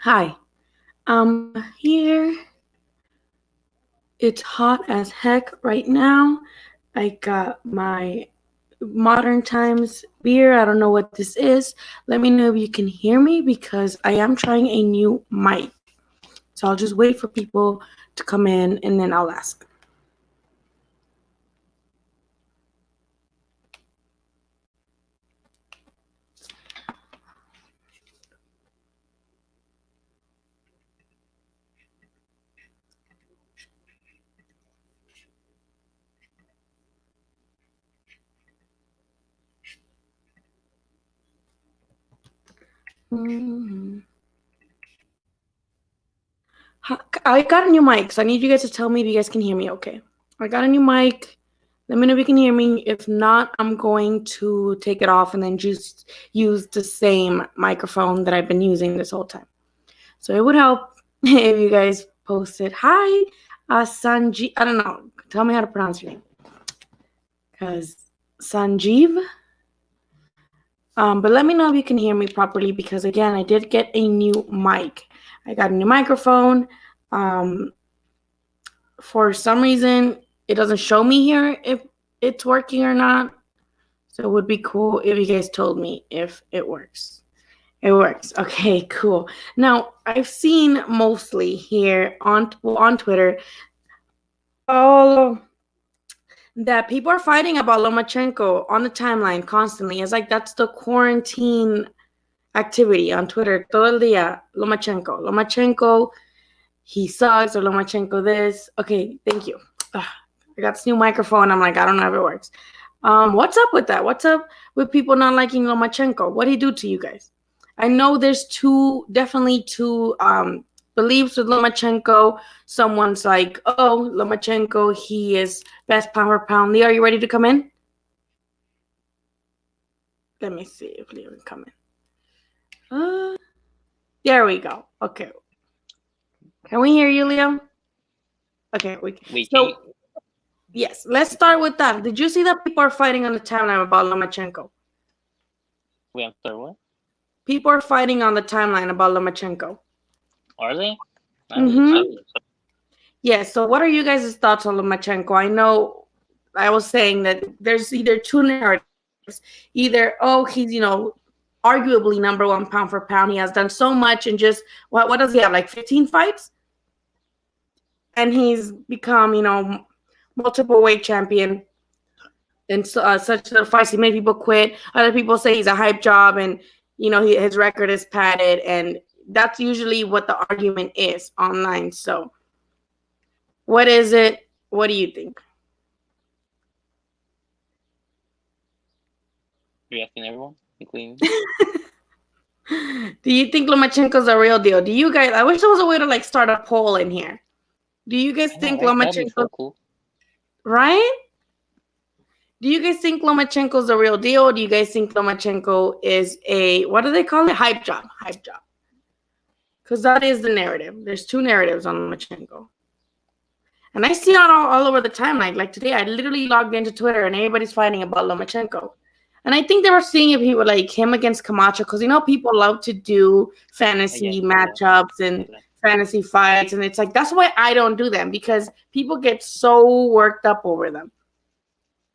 Hi, I'm here. It's hot as heck right now. I got my modern times beer. I don't know what this is. Let me know if you can hear me because I am trying a new mic. So I'll just wait for people to come in and then I'll ask. Mhm. I got a new mic, so I need you guys to tell me if you guys can hear me okay. I got a new mic. Let me know if you can hear me. If not, I'm going to take it off and then just use the same microphone that I've been using this whole time. So it would help if you guys posted, hi, Sanjeev. I don't know. Tell me how to pronounce your name. Because Sanjeev. But let me know if you can hear me properly because, again, I did get a new mic. I got a new microphone. For some reason, it doesn't show me here if it's working or not. So it would be cool if you guys told me if it works. It works. Okay, cool. Now, I've seen mostly here on Twitter all that people are fighting about Lomachenko on the timeline constantly. It's like that's the quarantine activity on Twitter. Todo el día, Lomachenko. Lomachenko, he sucks, or Lomachenko this. Okay, thank you. Ugh, I got this new microphone. I'm like, I don't know if it works. What's up with that? What's up with people not liking Lomachenko? What'd he do to you guys? I know there's definitely two beliefs with Lomachenko. Someone's like, oh, Lomachenko, he is best pound for pound. Leo, are you ready to come in? Let me see if Leo can come in. There we go. Okay. Can we hear you, Leo? Okay, we can. So, yes, let's start with that. Did you see that people are fighting on the timeline about Lomachenko? Wait, I'm sorry, what? People are fighting on the timeline about Lomachenko. Are they? Mm-hmm. Yeah, so what are you guys' thoughts on Lomachenko? I know I was saying that there's either two narratives. Either, oh, he's, arguably number one pound for pound. He has done so much and just, what does he have, like 15 fights? And he's become, multiple weight champion. And such little fights, he made people quit. Other people say he's a hype job and, his record is padded. And that's usually what the argument is online. So what is it? What do you think? You're asking everyone, including Do you think Lomachenko's a real deal? Do you guys? I wish there was a way to start a poll in here. Do you guys think right? That'd be so Lomachenko? cool. Right? Do you guys think Lomachenko's a real deal? Or do you guys think Lomachenko is a, what do they call it? Hype job. Hype job. Because that is the narrative. There's two narratives on Lomachenko. And I see it all over the timeline. Like today, I literally logged into Twitter and everybody's fighting about Lomachenko. And I think they were seeing if he would like him against Camacho because people love to do fantasy matchups and fantasy fights, and it's like that's why I don't do them because people get so worked up over them.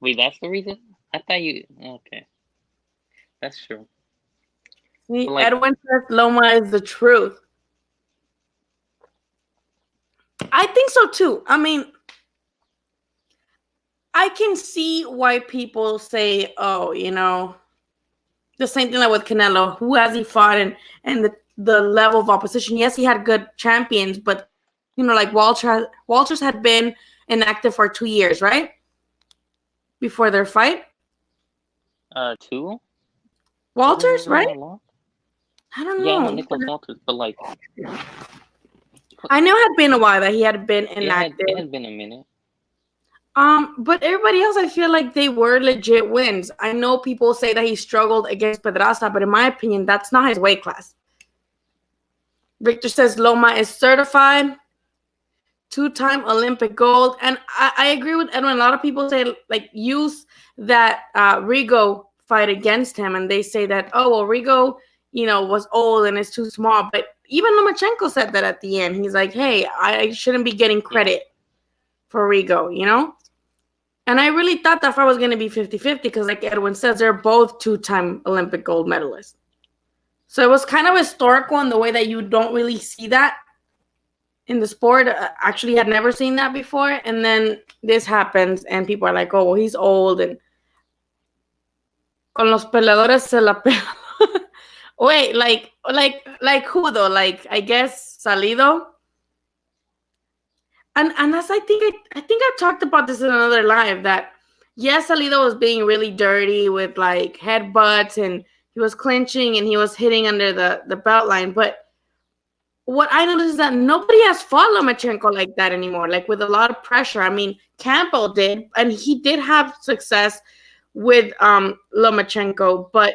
Wait, that's the reason? I thought you. Okay, that's true. See, Edwin says Loma is the truth. I think so too. I mean, I can see why people say, oh, the same thing like with Canelo. Who has he fought and the level of opposition? Yes, he had good champions, but like Walters had been inactive for 2 years, right? Before their fight. 2. Walters, right? I don't know. Yeah, I know Nicholas Walters, but like, I know it had been a while that he had been inactive. It had been a minute. But everybody else, I feel like they were legit wins. I know people say that he struggled against Pedraza, but in my opinion, that's not his weight class. Victor says Loma is certified, 2-time Olympic gold. And I agree with Edwin. A lot of people say, use that Rigo fight against him. And they say that, oh, well, Rigo was old and is too small. But even Lomachenko said that at the end. He's like, hey, I shouldn't be getting credit for Rigo, And I really thought that fight was going to be 50-50 because, like Edwin says, they're both 2-time Olympic gold medalists. So it was kind of historical in the way that you don't really see that in the sport. Actually, had never seen that before. And then this happens and people are like, oh, well, he's old. And con los peleadores se la pela. Wait, like who though? Like, I guess Salido. And as I think I talked about this in another live that yes, Salido was being really dirty with like headbutts and he was clinching and he was hitting under the belt line. But what I noticed is that nobody has fought Lomachenko like that anymore, like with a lot of pressure. I mean, Campbell did, and he did have success with Lomachenko, but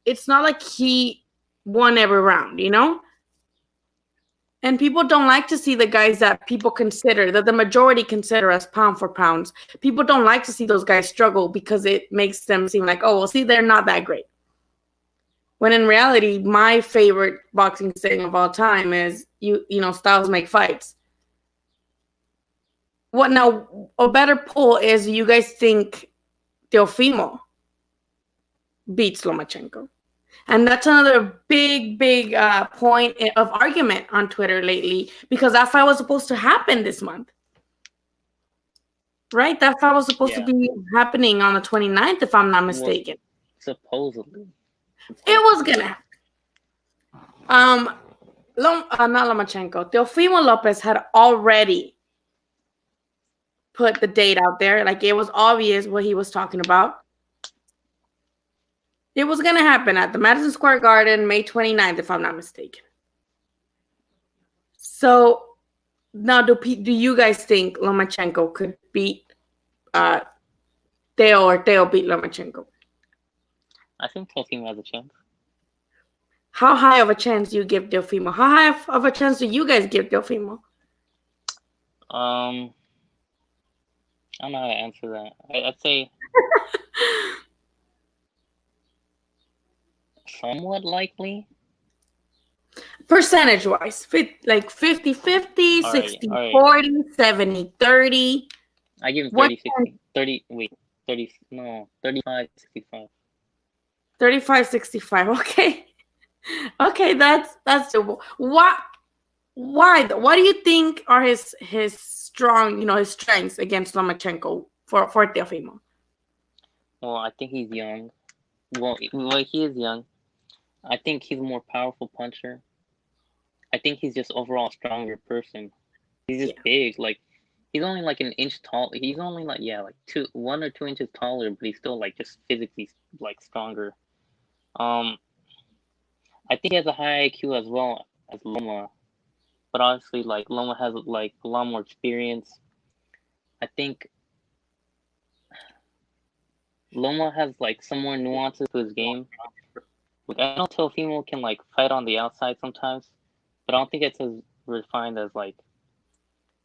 it's not like he won every round, And people don't like to see the guys that people consider, that the majority consider as pound for pounds. People don't like to see those guys struggle because it makes them seem like, oh, well, see, they're not that great. When in reality, my favorite boxing saying of all time is, styles make fights. What now? A better poll is, you guys think Teofimo beats Lomachenko? And that's another big point of argument on Twitter lately because that fight was supposed to happen this month. Right? That fight was supposed to be happening on the 29th, if I'm not mistaken. Supposedly. It was going to happen. Not Lomachenko. Teofimo Lopez had already put the date out there. Like, it was obvious what he was talking about. It was going to happen at the Madison Square Garden, May 29th, if I'm not mistaken. So, now do you guys think Lomachenko could beat Teo or Teo beat Lomachenko? I think Teofimo has a chance. How high of a chance do you give Teofimo? How high of a chance do you guys give Teofimo? I don't know how to answer that. I'd say... somewhat likely. Percentage-wise, like 50-50, 60-40, 70-30. I give him 30-60. 35-65. 35-65, okay. Okay, that's doable. Why do you think are his strong, his strengths against Lomachenko for Teofimo? Well, I think he's young. Well, he is young. I think he's a more powerful puncher. I think he's just overall a stronger person. He's just big. Like, he's only like an inch tall. He's only like 1 or 2 inches taller, but he's still like just physically like stronger. I think he has a high IQ as well as Loma, but obviously like Loma has like a lot more experience. I think Loma has like some more nuances to his game. Like, I know Teofimo can like fight on the outside sometimes, but I don't think it's as refined as like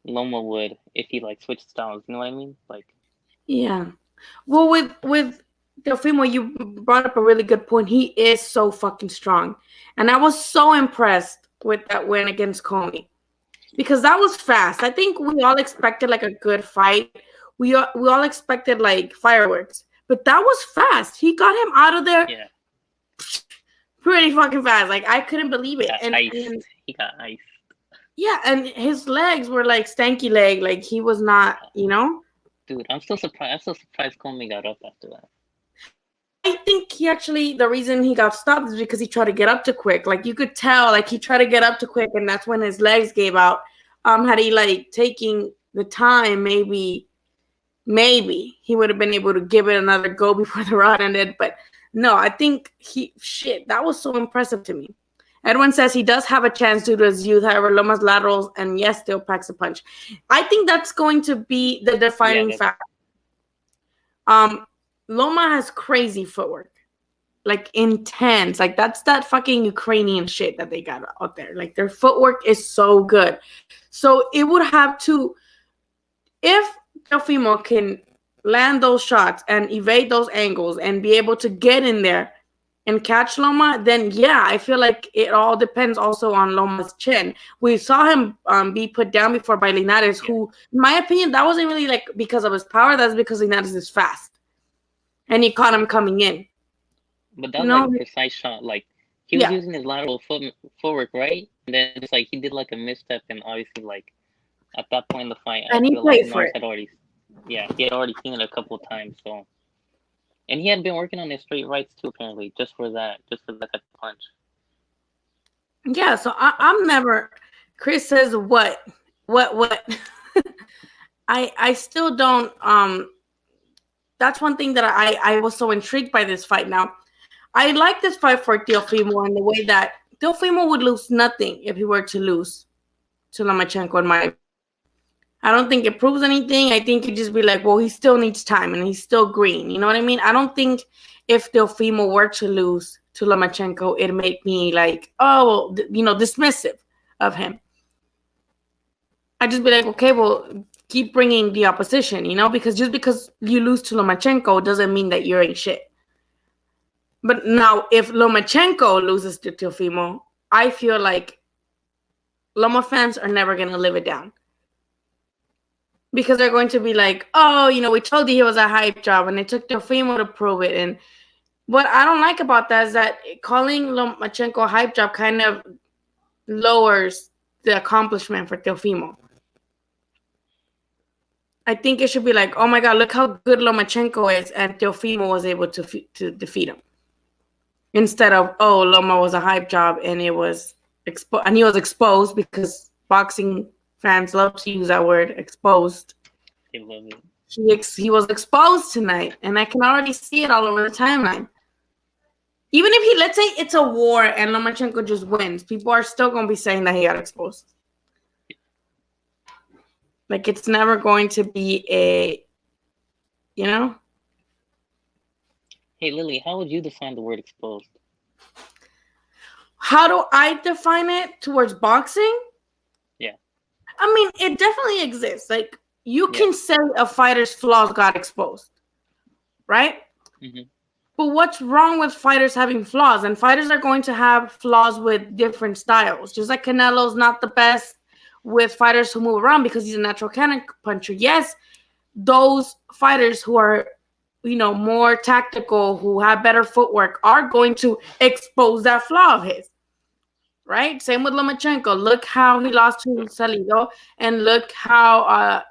Loma would if he like switched styles. You know what I mean? Like, yeah. Well, with Teofimo, you brought up a really good point. He is so fucking strong, and I was so impressed with that win against Comey because that was fast. I think we all expected like a good fight. We all expected like fireworks, but that was fast. He got him out of there. Yeah. Pretty fucking fast. Like, I couldn't believe it. He got iced. Yeah, and his legs were like stanky leg. Like, he was not, Dude, I'm still surprised Comey got up after that. I think the reason he got stopped is because he tried to get up too quick. Like, you could tell, like, he tried to get up too quick, and that's when his legs gave out. Had he, like, taking the time, maybe he would have been able to give it another go before the round ended, but no, I think that was so impressive to me. Edwin says he does have a chance due to his youth. However, Loma's laterals and yes, still packs a punch. I think that's going to be the defining factor. Loma has crazy footwork, like intense. Like, that's that fucking Ukrainian shit that they got out there. Like, their footwork is so good. So it would have to, if Teofimo can land those shots and evade those angles and be able to get in there and catch Loma, then yeah, I feel like it all depends also on Loma's chin. We saw him be put down before by Linares, Yeah. who, in my opinion, that wasn't really like because of his power. That's because Linares is fast, and he caught him coming in. But You that's like know, a precise shot. Like he was yeah, using his lateral footwork, right? And then just like he did like a misstep, and obviously like at that point in the fight, I and he feel like played for Linares it. had already, yeah, he had already seen it a couple of times. So, and he had been working on his straight rights too, apparently, just for that type of punch. Yeah, so I'm never. Chris says what? I still don't. That's one thing that I was so intrigued by this fight. Now, I like this fight for Teofimo in the way that Teofimo would lose nothing if he were to lose to Lomachenko. In my, I don't think it proves anything. I think it just be like, well, he still needs time and he's still green. You know what I mean? I don't think if Teofimo were to lose to Lomachenko, it made me like, oh, dismissive of him. I just be like, okay, well, keep bringing the opposition, because just because you lose to Lomachenko doesn't mean that you're ain't shit. But now, if Lomachenko loses to Teofimo, I feel like Loma fans are never going to live it down. Because they're going to be like, oh, we told you he was a hype job, and it took Teofimo to prove it. And what I don't like about that is that calling Lomachenko a hype job kind of lowers the accomplishment for Teofimo. I think it should be like, oh my God, look how good Lomachenko is, and Teofimo was able to defeat him. Instead of, oh, Loma was a hype job and it was and he was exposed, because boxing fans love to use that word, exposed. They love it. He was exposed tonight, and I can already see it all over the timeline. Even if let's say it's a war and Lomachenko just wins, people are still going to be saying that he got exposed. Like, it's never going to be Hey Lily, how would you define the word exposed? How do I define it towards boxing? Yeah. I mean, it definitely exists. Like, you can say a fighter's flaws got exposed, right? Mm-hmm. But what's wrong with fighters having flaws? And fighters are going to have flaws with different styles. Just like Canelo's not the best with fighters who move around because he's a natural puncher. Yes, those fighters who are, more tactical, who have better footwork, are going to expose that flaw of his. Right? Same with Lomachenko. Look how he lost to Salido, and look how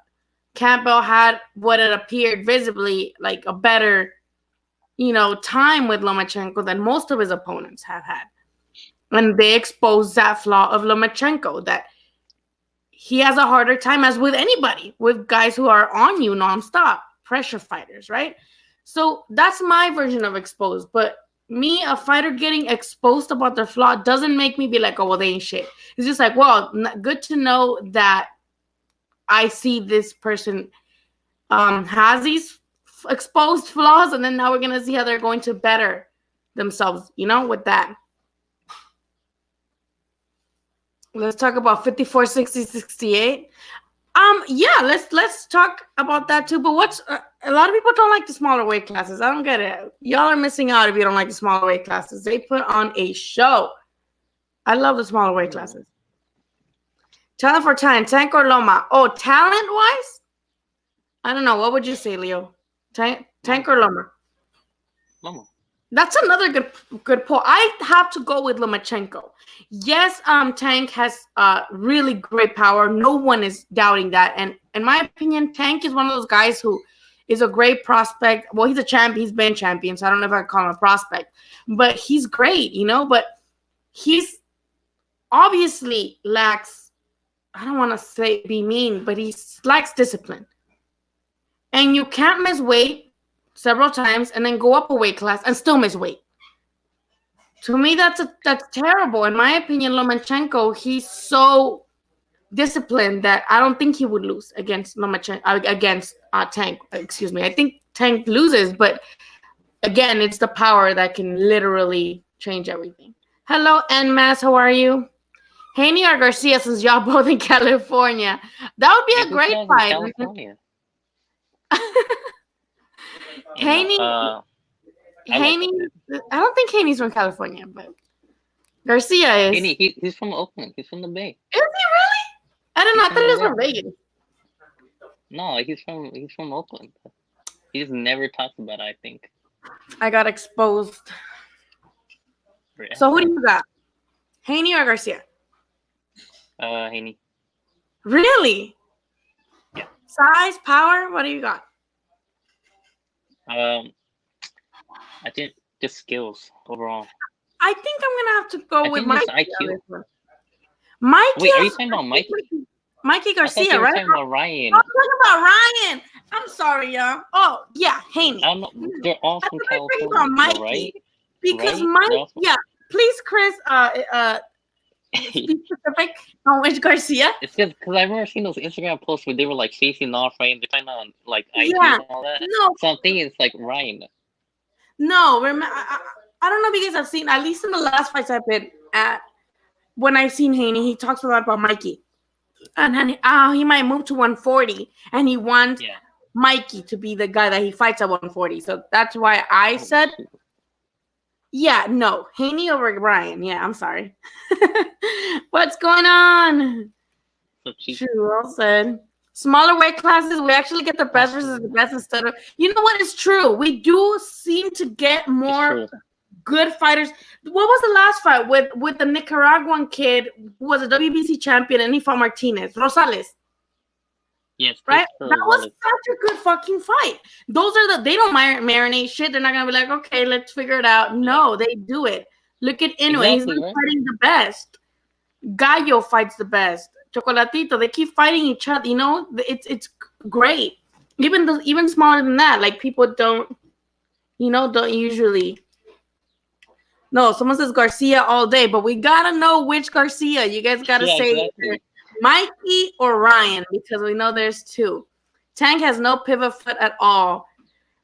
Campbell had what it appeared visibly like a better, time with Lomachenko than most of his opponents have had. And they exposed that flaw of Lomachenko, that he has a harder time, as with anybody, with guys who are on you nonstop, pressure fighters, right? So that's my version of exposed. But me, a fighter getting exposed about their flaw doesn't make me be like, oh, well, they ain't shit. It's just like, well, good to know that I see this person has these exposed flaws, and then now we're going to see how they're going to better themselves, with that. Let's talk about 54, 60, 68. Yeah, let's talk about that too. But what's a lot of people don't like the smaller weight classes. I don't get it. Y'all are missing out if you don't like the smaller weight classes. They put on a show. I love the smaller weight classes. Talent for talent, Tank or Loma? Oh, talent wise, I don't know. What would you say, Leo? Tank or Loma? Loma. That's another good pull. I have to go with Lomachenko. Yes, Tank has really great power. No one is doubting that. And in my opinion, Tank is one of those guys who is a great prospect. Well, he's a champ. He's been champion, so I don't know if I can call him a prospect. But he's great, But he's obviously lacks, I don't want to say be mean, but he lacks discipline. And you can't miss weight several times and then go up a weight class and still miss weight. To me, that's terrible. In my opinion, Lomachenko, he's so disciplined that I don't think he would lose against Tank. Excuse me. I think Tank loses, but again, it's the power that can literally change everything. Hello, Nmas. How are you? Haney or Garcia, since y'all both in California. That would be a great fight. California. Haney, Haney. I don't think Haney's from California, but Garcia is. He's from Oakland. He's from the Bay. Is he really? I don't know. I thought he was from Vegas. No, he's from Oakland. He just never talks about it, I think. I got exposed. So who do you got? Haney or Garcia? Haney. Really? Yeah. Size, power, what do you got? I think just skills overall. I think I'm gonna have to go with Mikey. IQ. Mikey. Wait, are you talking about Mikey? Mikey Garcia, right? I'm talking about Ryan. I'm talking about Ryan. I'm sorry, y'all. Oh, yeah, Haney. I don't know. They're all from California, about Mikey, right? Because Mike, yeah. Please, Chris, be specific on which Garcia. It's just because I remember seeing those Instagram posts where they were like facing off, right? And they're trying on like IQ and all that. No. So I'm thinking it's like Ryan. No, remember, I don't know if you guys have seen, at least in the last fights I've been at, when I've seen Haney, he talks a lot about Mikey. And then he might move to 140, and he wants Mikey to be the guy that he fights at 140. So that's why I said, no, Haney over Ryan. Yeah, I'm sorry. What's going on? True, well said. Smaller weight classes, we actually get the best versus the best instead of, you know what, it's true. We do seem to get more good fighters. What was the last fight with the Nicaraguan kid who was a WBC champion and he fought Martinez? Rosales. Yes. Right? That was such a good fucking fight. Those are they don't marinate shit. They're not going to be like, okay, let's figure it out. No, they do it. Look at Inoue. He's been fighting the best. Gallo fights the best. Chocolatito, they keep fighting each other. You know, it's great. Even smaller than that. Like, people don't usually. No, someone says Garcia all day, but we gotta know which Garcia. You guys gotta say Mikey or Ryan, because we know there's two. Tank has no pivot foot at all.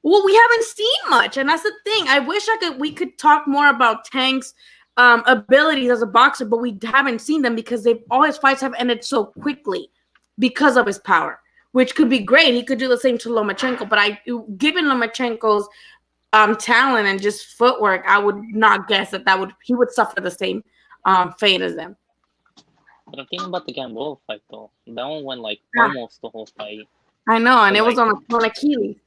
Well, we haven't seen much, and that's the thing. I wish we could talk more about Tank's abilities as a boxer, but we haven't seen them because all his fights have ended so quickly because of his power, which could be great. He could do the same to Lomachenko, but given Lomachenko's talent and just footwork, I would not guess he would suffer the same fate as them. But I'm thinking about the Gamboa fight though. That one went like almost the whole fight. I know, and it was on Achilles.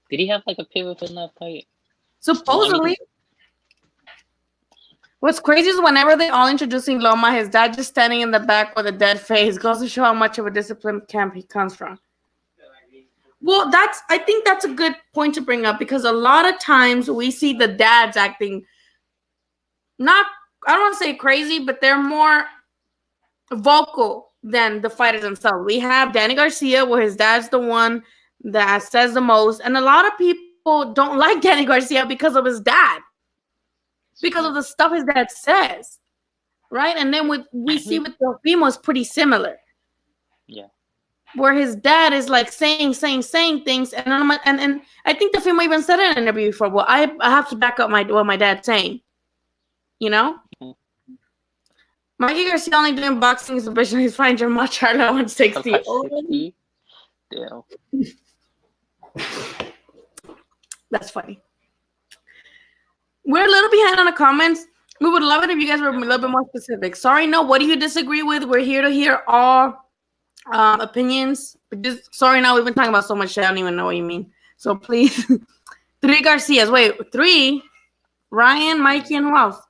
Did he have like a pivot in that fight? Supposedly. What's crazy is whenever they all introducing Loma, his dad just standing in the back with a dead face goes to show how much of a disciplined camp he comes from. Well, I think that's a good point to bring up, because a lot of times we see the dads acting I don't want to say crazy, but they're more vocal than the fighters themselves. We have Danny Garcia, where his dad's the one that says the most, and a lot of people don't like Danny Garcia because of his dad, because of the stuff his dad says, right? And then we see with Teofimo is pretty similar. Yeah. Where his dad is like saying things, and I think Teofimo even said in an interview before, well, I have to back up what my dad's saying, you know? Mm-hmm. Mikey Garcia only doing boxing is officially he's fighting Jamal Charlo 160. Damn. That's funny. We're a little behind on the comments. We would love it if you guys were a little bit more specific. Sorry, no, what do you disagree with? We're here to hear all opinions. But just sorry, now we've been talking about so much shit, I don't even know what you mean. So please. 3 Garcias. Wait, 3? Ryan, Mikey, and who else?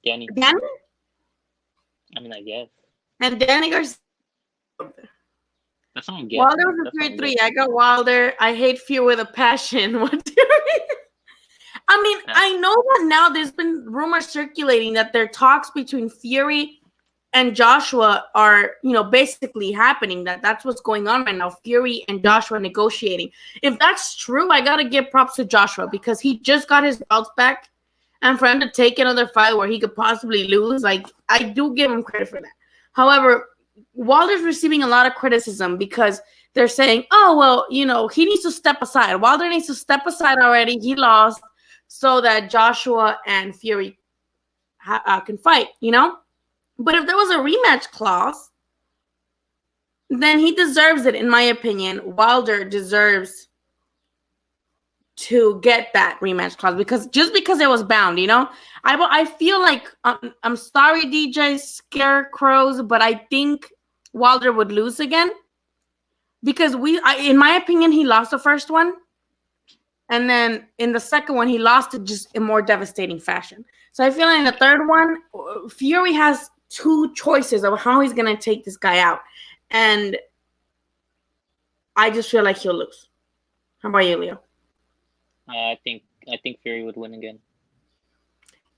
Danny. Danny? I mean, I guess. And Danny Garcia. That's what I'm guessing. Wilder was a 3-3. I got Wilder. I hate fear with a passion. What do you mean? I mean, I know that now there's been rumors circulating that there are talks between Fury and Joshua are, basically happening. That's what's going on right now. Fury and Joshua negotiating. If that's true, I got to give props to Joshua, because he just got his belts back. And for him to take another fight where he could possibly lose, like, I do give him credit for that. However, Wilder's receiving a lot of criticism because they're saying, oh, well, he needs to step aside. Wilder needs to step aside already. He lost so that Joshua and Fury can fight, But if there was a rematch clause, then he deserves it, in my opinion. Wilder deserves to get that rematch clause because it was bound, you know. I feel like I'm sorry, DJ Scarecrows, but I think Wilder would lose again because in my opinion, he lost the first one, and then in the second one, he lost it just in more devastating fashion. So I feel like in the third one, Fury has two choices of how he's gonna take this guy out, and I just feel like he'll lose. How about you, Leo? I think Fury would win again.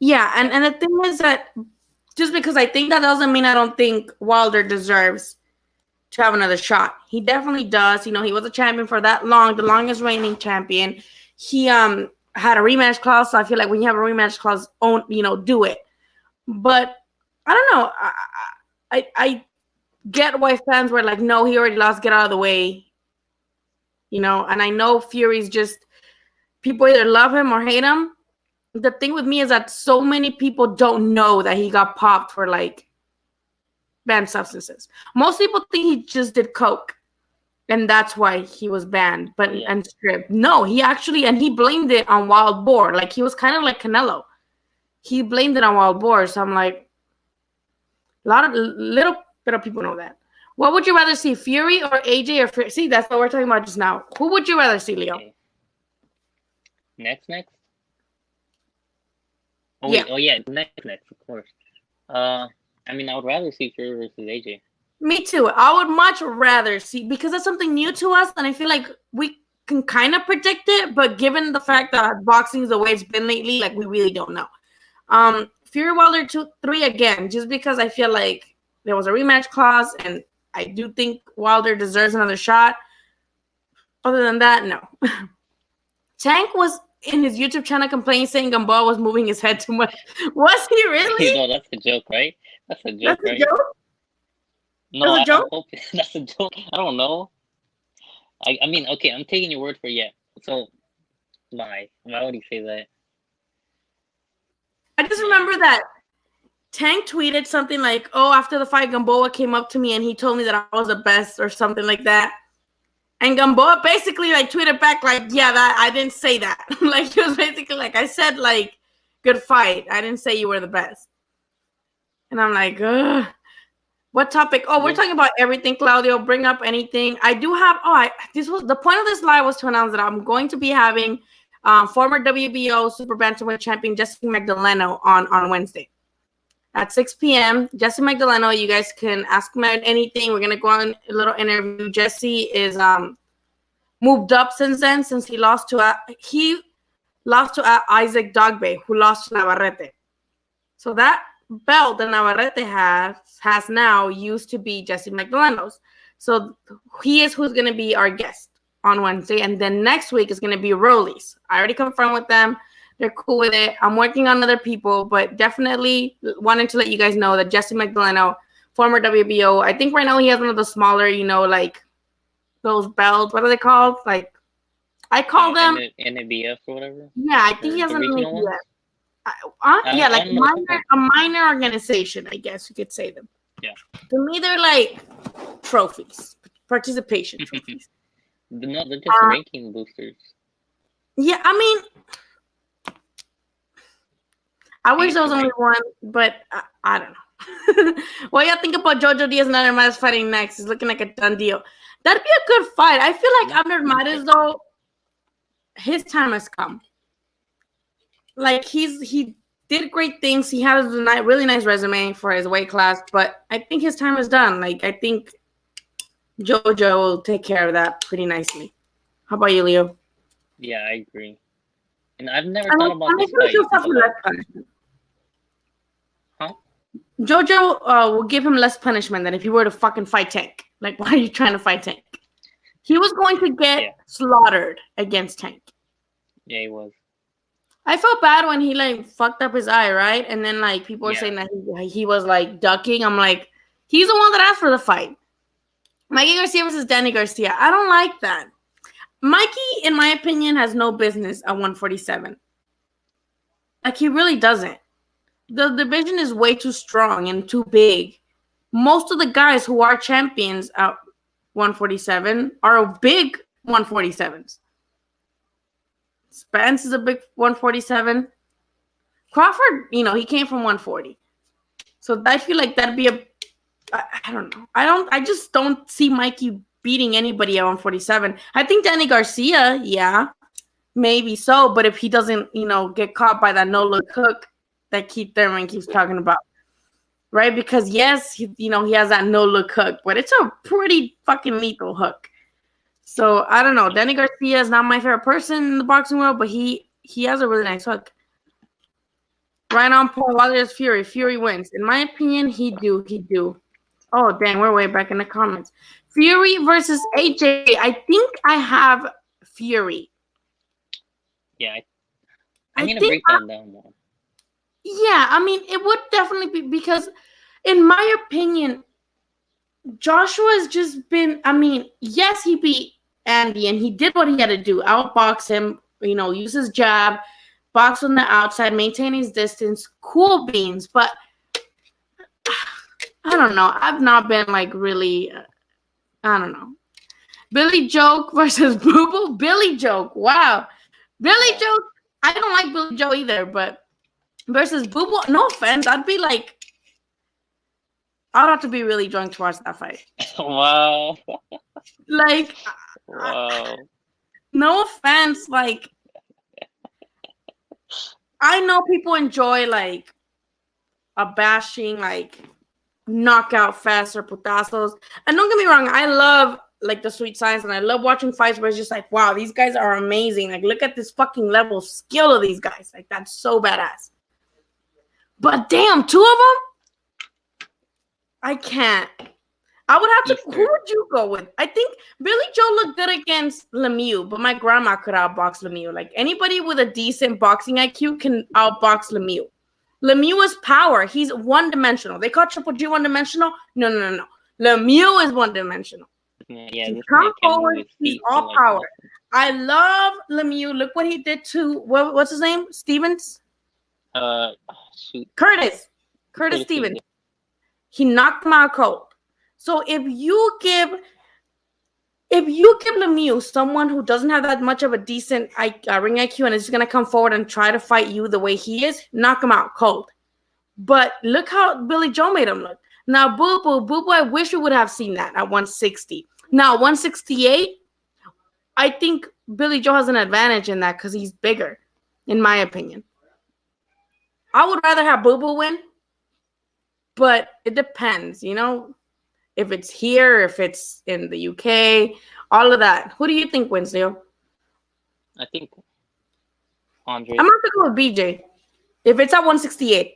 Yeah, and the thing is that just because I think that doesn't mean I don't think Wilder deserves to have another shot. He definitely does. You know, he was a champion for that long, the longest reigning champion. He had a rematch clause, so I feel like when you have a rematch clause, do it. But I don't know. I get why fans were like, no, he already lost, get out of the way. You know, and I know Fury's just people either love him or hate him. The thing with me is that so many people don't know that he got popped for like banned substances. Most people think he just did coke, and that's why he was banned, and stripped. No, he actually, and he blamed it on wild boar. Like he was kind of like Canelo. He blamed it on wild boar. So I'm like, little bit of people know that. What would you rather see, Fury or AJ or Fury? See, that's what we're talking about just now. Who would you rather see, Leo? Okay. Next. Oh, yeah. Next, of course. I would rather see Fury versus AJ. Me too. I would much rather see, because it's something new to us, and I feel like we can kind of predict it, but given the fact that boxing is the way it's been lately, like we really don't know. Fury Wilder 2-3 again, just because I feel like there was a rematch clause, and I do think Wilder deserves another shot. Other than that, no. Tank was in his YouTube channel complaining, saying Gamboa was moving his head too much. Was he really? No, that's a joke, right? That's a joke, right? Joke? No, that's a joke? I hope that's a joke. I don't know. I mean, okay, I'm taking your word for it. So, why would he say that? I just remember that Tank tweeted something like, oh, after the fight, Gamboa came up to me and he told me that I was the best or something like that. And Gamboa basically like tweeted back like, yeah, that I didn't say that. Like he was basically like, I said like, good fight. I didn't say you were the best. And I'm like, ugh. What topic? Oh, we're talking about everything, Claudio. Bring up anything. I do have. This was the point of this live was to announce that I'm going to be having former WBO super bantamweight champion Jesse Magdaleno on Wednesday at 6 p.m. Jesse Magdaleno, you guys can ask him about anything. We're gonna go on a little interview. Jesse is moved up since then, since he lost to Isaac Dogbe, who lost to Navarrete. So that belt that Navarrete has now used to be Jesse Magdaleno's. So he is who's gonna be our guest on Wednesday, and then next week is gonna be Rollies. I already confirmed with them. They're cool with it. I'm working on other people, but definitely wanted to let you guys know that Jesse Magdaleno, former WBO, I think right now he has one of the smaller, like those belts. What are they called? Like I call them NABF or whatever. Yeah, I think he has an NABF. Like a minor organization, I guess you could say them. Yeah. To me, they're like trophies, participation trophies. No, they're just ranking boosters. Yeah, I mean, I wish there was only one, but I don't know. What y'all think about Jojo Diaz and Abner Mares fighting next? It's looking like a done deal. That'd be a good fight. I feel like Abner Mares, though, his time has come. Like, he did great things. He has a really nice resume for his weight class, but I think his time is done. Like, I think Jojo will take care of that pretty nicely. How about you, Leo? Yeah, I agree. And I've never thought about this fight. Huh? Jojo will give him less punishment than if he were to fucking fight Tank. Like, why are you trying to fight Tank? He was going to get slaughtered against Tank. Yeah, he was. I felt bad when he like fucked up his eye, right? And then like people were saying that he was like ducking. I'm like, he's the one that asked for the fight. Mikey Garcia versus Danny Garcia. I don't like that. Mikey, in my opinion, has no business at 147. Like, he really doesn't. The division is way too strong and too big. Most of the guys who are champions at 147 are big 147s. Spence is a big 147. Crawford, he came from 140. So I feel like that'd be I don't know. I just don't see Mikey beating anybody at 147. I think Danny Garcia, yeah, maybe so. But if he doesn't, get caught by that no-look hook that Keith Thurman keeps talking about, right? Because yes, he has that no-look hook, but it's a pretty fucking lethal hook. So I don't know. Danny Garcia is not my favorite person in the boxing world, but he has a really nice hook. Right on Paul Wilder's Fury. Fury wins. In my opinion, he do. Oh, dang, we're way back in the comments. Fury versus AJ. I think I have Fury. Yeah, I need to break that down more. Yeah, I mean, it would definitely be because, in my opinion, Joshua has just been, yes, he beat Andy, and he did what he had to do. Outbox him, use his jab, box on the outside, maintain his distance, cool beans, but I don't know. I've not been really, I don't know. Billy Joke versus Boo Boo. Billy Joke. Wow. Billy Joke. I don't like Billy Joe either, but versus Boo Boo. No offense. I'd have to be really drunk to watch that fight. Wow. Wow. No offense. I know people enjoy a bashing, knockout fest or putazos. And don't get me wrong, I love the sweet science and I love watching fights where it's just wow, these guys are amazing. Look at this fucking level of skill of these guys. That's so badass. But damn, two of them? I can't. I would have to. Who would you go with? I think Billy Joe looked good against Lemieux, but my grandma could outbox Lemieux. Anybody with a decent boxing IQ can outbox Lemieux. Lemieux is power. He's one-dimensional. They call Triple G one-dimensional. No. Lemieux is one-dimensional. Yeah, come forward. He's all power. I love Lemieux. Look what he did to what's his name? Stevens. Curtis Stevens. He knocked him out cold. So if you give Lemieux someone who doesn't have that much of a decent ring IQ and is just going to come forward and try to fight you the way he is, knock him out cold. But look how Billy Joe made him look. Now, Boo Boo, I wish we would have seen that at 160. Now, 168, I think Billy Joe has an advantage in that because he's bigger, in my opinion. I would rather have Boo Boo win, but it depends, if it's here, if it's in the UK, all of that. Who do you think wins, Leo? I think Andre. I'm going to go with BJ. If it's at 168.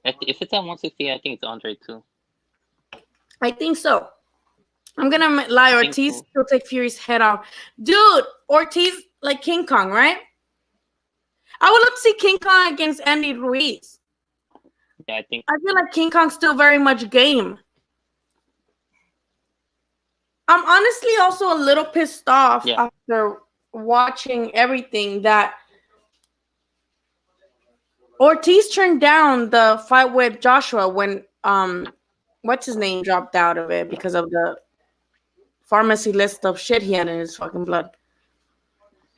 If it's at 168, I think it's Andre too. I think so. I'm going to lie. Ortiz will take Fury's head off. Dude, Ortiz like King Kong, right? I would love to see King Kong against Andy Ruiz. Yeah, I feel like King Kong's still very much game. I'm honestly also a little pissed off after watching everything that Ortiz turned down the fight with Joshua when what's his name dropped out of it because of the pharmacy list of shit he had in his fucking blood.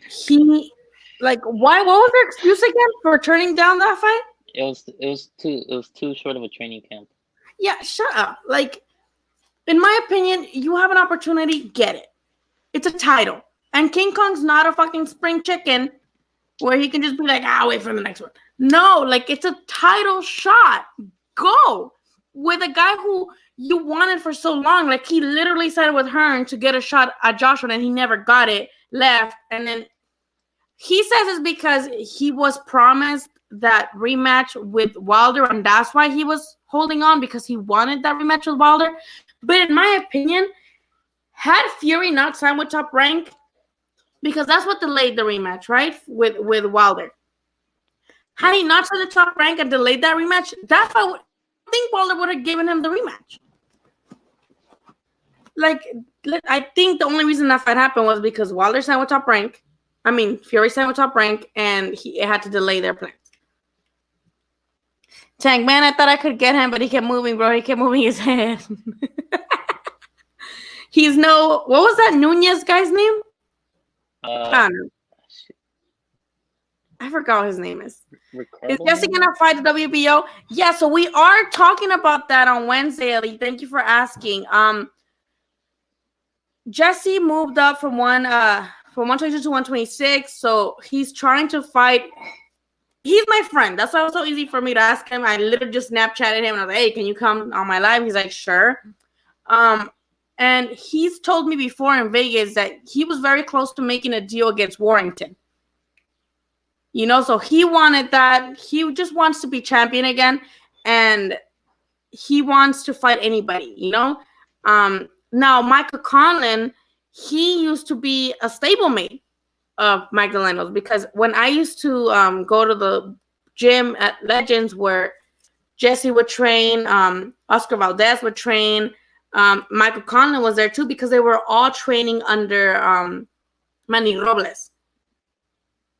He why? What was their excuse again for turning down that fight? It was too short of a training camp. Yeah, shut up. In my opinion, you have an opportunity, get it. It's a title. And King Kong's not a fucking spring chicken where he can just be wait for the next one. No, it's a title shot. Go with a guy who you wanted for so long. He literally signed with Hearn to get a shot at Joshua and he never got it, left. And then he says it's because he was promised that rematch with Wilder and that's why he was holding on because he wanted that rematch with Wilder. But in my opinion, had Fury not signed with Top Rank, because that's what delayed the rematch, right? With Wilder. Had he not signed the Top Rank and delayed that rematch, that's why I think Wilder would have given him the rematch. I think the only reason that fight happened was because Wilder signed with Top Rank. Fury signed with Top Rank, and it had to delay their plans. Tank, man, I thought I could get him, but he kept moving, bro. He kept moving his head. What was that Nunez guy's name? I don't know. I forgot what his name is. Is Ricardo? Jesse gonna fight the WBO? Yeah, so we are talking about that on Wednesday, Ellie. Thank you for asking. Jesse moved up from 122 to 126, so he's trying to fight. He's my friend. That's why it was so easy for me to ask him. I literally just Snapchatted him and I was like, "Hey, can you come on my live?" He's like, "Sure." And he's told me before in Vegas that he was very close to making a deal against Warrington. You know, so he wanted that. He just wants to be champion again, and he wants to fight anybody, you know? Now, Michael Conlon, he used to be a stablemate of Magdalena's, because when I used to go to the gym at Legends where Jesse would train, Oscar Valdez would train, Michael Conlon was there too, because they were all training under Manny Robles.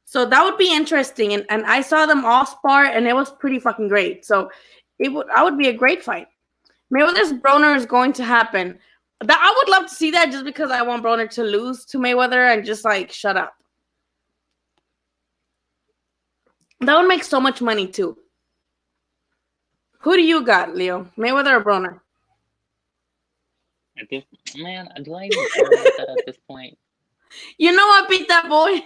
So that would be interesting. And I saw them all spar, and it was pretty fucking great. So I would be a great fight. Mayweather's Broner is going to happen. That I would love to see that, just because I want Broner to lose to Mayweather and just like shut up. That would make so much money too. Who do you got, Leo? Mayweather or Broner? Man, do I even care about that at this point? You know I beat that boy.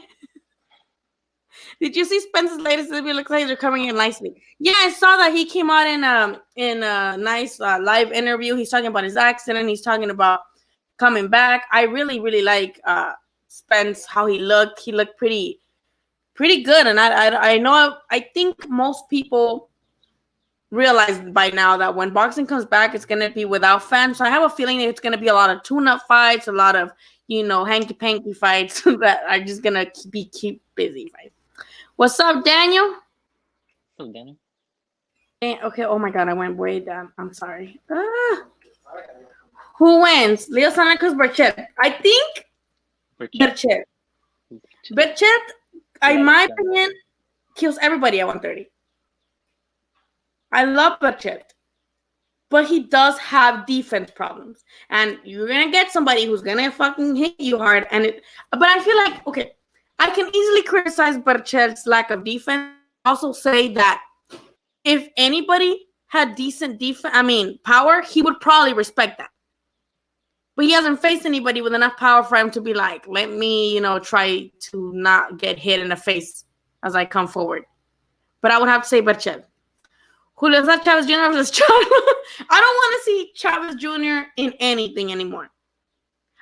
Did you see Spence's latest interview? Looks like they're coming in nicely. Yeah, I saw that he came out in a nice live interview. He's talking about his accident. He's talking about coming back. I really, really like Spence, how he looked. He looked pretty good. And I know, I think most people realize by now that when boxing comes back, it's going to be without fans. So I have a feeling that it's going to be a lot of tune-up fights, a lot of, hanky-panky fights that are just going to keep busy fights. What's up, Daniel? What's up, Daniel? Okay, oh my God, I went way down. I'm sorry. Who wins? Leo Santa Cruz, Berchet. I think Berchet. Berchet, in my opinion, kills everybody at 130. I love Berchet, but he does have defense problems. And you're going to get somebody who's going to fucking hit you hard. But I feel like, okay, I can easily criticize Berchet's lack of defense. Also say that if anybody had decent power, he would probably respect that. But he hasn't faced anybody with enough power for him to be like, let me, try to not get hit in the face as I come forward. But I would have to say Berchet. Julio Chavez Jr. versus Charlo. I don't want to see Chavez Jr. in anything anymore.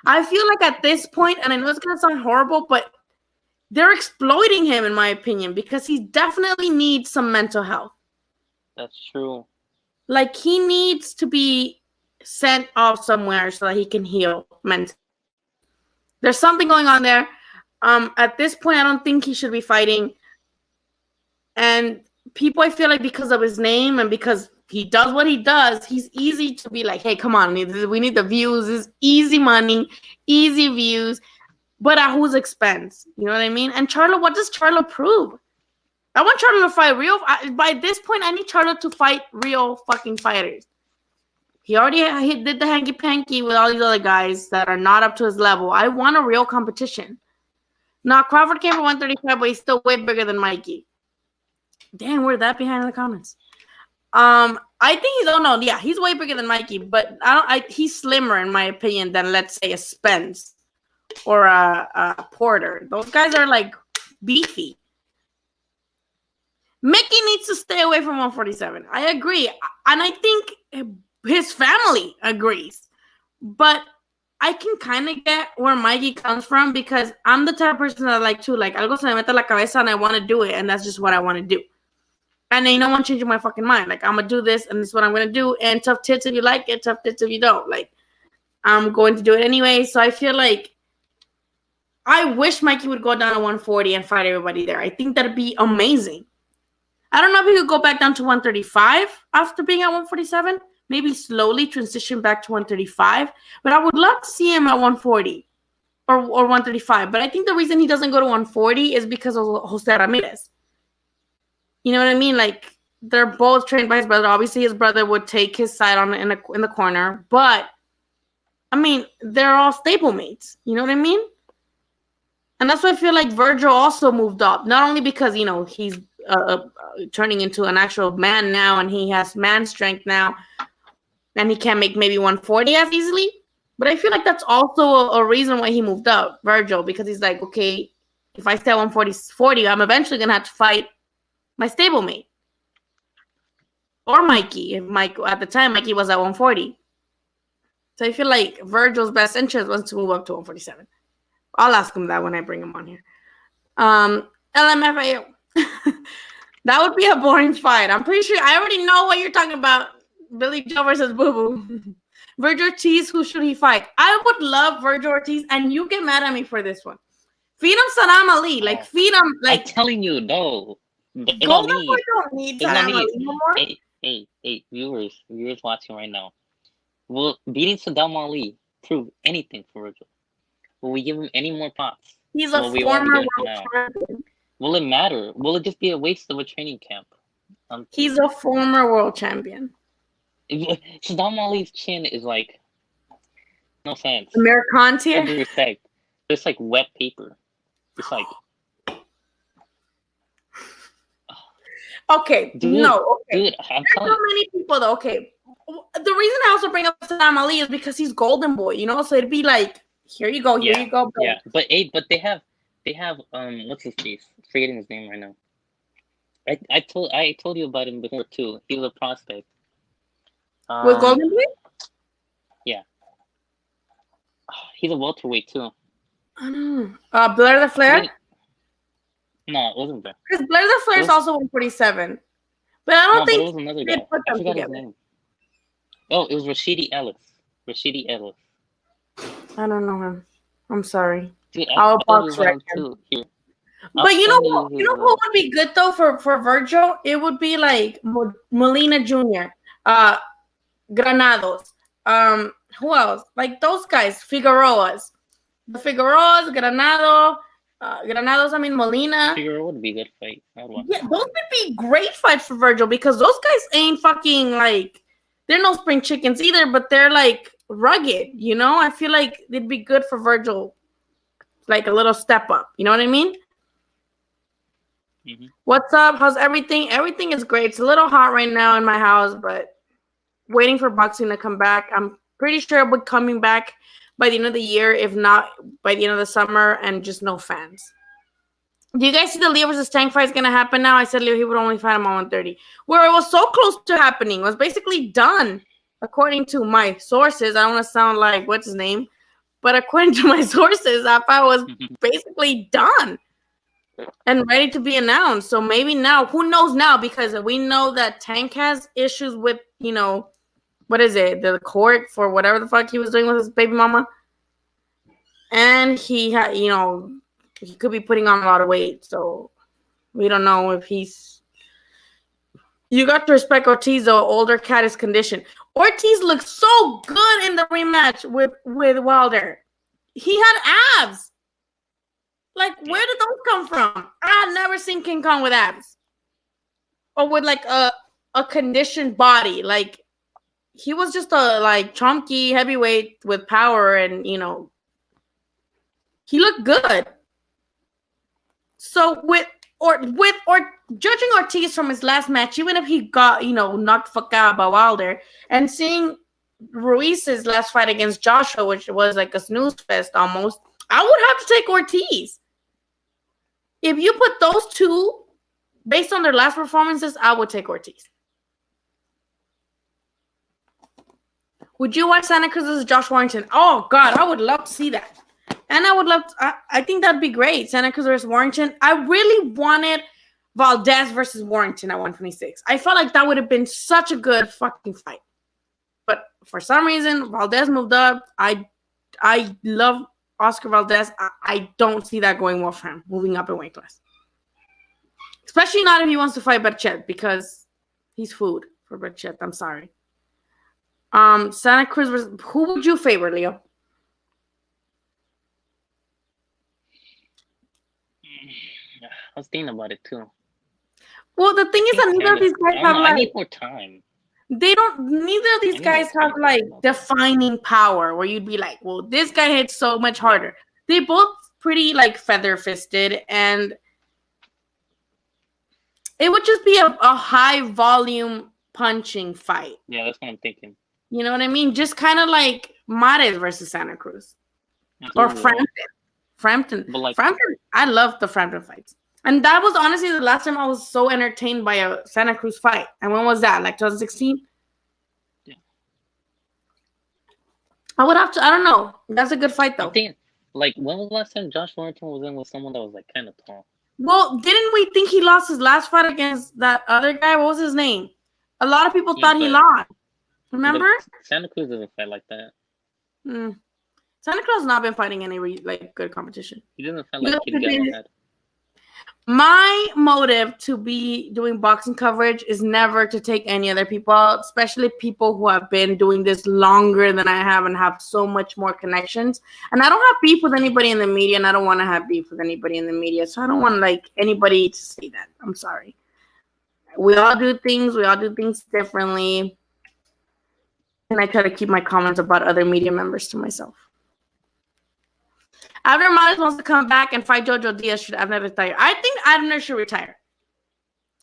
I feel like at this point, and I know it's going to sound horrible, but they're exploiting him, in my opinion, because he definitely needs some mental health. That's true. Like, he needs to be sent off somewhere so that he can heal mentally. There's something going on there. At this point, I don't think he should be fighting. And people, I feel like, because of his name and because he does what he does, he's easy to be like, hey, come on, we need the views. It's easy money, easy views. But at whose expense? You know what I mean? And Charlo, what does Charlo prove? I want Charlo to fight real. By this point, I need Charlo to fight real fucking fighters. He did the hanky-panky with all these other guys that are not up to his level. I want a real competition. Now, Crawford came for 135, but he's still way bigger than Mikey. Damn, we're that behind in the comments. I think he's way bigger than Mikey, but he's slimmer, in my opinion, than, let's say, a Spence or a Porter. Those guys are like beefy. Mickey needs to stay away from 147. I agree. And I think his family agrees. But I can kind of get where Mikey comes from, because I'm the type of person that algo se me mete la cabeza and I want to do it, and that's just what I want to do. And ain't no one changing my fucking mind. Like, I'm going to do this, and this is what I'm going to do. And tough tits if you like it, tough tits if you don't. Like, I'm going to do it anyway. So I feel like I wish Mikey would go down to 140 and fight everybody there. I think that'd be amazing. I don't know if he could go back down to 135 after being at 147. Maybe slowly transition back to 135. But I would love to see him at 140 or 135. But I think the reason he doesn't go to 140 is because of Jose Ramirez. You know what I mean? Like, they're both trained by his brother. Obviously, his brother would take his side in the corner. But, I mean, they're all stablemates. You know what I mean? And that's why I feel like Virgil also moved up. Not only because, he's turning into an actual man now and he has man strength now and he can't make maybe 140 as easily. But I feel like that's also a reason why he moved up, Virgil, because he's like, okay, if I stay at 140, I'm eventually going to have to fight my stablemate. Or Mikey. If at the time, Mikey was at 140. So I feel like Virgil's best interest was to move up to 147. I'll ask him that when I bring him on here. LMFAO. That would be a boring fight. I'm pretty sure I already know what you're talking about. Billy Joe versus Boo Boo. Virgil Ortiz, who should he fight? I would love Virgil Ortiz, and you get mad at me for this one. Feed him Saddam Ali. Feed him. I'm telling you, no. Golden Boy don't need Saddam Ali no more. Hey, viewers watching right now. Will beating Saddam Ali prove anything for Virgil? Will we give him any more pots? He's a former world champion. Will it matter? Will it just be a waste of a training camp? He's a former world champion. Saddam Ali's chin is like, no sense. Americantia? With respect. It's like wet paper. It's like... Okay, dude, no. Okay. Dude, I'm telling you. So many people, though. Okay. The reason I also bring up Saddam Ali is because he's Golden Boy, So it'd be like, here you go, here you go. Bro. Yeah, but they have what's his face? Forgetting his name right now. I told you about him before too. He was a prospect. With Golden Boy? Yeah. He's a welterweight too. I don't know. Blair the Flair? No, it wasn't Blair. Because Blair the Flair is also 147. But I don't think it was another guy. I forgot his name. Oh, it was Rashidi Ellis. I don't know him. I'm sorry. Dude, I'll box right him. But you know what would be good though for Virgil? It would be like Molina Jr., Granados. Who else? Like those guys, Figueroas. The Figueroas, Granados, Molina. Figueroa would be a good fight. Yeah, those would be great fights for Virgil because those guys ain't fucking like, they're no spring chickens either, but they're like rugged, I feel like it'd be good for Virgil, like a little step up. You know what I mean? Mm-hmm. What's up? How's everything? Everything is great. It's a little hot right now in my house, but waiting for boxing to come back. I'm pretty sure it'll be coming back by the end of the year, if not by the end of the summer, and just no fans. Do you guys see the Leo versus Tank fight is going to happen now? I said Leo, he would only fight him on 130. Where it was so close to happening. It was basically done, according to my sources. I don't want to sound like, what's his name? But according to my sources, that fight was basically done and ready to be announced. So maybe now, who knows now? Because we know that Tank has issues with, what is it? The court for whatever the fuck he was doing with his baby mama. And he had, he could be putting on a lot of weight. So we don't know if he's... You got to respect Ortiz, though. Older cat is conditioned. Ortiz looked so good in the rematch with Wilder. He had abs. Like, where did those come from? I've never seen King Kong with abs. Or with, like, a conditioned body. Like, he was just a, chunky heavyweight with power and, he looked good. So, with judging Ortiz from his last match, even if he got, knocked the fuck out by Wilder, and seeing Ruiz's last fight against Joshua, which was like a snooze fest almost, I would have to take Ortiz. If you put those two, based on their last performances, I would take Ortiz. Would you watch Santa Cruz versus Josh Warrington? Oh, God, I would love to see that. And I would love to, I think that'd be great. Santa Cruz versus Warrington. I really wanted Valdez versus Warrington at 126. I felt like that would have been such a good fucking fight. But for some reason, Valdez moved up. I love Oscar Valdez. I don't see that going well for him, moving up in weight class. Especially not if he wants to fight Berchet, because he's food for Berchet. I'm sorry. Santa Cruz versus, who would you favor, Leo? I was thinking about it too. Well, the thing is that neither of these guys have I need more time. Neither of these guys have like defining power where you'd be like, well, this guy hits so much harder. They both pretty like feather fisted, and it would just be a high volume punching fight. Yeah, that's what I'm thinking. You know what I mean? Just kind of like Mares versus Santa Cruz. Or Frampton. But like, Frampton, I love the Frampton fights. And that was honestly the last time I was so entertained by a Santa Cruz fight. And when was that? Like 2016? Yeah. I would have to, I don't know. That's a good fight though. I think, like, when was the last time Josh Thornton was in with someone that was like kind of tall? Well, didn't we think he lost his last fight against that other guy? What was his name? A lot of people thought he lost. Remember? Santa Cruz doesn't fight like that. Santa Cruz has not been fighting any like good competition. He doesn't fight like Kid Gallo had. My motive to be doing boxing coverage is never to take any other people out, especially people who have been doing this longer than I have and have so much more connections. And I don't have beef with anybody in the media, and I don't want to have beef with anybody in the media. So I don't want like anybody to say that. I'm sorry. We all do things differently. And I try to keep my comments about other media members to myself. Abner Mares wants to come back and fight Jojo Diaz. Should Abner retire? I think Abner should retire.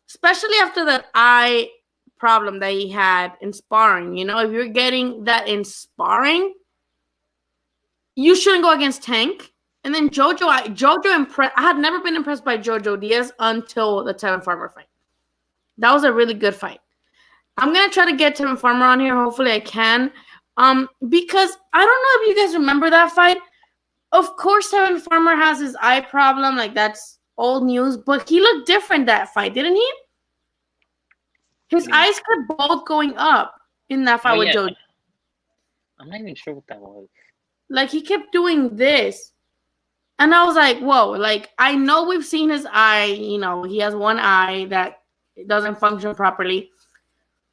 Especially after that eye problem that he had in sparring. You know, if you're getting that in sparring, you shouldn't go against Tank. And then I had never been impressed by Jojo Diaz until the Tevin Farmer fight. That was a really good fight. I'm going to try to get Tevin Farmer on here. Hopefully I can. Because I don't know if you guys remember that fight. Of course, Tevin Farmer has his eye problem. Like, that's old news. But he looked different that fight, didn't he? His eyes kept both going up in that fight with Jojo. I'm not even sure what that was. Like, he kept doing this. And I was like, whoa. Like, I know we've seen his eye. You know, he has one eye that doesn't function properly.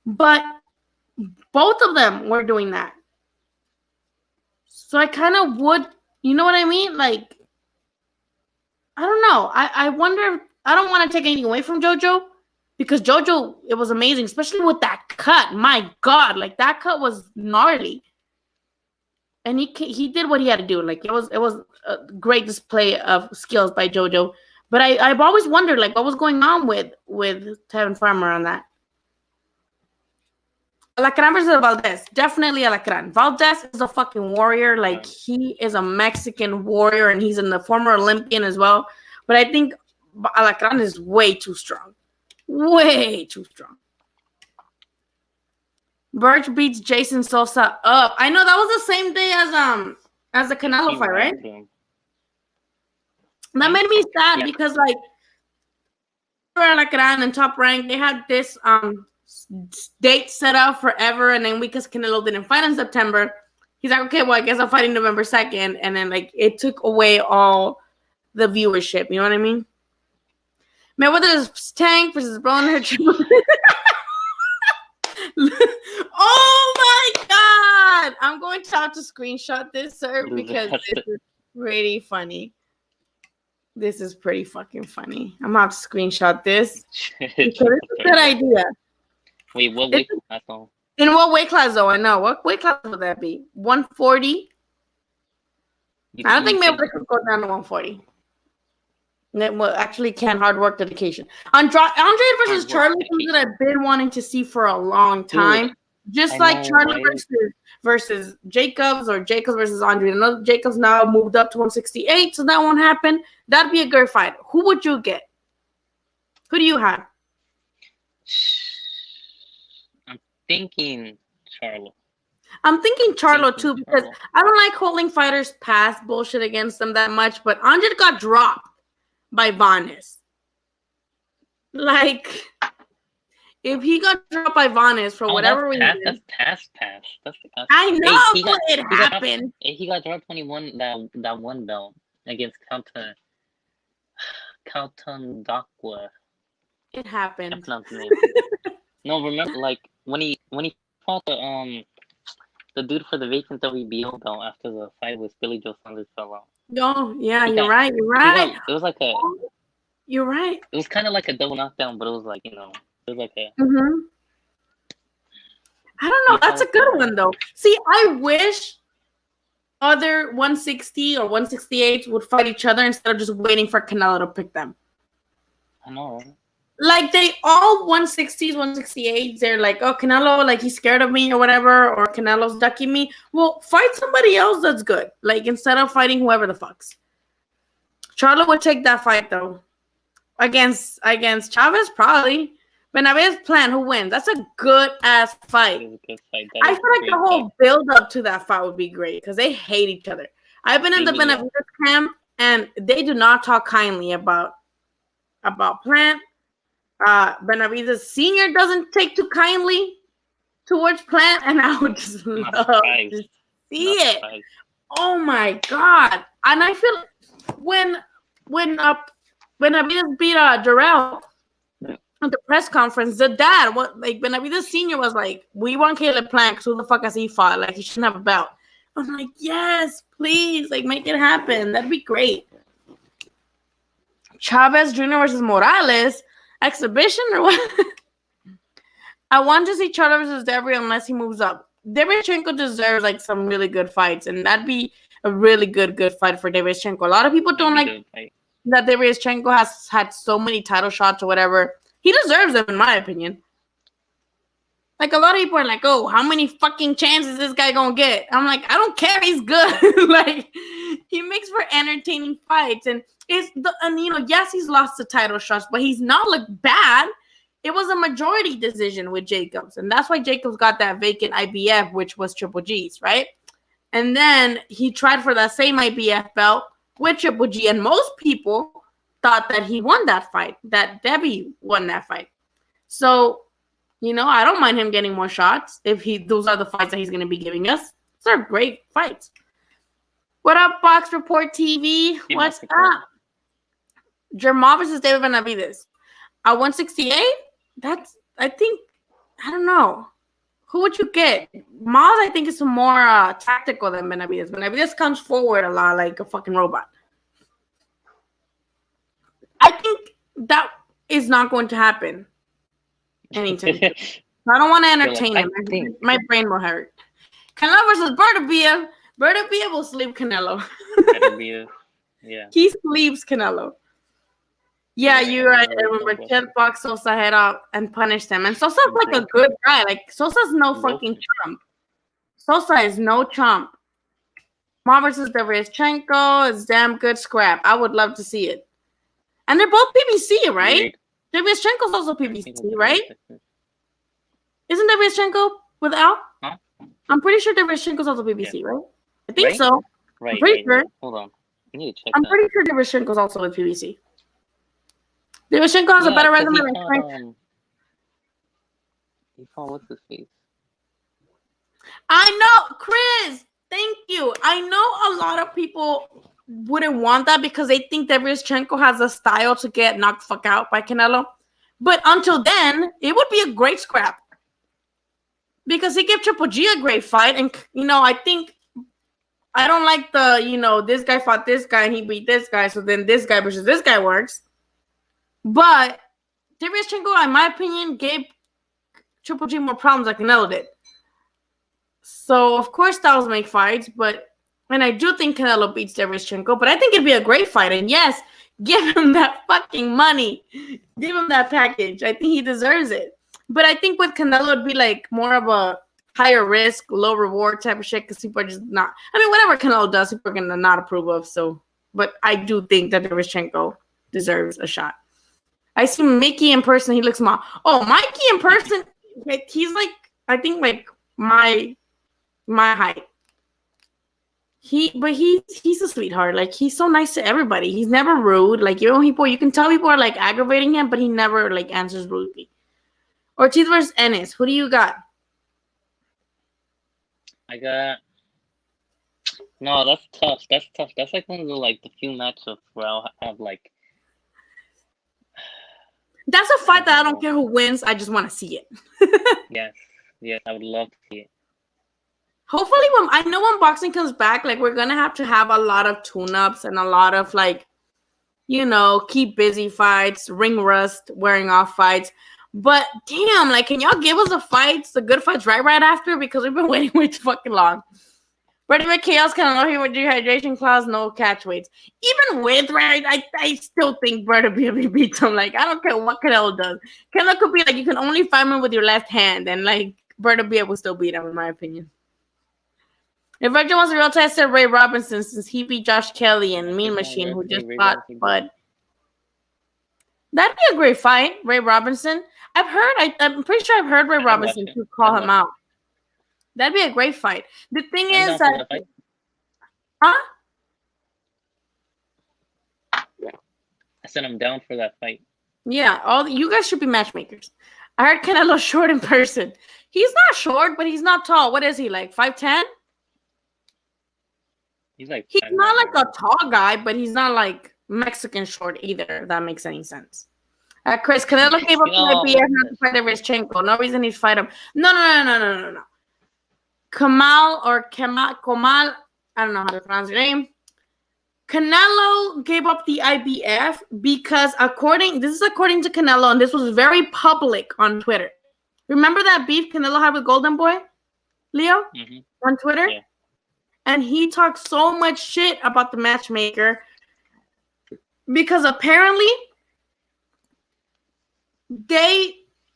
But both of them were doing that. So I kind of would... You know what I mean? Like, I don't know. I wonder. I don't want to take anything away from JoJo because JoJo, it was amazing, especially with that cut. My God, like that cut was gnarly, and he did what he had to do. Like it was a great display of skills by JoJo. But I've always wondered like what was going on with Tevin Farmer on that. Alacran versus Valdez. Definitely Alacran. Valdez is a fucking warrior. Like, he is a Mexican warrior, and he's a former Olympian as well. But I think Alacran is way too strong. Way too strong. Birch beats Jason Sosa up. I know that was the same day as the Canelo fight, right? That made me sad because, like, Alacran and Top Rank, they had this date set up forever, and then because Canelo didn't fight in September, he's like, okay, well, I guess I'm fighting November 2nd, and then like it took away all the viewership. You know what I mean? Man, whether it's Tank versus Broner, oh my God! I'm going to have to screenshot this, sir, because this is pretty funny. This is pretty fucking funny. I'm gonna have to screenshot this because it's a good idea. Wait, what weight class though? In what weight class though? I know. What weight class would that be? 140? I don't think maybe they could go down to 140. Well, actually can hard work dedication. Andre versus Charlie is something that I've been wanting to see for a long time. Just like Charlie versus Jacobs or Jacobs versus Andre. I know Jacobs now moved up to 168, so that won't happen. That'd be a good fight. Who would you get? Who do you have? Thinking Charlo. I'm thinking Charlo too because I don't like holding fighters past bullshit against them that much. But Andre got dropped by Vanes. Like, if he got dropped by Vanes for whatever reason, that's past. I know it happened. He got dropped when he won that one belt against Calton Dakwa. It happened. That's not the name. No, remember, like when he fought the dude for the vacant WBO belt after the fight with Billy Joe Saunders fell out. Oh yeah, you're right. It was like You're right. It was kind of like a double knockdown, but it was like it was like a. Mm-hmm. I don't know. That's a good one though. See, I wish other 160 or 168 would fight each other instead of just waiting for Canelo to pick them. I know, right? Like they all 160s, 168s, they're like, oh, Canelo, like he's scared of me or whatever, or Canelo's ducking me. Well, fight somebody else that's good. Like instead of fighting whoever the fucks. Charlo would take that fight though. Against Chavez, probably. Benavidez Plant, who wins? That's a good ass fight. It was a good fight. I feel like the whole build up to that fight would be great because they hate each other. I've been in the Benavidez camp and they do not talk kindly about Plant. Benavidez Senior doesn't take too kindly towards Plant, and I would just love to see it. Oh my god! And I feel when Benavidez beat Jarrell at the press conference, the dad, Benavidez Senior was like, "We want Caleb Plant because who the fuck has he fought? Like he shouldn't have a belt." I'm like, "Yes, please, like make it happen. That'd be great." Chavez Jr. versus Morales. Exhibition or what? I want to see Charlo versus Devry unless he moves up. Derevyanchenko deserves like some really good fights, and that'd be a really good fight for Derevyanchenko. A lot of people don't like that Derevyanchenko has had so many title shots or whatever. He deserves them, in my opinion. Like a lot of people are like, "Oh, how many fucking chances this guy gonna get?" I'm like, I don't care. He's good. Like he makes for entertaining fights, and yes, he's lost the title shots, but he's not looked bad. It was a majority decision with Jacobs, and that's why Jacobs got that vacant IBF, which was Triple G's, right? And then he tried for that same IBF belt with Triple G, and most people thought that he won that fight, that Debbie won that fight. So, I don't mind him getting more shots if those are the fights that he's going to be giving us. Those are great fights. What up, Box Report TV? What's up? Jermall versus David Benavidez. At 168? I don't know. Who would you get? Maz, I think, is more tactical than Benavidez. Benavidez comes forward a lot like a fucking robot. I think that is not going to happen anytime. I don't want to entertain him. My brain will hurt. Canelo versus Bertobia. Bertobia will sleep Canelo. Yeah. He sleeps Canelo. Yeah, you're right. I remember Ted boxed Sosa head up and punished him. And Sosa's like a good guy. Like, Sosa's no fucking chump. Sosa is no chump. Ma versus Derevyanchenko is damn good scrap. I would love to see it. And they're both PBC, right? Derevyanchenko's also PBC, right? Isn't Derevyanchenko with Al? Huh? I'm pretty sure Derevyanchenko's also PBC, right? I think so. Right. I'm pretty sure. Hold on. I need to check I'm pretty sure Derevyanchenko's also with PBC. Derevyanchenko has a better resume than Frank. He fought what's his face? I know, Chris. Thank you. I know a lot of people wouldn't want that because they think Derevyanchenko has a style to get knocked fuck out by Canelo. But until then, it would be a great scrap. Because he gave Triple G a great fight. And, I think I don't like this guy fought this guy and he beat this guy. So then this guy versus this guy works. But Derevyanchenko, in my opinion, gave Triple G more problems like Canelo did. So, of course, styles make fights. And I do think Canelo beats Derevyanchenko. But I think it'd be a great fight. And yes, give him that fucking money. Give him that package. I think he deserves it. But I think with Canelo, it'd be like more of a higher risk, low reward type of shit because people are just not. I mean, whatever Canelo does, people are going to not approve of. So, but I do think that Derevyanchenko deserves a shot. I see Mickey in person. He looks small. Oh, Mikey in person, he's like, I think like my height. He's a sweetheart. Like he's so nice to everybody. He's never rude. Like you can tell people are like aggravating him, but he never like answers rudely. Ortiz versus Ennis. Who do you got? No, that's tough. That's like one of the few matchups where I'll have like. That's a fight that I don't care who wins. I just want to see it. Yes, I would love to see it. Hopefully, when boxing comes back, like we're gonna have to have a lot of tune-ups and a lot of keep busy fights, ring rust, wearing off fights. But damn, like, can y'all give us the good fights right after? Because we've been waiting way too fucking long. Brady McHale's Canelo with dehydration clause, no catch weights. Even with, right, I still think Brady beats him. Like, I don't care what Canelo does. Canelo could be like, you can only fight him with your left hand, and like, Brady will still beat him, in my opinion. If Reggie wants a real test, said Ray Robinson, since he beat Josh Kelly and Mean Machine, who just fought Bud. That'd be a great fight, Ray Robinson. I'm pretty sure I've heard Ray Robinson to call him out. That'd be a great fight. The thing is that, I said I'm down for that fight. Yeah, you guys should be matchmakers. I heard Canelo short in person. He's not short, but he's not tall. What is he, like 5'10"? He's not like a tall guy, but he's not like Mexican short either, if that makes any sense. Chris, Canelo gave up the IBF not to fight Shevchenko. No reason he'd fight him. No. Kamal, I don't know how to pronounce your name. Canelo gave up the IBF because this is according to Canelo, and this was very public on Twitter. Remember that beef Canelo had with Golden Boy, Leo, on Twitter? Yeah. And he talked so much shit about the matchmaker because apparently they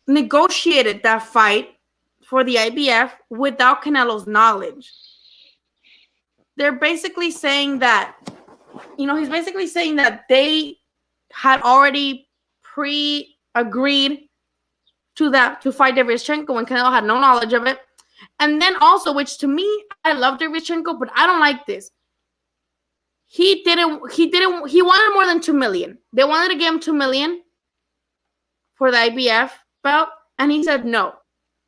negotiated that fight for the IBF without Canelo's knowledge. They're basically saying that, he's basically saying that they had already pre-agreed to fight Derevyanchenko when Canelo had no knowledge of it. And then also, which to me, I love Derevyanchenko, but I don't like this. He wanted more than $2 million. They wanted to give him $2 million for the IBF belt, and he said no,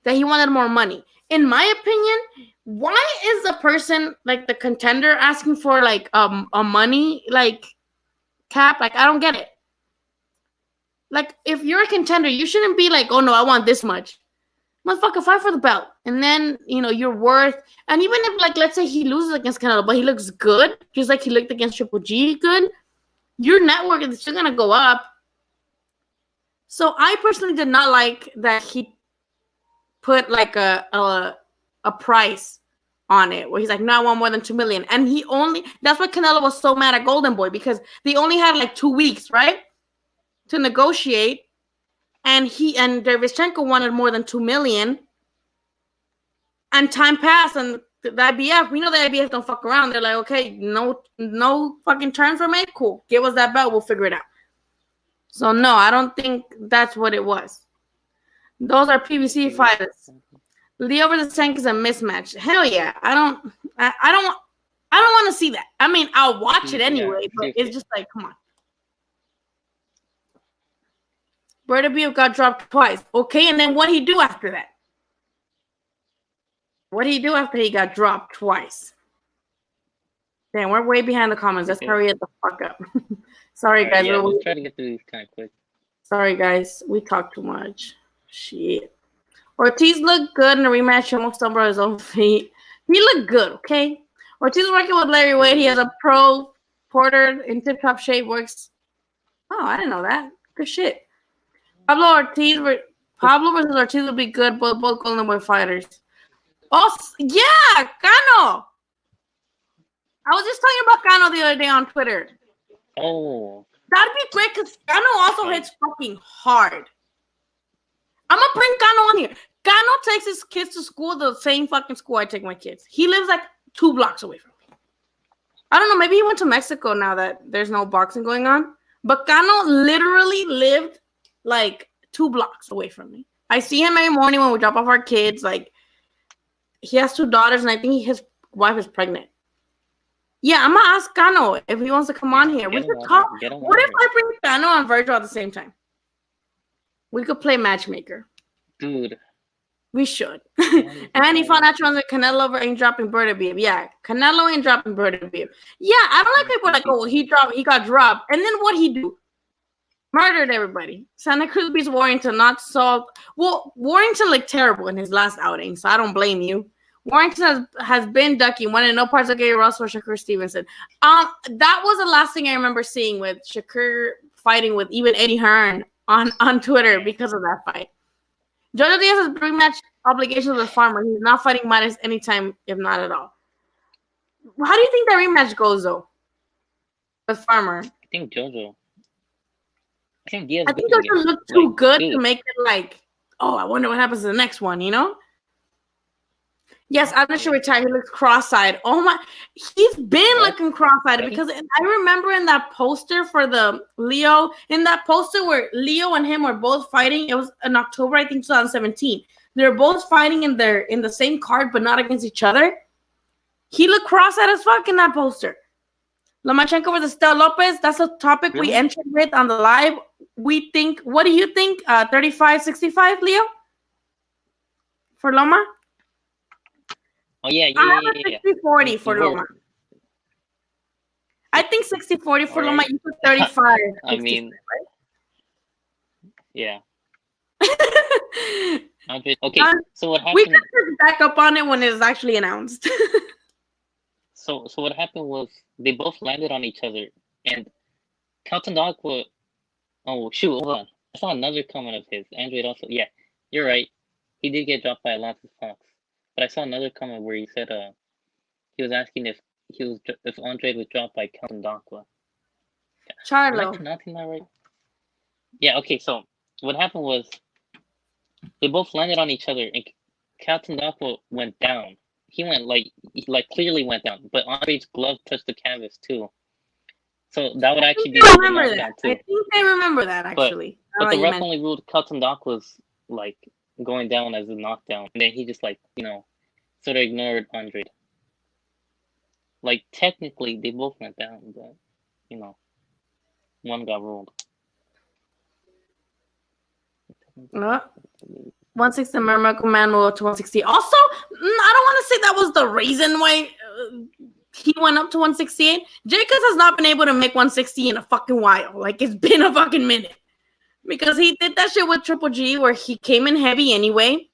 that he wanted more money. In my opinion, why is the person, like the contender, asking for like a money like cap? Like, I don't get it. Like, if you're a contender, you shouldn't be like, oh no, I want this much. Motherfucker, fight for the belt. And then, you're worth. And even if, like, let's say he loses against Canelo, but he looks good, just like he looked against Triple G good, your network is still going to go up. So I personally did not like that he put, like, a price on it, where he's like, no, I want more than $2 million. And that's why Canelo was so mad at Golden Boy, because they only had, like, 2 weeks, right, to negotiate. And Derevyanchenko wanted more than $2 million. And time passed, and the IBF, we know the IBF don't fuck around. They're like, okay, no fucking terms were made. Cool. Give us that belt. We'll figure it out. So, no, I don't think that's what it was. Those are PBC fighters. Leo versus Tank is a mismatch. Hell yeah. I don't want to see that. I mean, I'll watch it anyway, but it's just like, come on. Brady got dropped twice. Okay, and then what did he do after that? What did he do after he got dropped twice? Damn, we're way behind the comments. Let's hurry it the fuck up. Sorry, guys. Yeah, we'll try to get through these kind of quick. Sorry, guys. We talk too much. Shit. Ortiz looked good in the rematch. He almost stumbled on his own feet. He looked good, okay? Ortiz working with Larry Wade. He has a pro Porter in tip-top shape. Works. Oh, I didn't know that. Good shit. Pablo versus Ortiz would be good, both Golden Boy fighters. Oh, yeah, Cano. I was just talking about Cano the other day on Twitter. Oh. That'd be great, because Cano also hits fucking hard. I'm going to bring Cano on here. Cano takes his kids to school, the same fucking school I take my kids. He lives like 2 blocks away from me. I don't know, maybe he went to Mexico now that there's no boxing going on. But Cano literally lived like 2 blocks away from me. I see him every morning when we drop off our kids. Like, he has 2 daughters, and I think his wife is pregnant. Yeah, I'm gonna ask Cano if he wants to come on here. We could talk. What if I bring Cano and Virgil at the same time? We could play matchmaker. Dude. We should. And he found out that Canelo ain't dropping Bertobiev. Yeah, Canelo ain't dropping Bertobiev. Yeah, I don't like people like, oh, he got dropped. And then what'd he do? Murdered everybody. Santa Cruz beats Warrington, not Salt. Well, Warrington looked terrible in his last outing, so I don't blame you. Warrington has been ducking, wanted no parts of Gary Russell or Shakur Stevenson. That was the last thing I remember seeing with Shakur fighting with even Eddie Hearn on Twitter because of that fight. Jojo Diaz has rematch obligations with Farmer. He's not fighting Midas anytime, if not at all. How do you think that rematch goes though? With Farmer. I think JoJo. I think Diaz. I think Jojo looked too good to make it like, oh, I wonder what happens to the next one, you know? Yes, I'm sure retired. He looks cross-eyed. Oh my, he's been looking cross-eyed because I remember in that poster for the Leo, in that poster where Leo and him were both fighting. It was in October, I think, 2017. They were both fighting in the same card, but not against each other. He looked cross-eyed as fuck in that poster. Lomachenko versus Lopez. That's a topic we entered with on the live. We think. What do you think? 35-65, Leo, for Loma. Oh yeah. I have a 60-40 for Loma. I think 60-40 for Loma. You put 35. I mean, right? Yeah. Okay. So what happened? We can back up on it when it was actually announced. So what happened was they both landed on each other, and Carlton Dogwood. Oh shoot! Hold on. I saw another comment of his. Android also. Yeah, you're right. He did get dropped by Atlantis Fox. But I saw another comment where he said he was asking if Andre was dropped by Carlton Dogwood. Charlo. Am I pronouncing that right? Yeah. Okay. So what happened was they both landed on each other, and Carlton Dogwood went down. He went like clearly went down, but Andre's glove touched the canvas too. So that would actually be a knockdown too. I think I remember that actually. But the ref only ruled Carlton Dogwood was like going down as a knockdown, and then he just like sort of ignored Andre. Like technically they both went down, but one got ruled. 160 American Man will to 160. Also, I don't want to say that was the reason why he went up to 168. Jacobs has not been able to make 160 in a fucking while. Like, it's been a fucking minute. Because he did that shit with Triple G where he came in heavy anyway.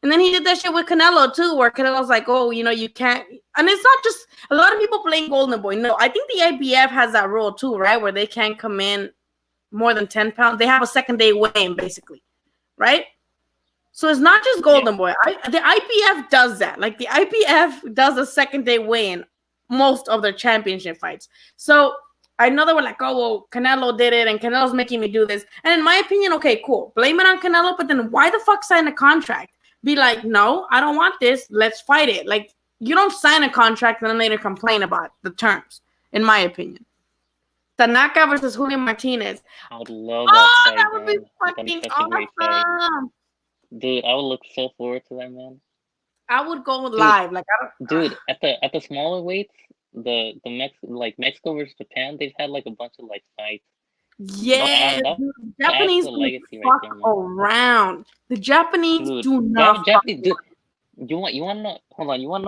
And then he did that shit with Canelo too, where Canelo's like, oh, you can't. And it's not just a lot of people playing Golden Boy. No, I think the IBF has that rule too, right? Where they can't come in more than 10 pounds. They have a second day weigh-in, basically. Right? So it's not just Golden Boy. The IPF does that. Like, the IPF does a second day weigh-in most of their championship fights. So I know they were like, oh, well, Canelo did it, and Canelo's making me do this. And in my opinion, okay, cool. Blame it on Canelo, but then why the fuck sign a contract? Be like, no, I don't want this. Let's fight it. Like, you don't sign a contract and then later complain about the terms, in my opinion. Tanaka versus Julio Martinez. I would love that fight, that would be fucking awesome. Dude, I would look so forward to that, man. I would go live. Like, dude, at the smaller weights, Mexico versus Japan, they've had like a bunch of like fights. Yeah, Japanese fuck around. The Japanese do not. Dude, you want to know? Hold on. You want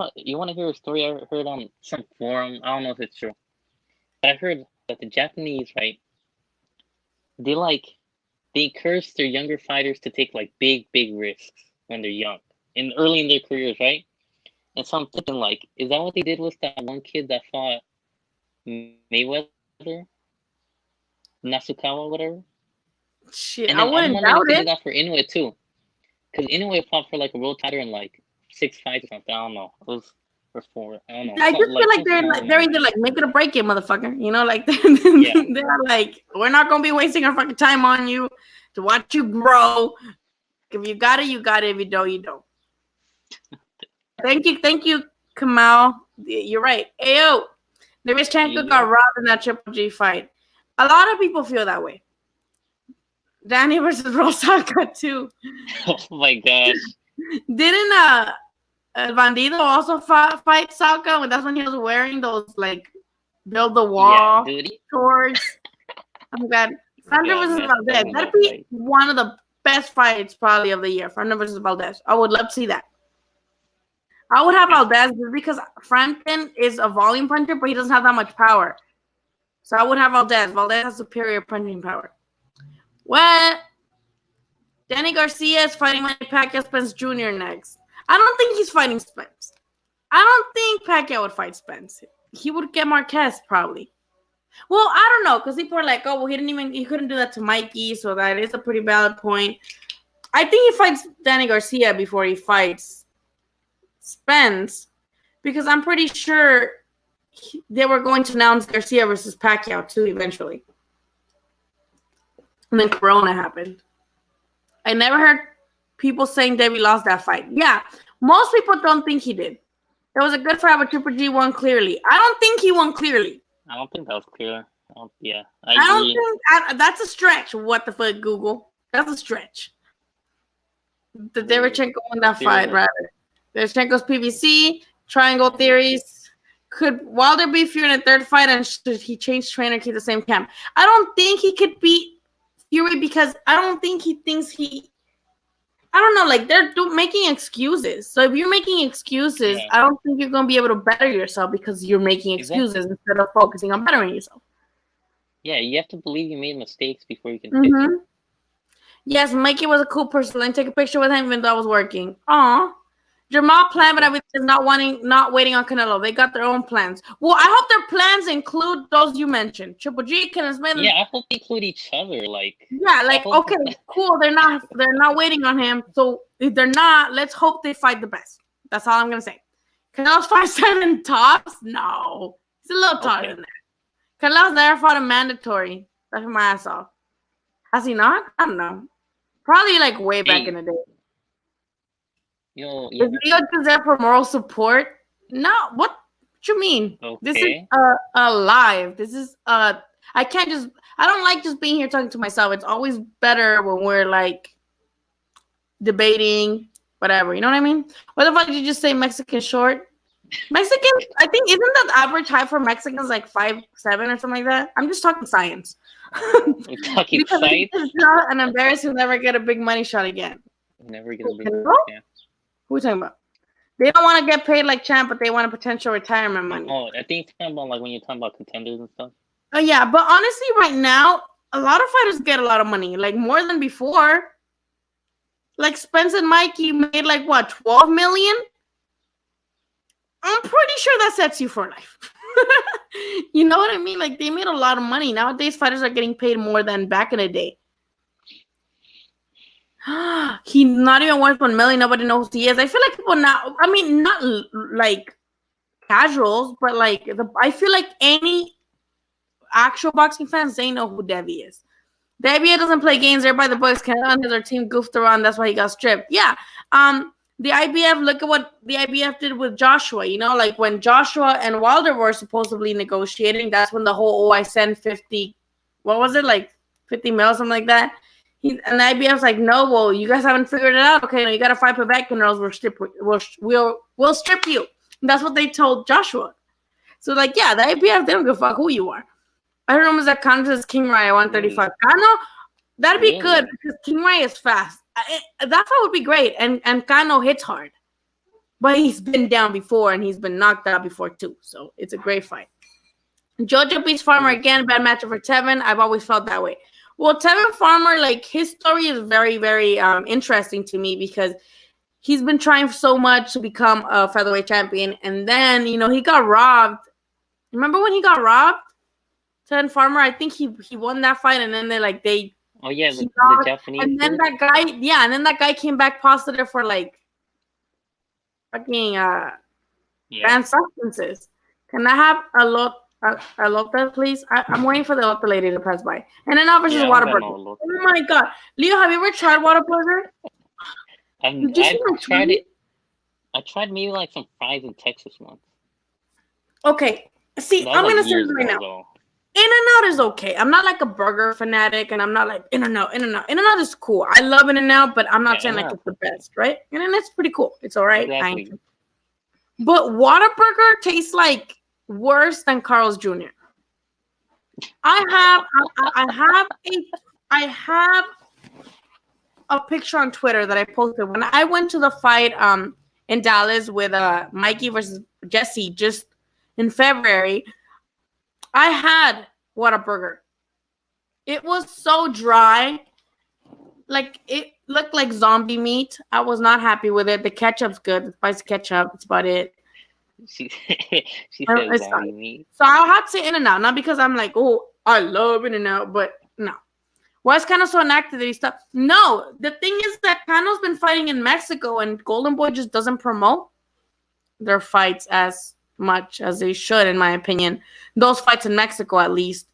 to hear a story I heard on some forum? I don't know if it's true, but I heard that the Japanese, right? They encourage their younger fighters to take like big risks when they're young and early in their careers, right? And so I'm thinking, like, is that what they did with that one kid that fought Mayweather? Nasukawa, whatever. Shit, I wouldn't doubt it. They did that for Inoue too, because Inoue fought for like a world title in like 6 fights or something. I don't know. It was for 4. I don't know. I just feel like they're either like make it or break it, motherfucker. Like they're like, we're not gonna be wasting our fucking time on you to watch you grow. If you got it, you got it. If you don't, you don't. Thank you, Kamal. You're right. Ayo, Lomachenko got robbed in that Triple G fight. A lot of people feel that way. Danny versus Rosaka too. Oh my gosh! Didn't Bandido also fight Saka? When that's when he was wearing those like build the wall shorts. I'm glad. Fernando versus Valdez. That'd be one of the best fights probably of the year. Fernando versus Valdez. I would love to see that. I would have Valdez just because Frampton is a volume puncher, but he doesn't have that much power. So I would have Valdez. Valdez has superior punching power. Well, Danny Garcia is fighting Manny Pacquiao Spence Jr. next. I don't think he's fighting Spence. I don't think Pacquiao would fight Spence. He would get Marquez probably. Well, I don't know, because people are like, oh, well, he couldn't do that to Mikey, so that is a pretty valid point. I think he fights Danny Garcia before he fights Spence, because I'm pretty sure they were going to announce Garcia versus Pacquiao too eventually. And then Corona happened. I never heard people saying Davey lost that fight. Yeah, most people don't think he did. It was a good fight, but Triple G won clearly. I don't think he won clearly. I don't think that was clear. I don't think that's a stretch. What the fuck, Google? That's a stretch. The Derevchenko won that fight, rather. Derevchenko's PBC, triangle theories. Could Wilder beat Fury in a third fight, and should he change trainer, keep the same camp? I don't think he could beat Fury because I don't think he thinks he... I don't know, like, they're making excuses. So if you're making excuses, I don't think you're going to be able to better yourself because you're making excuses instead of focusing on bettering yourself. Yeah, you have to believe you made mistakes before you can fix it. Yes, Mikey was a cool person. Let me take a picture with him even though I was working. Aw. Jamal planned, but everything is not waiting on Canelo. They got their own plans. Well, I hope their plans include those you mentioned. Triple G, Kenneth Smith. Yeah, I hope they include each other. Okay, cool. They're not waiting on him. So if they're not, let's hope they fight the best. That's all I'm gonna say. Canelo's 5'7" tops? No. He's a little taller than that. Canelo's never fought a mandatory. That's my ass off. Has he not? I don't know. Probably like way back in the day. Is Leo just there for moral support? No, what you mean? Okay. This is a live. This is I don't like just being here talking to myself. It's always better when we're like debating, whatever. You know what I mean? What the fuck did you just say? Mexican short? Mexican? I think isn't the average height for Mexicans like 5'7" or something like that? I'm just talking science. We're talking science. It's not an embarrassing. Never get a big money shot again. Never get a big. Yeah. Who are we talking about? They don't want to get paid like champ, but they want a potential retirement money. Oh, I think it's talking about like when you're talking about contenders and stuff. Oh yeah, but honestly, right now, a lot of fighters get a lot of money, like more than before. Like Spence and Mikey made like what, 12 million? I'm pretty sure that sets you for life. You know what I mean? Like they made a lot of money. Nowadays, fighters are getting paid more than back in the day. He's not even worth 1 million. Nobody knows who he is. I feel like people now, I mean, not like casuals, but like I feel like any actual boxing fans, they know who Devi is. Devi doesn't play games. Everybody the boys can his team goofed around. That's why he got stripped. Yeah. The IBF, look at what the IBF did with Joshua. You know, like when Joshua and Wilder were supposedly negotiating, that's when the whole, I send 50, what was it, like 50 mil, something like that. And the IBF's like, no, well, you guys haven't figured it out. Okay, no, you got to fight for back, and else we'll strip you. And that's what they told Joshua. So, like, yeah, the IBF, they don't give a fuck who you are. I heard rumors that Kano is King Rai at 135. Kano, that'd be good because King Rai is fast. That fight would be great. And Kano hits hard. But he's been down before, and he's been knocked out before, too. So, it's a great fight. Jojo beats Farmer again. Bad matchup for Tevin. I've always felt that way. Well, Tevin Farmer, like, his story is very, very interesting to me because he's been trying so much to become a featherweight champion. And then, you know, he got robbed. Remember when he got robbed? Tevin Farmer, I think he won that fight. And then they oh, yeah, the Japanese. And then that guy came back positive for, like, fucking banned substances. Can I have a Lopez, please? I'm waiting for the Lopez lady to pass by. And then versus Whataburger. Oh my god, Leo, have you ever tried Whataburger? I've tried it. I tried maybe like some fries in Texas once. Okay, see, I'm gonna say this right now. In-N-Out is okay. I'm not like a burger fanatic, and I'm not like In-N-Out. In-N-Out is cool. I love In-N-Out, but I'm not saying like it's the best, right? And then it's pretty cool. It's all right. Exactly. But Whataburger tastes like worse than Carl's Jr. I have a picture on Twitter that I posted when I went to the fight in Dallas with Mikey versus Jesse just in February. I had Whataburger. It was so dry. Like it looked like zombie meat. I was not happy with it. The ketchup's good. The spicy ketchup. That's about it. She said zombie meat. So I'll have to say In-N-Out, not because I'm like, oh, I love In-N-Out, but no. Why is Kano so inactive that he stopped? No, the thing is that Kano's been fighting in Mexico, and Golden Boy just doesn't promote. their fights as much as they should, in my opinion. Those fights in Mexico, at least.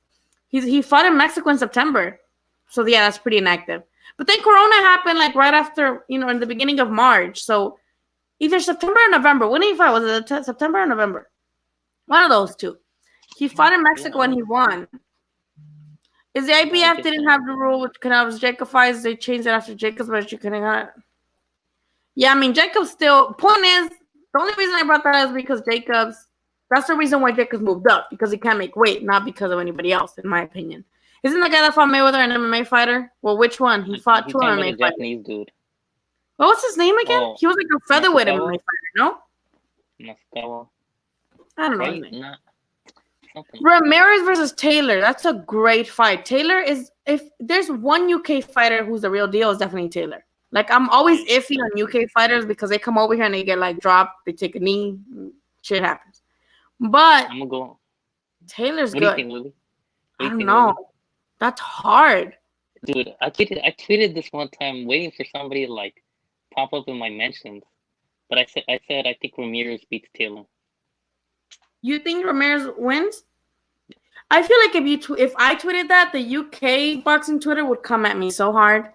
He fought in Mexico in September. So, yeah, that's pretty inactive. But then Corona happened, like, right after, in the beginning of March. So, either September or November. When did he fight? Was it September or November? One of those two. He fought in Mexico and he won. Is the IBF didn't have the rule with Canelo's Jacob fights? They changed it after Jacob's, but you couldn't have it. Yeah, I mean, Jacobs still... Point is, the only reason I brought that is because Jacobs... That's the reason why Jacobs moved up, because he can't make weight, not because of anybody else, in my opinion. Isn't the guy that fought Mayweather an MMA fighter? Well, which one? He fought two MMA fighters. Japanese dude. What was his name again? He was like a featherweight MMA fighter, no? Moscow. I don't know his name. Ramirez versus Taylor. That's a great fight. Taylor is... If there's one UK fighter who's the real deal, it's definitely Taylor. Like, I'm always iffy on UK fighters because they come over here and they get, like, dropped. They take a knee. Shit happens. But I'm gonna go. Taylor's good. What do you think, Lily? I don't know. Lily? That's hard. Dude, I tweeted this one time waiting for somebody to, like, pop up in my mentions. But I said I think Ramirez beats Taylor. You think Ramirez wins? I feel like if I tweeted that, the UK boxing Twitter would come at me so hard.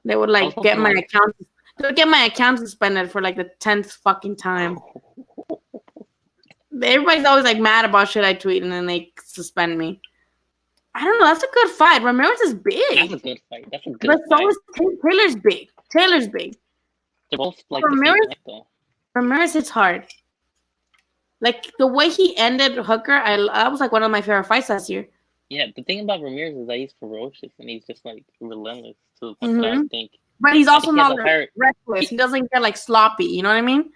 They would like get my account. They would get my account suspended for like the 10th fucking time. Everybody's always like mad about shit I tweet, and then they suspend me. I don't know. That's a good fight. Ramirez is big. That's a good fight. But so is Taylor's big. Taylor's big. They're both like Ramirez hits hard. Like the way he ended Hooker, that was like one of my favorite fights last year. Yeah, the thing about Ramirez is that he's ferocious and he's just like relentless. So I think. But he's also not reckless. He doesn't get like sloppy. You know what I mean?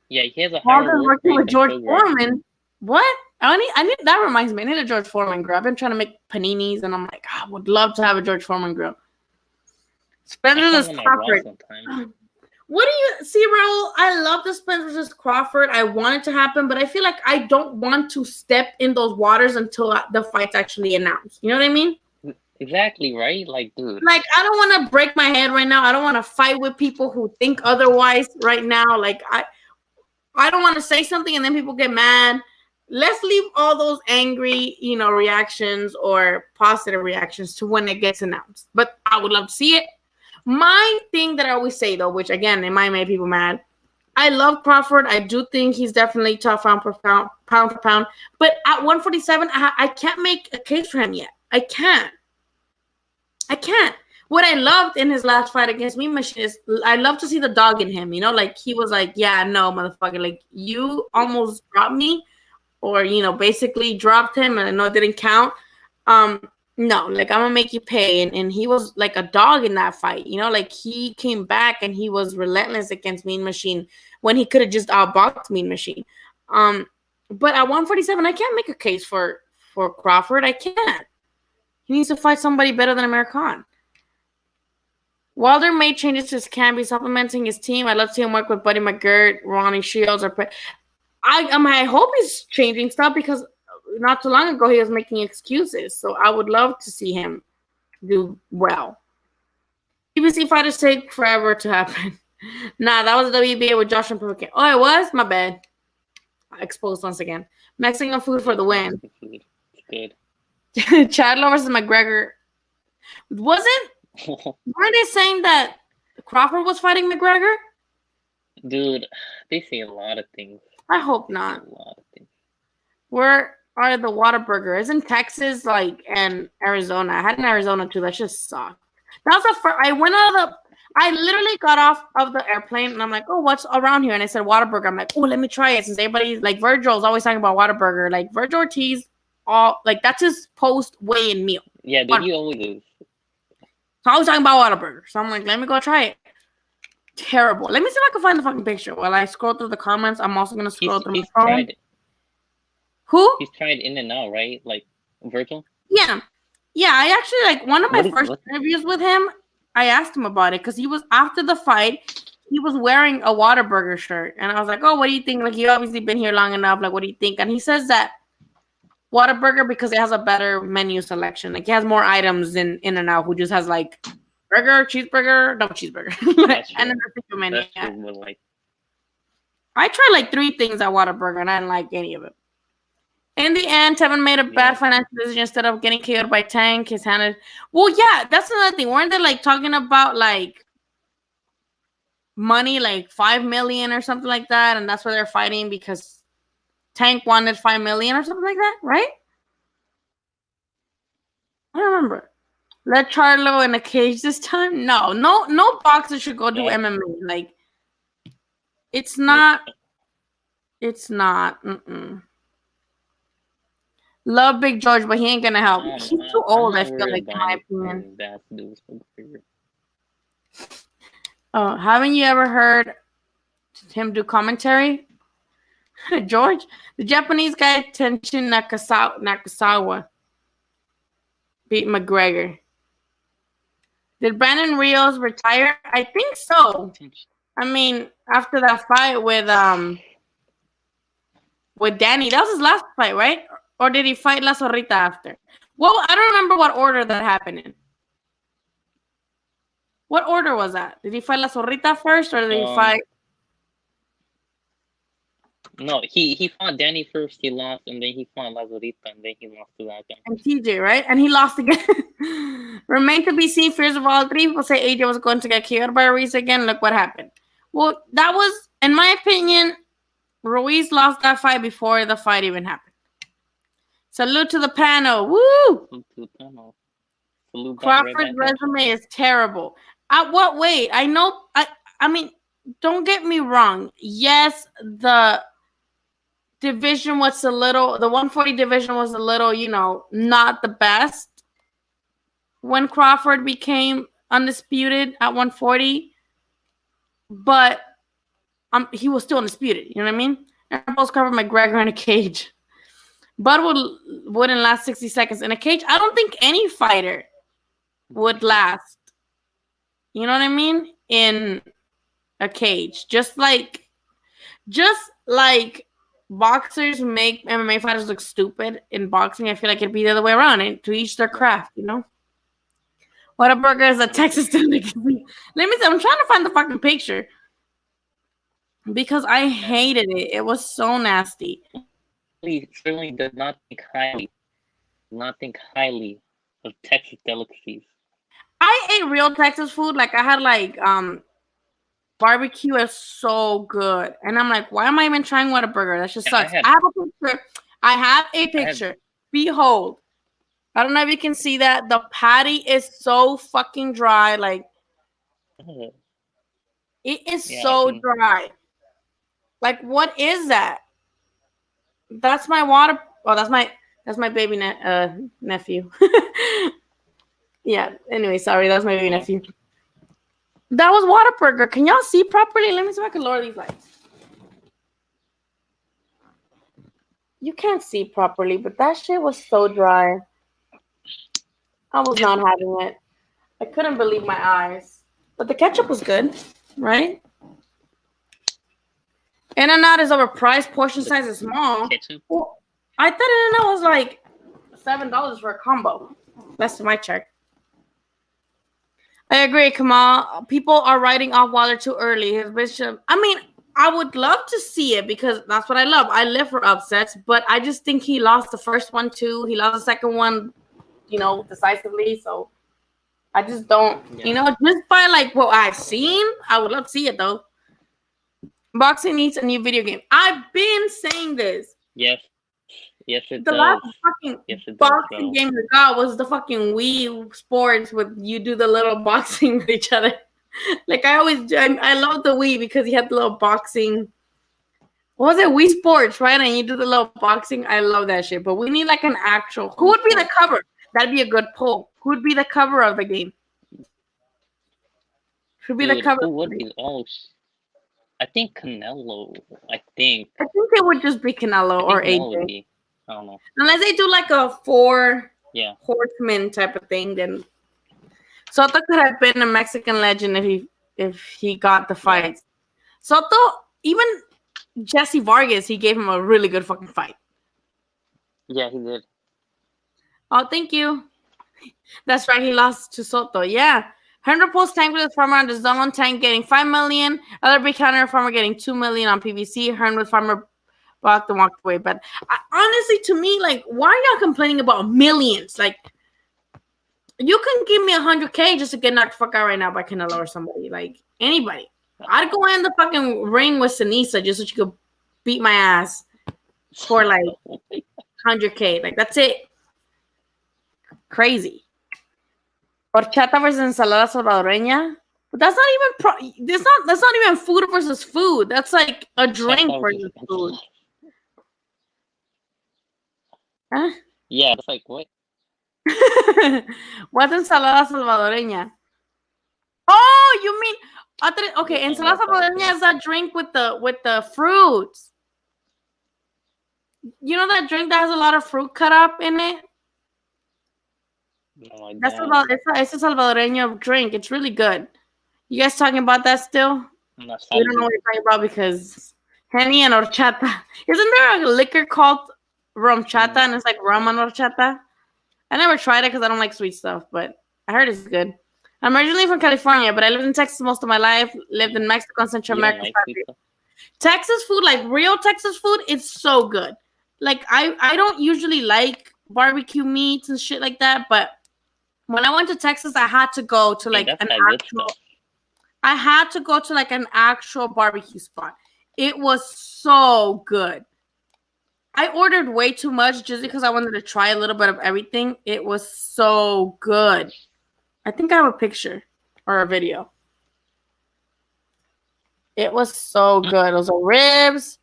Yeah, he has a higher work rate with George Foreman. What? I need that reminds me. I need a George Foreman grill. I've been trying to make paninis, and I'm like, I would love to have a George Foreman grill. Spencer is Crawford. What do you see, Raul? I love the Spencer versus Crawford. I want it to happen, but I feel like I don't want to step in those waters until the fight's actually announced. You know what I mean? Exactly, right? Like, dude. Like, I don't want to break my head right now. I don't want to fight with people who think otherwise right now. Like, I don't want to say something and then people get mad. Let's leave all those angry, reactions or positive reactions to when it gets announced. But I would love to see it. My thing that I always say, though, which, again, it might make people mad, I love Crawford. I do think he's definitely tough pound for pound. But at 147, I can't make a case for him yet. I can't. What I loved in his last fight against Mean Machine is I love to see the dog in him. Like he was like, yeah, no, motherfucker. Like you almost dropped me or, basically dropped him and I know it didn't count. No, like I'm gonna make you pay. And he was like a dog in that fight. Like he came back and he was relentless against Mean Machine when he could have just outboxed Mean Machine. But at 147, I can't make a case for Crawford. I can't. He needs to fight somebody better than Amir Khan. Wilder made changes to his camp. He's supplementing his team. I'd love to see him work with Buddy McGirt, Ronnie Shields. I hope he's changing stuff because not too long ago he was making excuses. So I would love to see him do well. PBC fighters take forever to happen. Nah, that was the WBA with Josh and Pumpkin. Oh, it was? My bad. Exposed once again. Mexican food for the win. Good. Chadlow versus McGregor. Weren't they saying that Crawford was fighting McGregor? Dude, they say a lot of things. I hope not. A lot of things. Where are the Whataburger? Isn't Texas and Arizona? I had in Arizona too. That just sucked. That was the first. I literally got off of the airplane and I'm like, oh, what's around here? And I said Whataburger. I'm like, oh, let me try it. Since everybody like Virgil's always talking about Whataburger. Like Virgil Ortiz, that's his post weigh-in meal. Yeah, dude, you always lose. So I was talking about Whataburger. So I'm like, let me go try it. Terrible. Let me see if I can find the fucking picture. While I scroll through the comments, I'm also going to scroll through my phone. Who? He's tried In-N-Out, right? Like, Virgil? Yeah. Yeah, I actually, one of my first interviews with him, I asked him about it because he was, after the fight, he was wearing a Whataburger shirt. And I was like, oh, what do you think? Like, you obviously been here long enough. Like, what do you think? And he says that Whataburger because it has a better menu selection. Like, it has more items than In-N-Out, who just has, like, burger, cheeseburger, double cheeseburger. And then the menu. I tried like 3 things at Whataburger and I didn't like any of it. In the end, Tevin made a bad financial decision. Instead of getting KO'd by Tank, his hand. Well, yeah, that's another thing. Weren't they like talking about like money, like 5 million or something like that, and that's why they're fighting because Tank wanted 5 million or something like that, right? I don't remember. Let Charlo in a cage this time? No boxer should go do MMA. Like, it's not. Mm-mm. Love Big George, but he ain't gonna help. He's too old, I feel like, in my opinion. Oh, haven't you ever heard him do commentary? George? The Japanese guy Tenshin Nakasawa beat McGregor. Did Brandon Rios retire? I think so. I mean, after that fight with Danny, that was his last fight, right? Or did he fight La Zorrita after? Well, I don't remember what order that happened in. What order was that? Did he fight La Zorrita first, or did he fight? No, he fought Danny first. He lost, and then he fought La Zorrita, and then he lost to that guy. And TJ, right? And he lost again. Remain to be seen. Fears of all 3 people say AJ was going to get KO'd by Ruiz again. Look what happened. Well, that was, in my opinion, Ruiz lost that fight before the fight even happened. Salute to the panel. Woo! Salute to the panel. Salute Crawford's resume is terrible. What? Wait, I know. I mean, don't get me wrong. Yes, the division was a little. The 140 division was a little, not the best when Crawford became undisputed at 140. But he was still undisputed. You know what I mean? And I both covered McGregor in a cage. Bud wouldn't last 60 seconds in a cage. I don't think any fighter would last. You know what I mean? In a cage. Just like boxers make MMA fighters look stupid in boxing, I feel like it'd be the other way around. And to each their craft, Whataburger is a Texas delicacy. Let me see. I'm trying to find the fucking picture. Because I hated it. It was so nasty. He certainly does not think highly of Texas delicacies. I ate real Texas food. Like, I had barbecue is so good. And I'm like, why am I even trying Whataburger? That just sucks. I have a picture. Behold. I don't know if you can see that. The patty is so fucking dry. Like, it is so dry. Like, what is that? That's my water. Oh, that's my baby nephew. Yeah. Anyway, sorry, that's my baby nephew. That was Whataburger. Can y'all see properly? Let me see if I can lower these lights. You can't see properly, but that shit was so dry. I was not having it. I couldn't believe my eyes. But the ketchup was good, right? In-N-Out is overpriced. Portion size is small. Well, I thought In-N-Out was like $7 for a combo. Less than my check. I agree, Kamal. People are writing off Wilder too early. His bishop. I mean, I would love to see it because that's what I love. I live for upsets, but I just think he lost the first one too. He lost the second one, decisively. So I just don't, just by like what I've seen, I would love to see it though. Boxing needs a new video game. I've been saying this. Yes, it does. The last fucking boxing game we got was the fucking Wii Sports with you do the little boxing with each other. Like I love the Wii because you had the little boxing. What was it? Wii Sports, right? And you do the little boxing. I love that shit. But we need like an actual. Who would be the cover? That'd be a good poll. Who would be the cover of the game? Who'd be the cover? Who would be? Oh, I think Canelo. I think it would just be Canelo or AJ. I don't know. Unless they do like a 4 horsemen type of thing, then Soto could have been a Mexican legend if he got the fights. Soto, even Jesse Vargas, he gave him a really good fucking fight. Yeah, he did. Oh, thank you. That's right, he lost to Soto. Yeah. 100 pulls tank with farmer on the zone, tank getting 5 million. Other big counter farmer getting 2 million on PVC. Hearn with farmer blocked and walked away. But honestly, to me, like, why are y'all complaining about millions? Like, you can give me 100K just to get knocked the fuck out right now by Canelo or somebody. Like, anybody. I'd go in the fucking ring with Sinisa just so she could beat my ass for like 100K. Like, that's it. Crazy. Horchata versus ensalada salvadoreña. But that's not even that's not even food versus food. That's like a drink versus food. Huh? Yeah, it's like what? What's ensalada salvadoreña? Oh, you mean okay? Ensalada salvadoreña is that drink with the fruits. You know that drink that has a lot of fruit cut up in it. No, it's a Salvadoreño drink. It's really good. You guys talking about that still? We don't know what you're talking about because Henny and horchata. Isn't there a liquor called romchata and it's like rum and horchata? I never tried it because I don't like sweet stuff, but I heard it's good. I'm originally from California, but I lived in Texas most of my life. Lived in Mexico and Central America. Texas food, like real Texas food, it's so good. Like I don't usually like barbecue meats and shit like that, but when I went to Texas, I had to go to like I had to go to like an actual barbecue spot. It was so good. I ordered way too much just because I wanted to try a little bit of everything. It was so good. I think I have a picture or a video. It was so good. Those are ribs.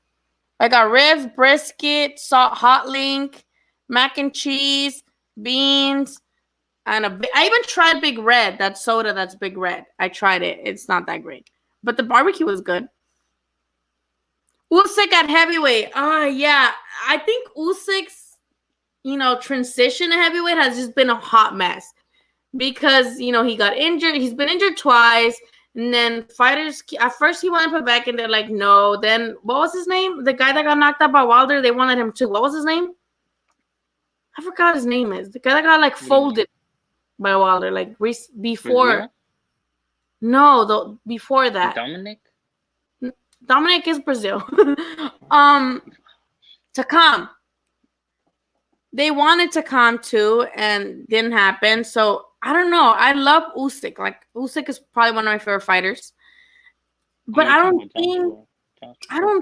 I got ribs, brisket, hot link, mac and cheese, beans. And I even tried Big Red, that soda that's Big Red. I tried it. It's not that great. But the barbecue was good. Usyk at heavyweight. Yeah. I think Usyk's, transition to heavyweight has just been a hot mess. Because, he got injured. He's been injured twice. And then fighters, at first he wanted to put back and they're like, no. Then, what was his name? The guy that got knocked out by Wilder, they wanted him too. What was his name? I forgot his name is. The guy that got, folded by Wilder, before. No, before that. Dominic is Brazil. Takam. They wanted Takam too, and didn't happen. So I don't know. I love Usyk. Like Usyk is probably one of my favorite fighters. But I don't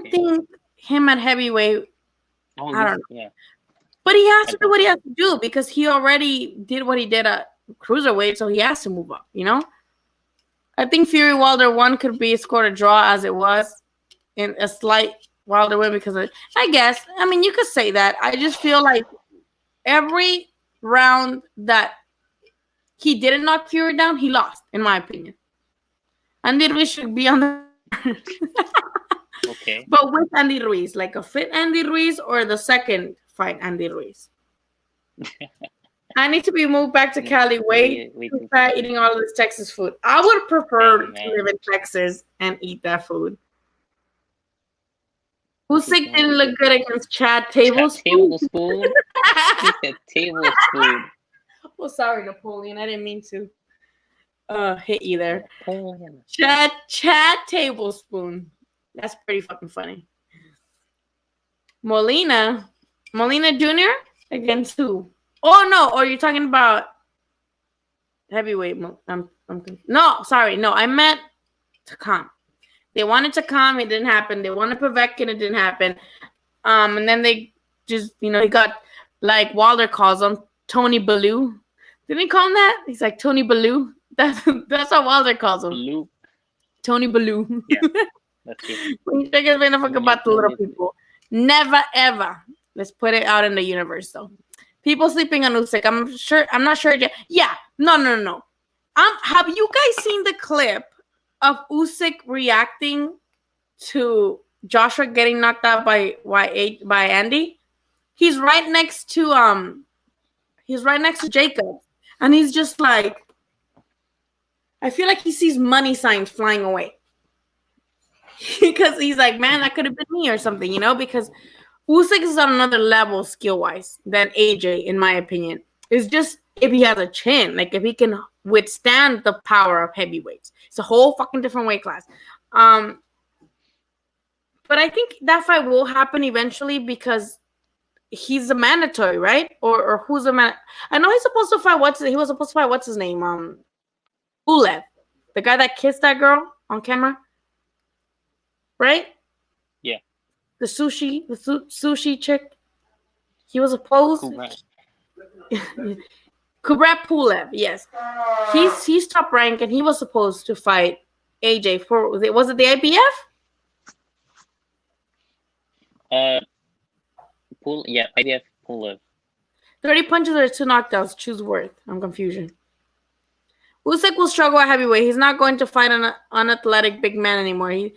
think him at heavyweight. I don't know. Yeah. But he has to do what he has to do because he already did what he did at cruiserweight, so he has to move up, I think Fury Wilder 1 could be scored a draw as it was in a slight Wilder win because of, I guess. I mean, you could say that. I just feel like every round that he didn't knock Fury down, he lost, in my opinion. Andy Ruiz should be on the okay. But with Andy Ruiz, like a fit Andy Ruiz or the second fight Andy Ruiz. I need to be moved back to Cali. Eating all of this Texas food. I would prefer to live in Texas and eat that food. Usyk didn't look good against Chad Tablespoon. He said tablespoon. Well, sorry, Napoleon. I didn't mean to hit you there. Chad Tablespoon. That's pretty fucking funny. Molina Jr. against who? Oh no! Or you're talking about heavyweight? No, sorry, no. I meant Takam. They wanted Takam, it didn't happen. They wanted Povetkin, it didn't happen. And then they just, he got like Wilder calls him Tony Bellew. Didn't he call him that? He's like Tony Bellew. That's what Wilder calls him. Bellew. Tony Bellew. Yeah, that's good. When you think about the little people, never ever. Let's put it out in the universe, though. People sleeping on Usyk. I'm not sure. Yeah. No. Have you guys seen the clip of Usyk reacting to Joshua getting knocked out by Andy? He's right next to Jacob, and he's just like, I feel like he sees money signs flying away because he's like, man, that could have been me or something, because Usyk is on another level skill wise than AJ, in my opinion. It's just if he has a chin, like if he can withstand the power of heavyweights. It's a whole fucking different weight class. But I think that fight will happen eventually because he's a mandatory, right? Or who's a man? I know he's supposed to fight. He was supposed to fight. What's his name? Pulev, the guy that kissed that girl on camera, right? Yeah. The sushi chick. He was supposed. Kubrat Pulev, yes. He's top rank and he was supposed to fight AJ for was it the IBF? IBF Pulev. 30 punches or 2 knockdowns. Choose worth. I'm confusion. Usyk will struggle at heavyweight. He's not going to fight an unathletic big man anymore.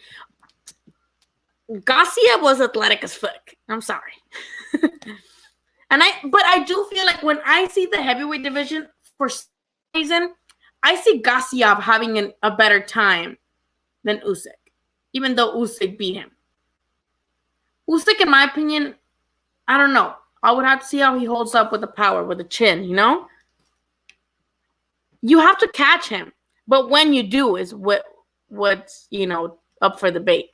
Garcia was athletic as fuck. I'm sorry. But I do feel like when I see the heavyweight division, for some reason, I see Garcia having a better time than Usyk, even though Usyk beat him. Usyk, in my opinion, I don't know. I would have to see how he holds up with the power, with the chin, you know? You have to catch him. But when you do is what's, up for debate.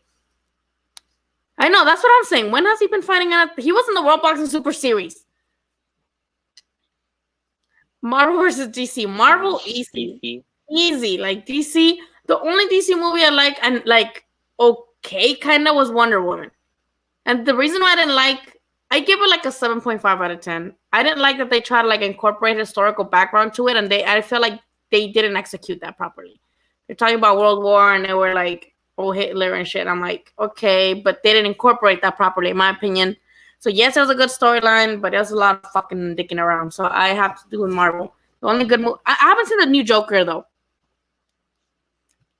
I know, that's what I'm saying. When has he been fighting? He was in the World Boxing Super Series. Marvel versus DC. Marvel, easy. Easy. Like, DC, the only DC movie I like, and like, okay, kind of was Wonder Woman. And the reason why I didn't like, I give it like a 7.5 out of 10. I didn't like that they tried to like incorporate historical background to it, and I feel like they didn't execute that properly. They're talking about World War, and they were like, oh, Hitler and shit. I'm like, okay, but they didn't incorporate that properly, in my opinion. So yes, it was a good storyline, but there's a lot of fucking dicking around. So I have to do with Marvel. The only good movie, I haven't seen the new Joker though.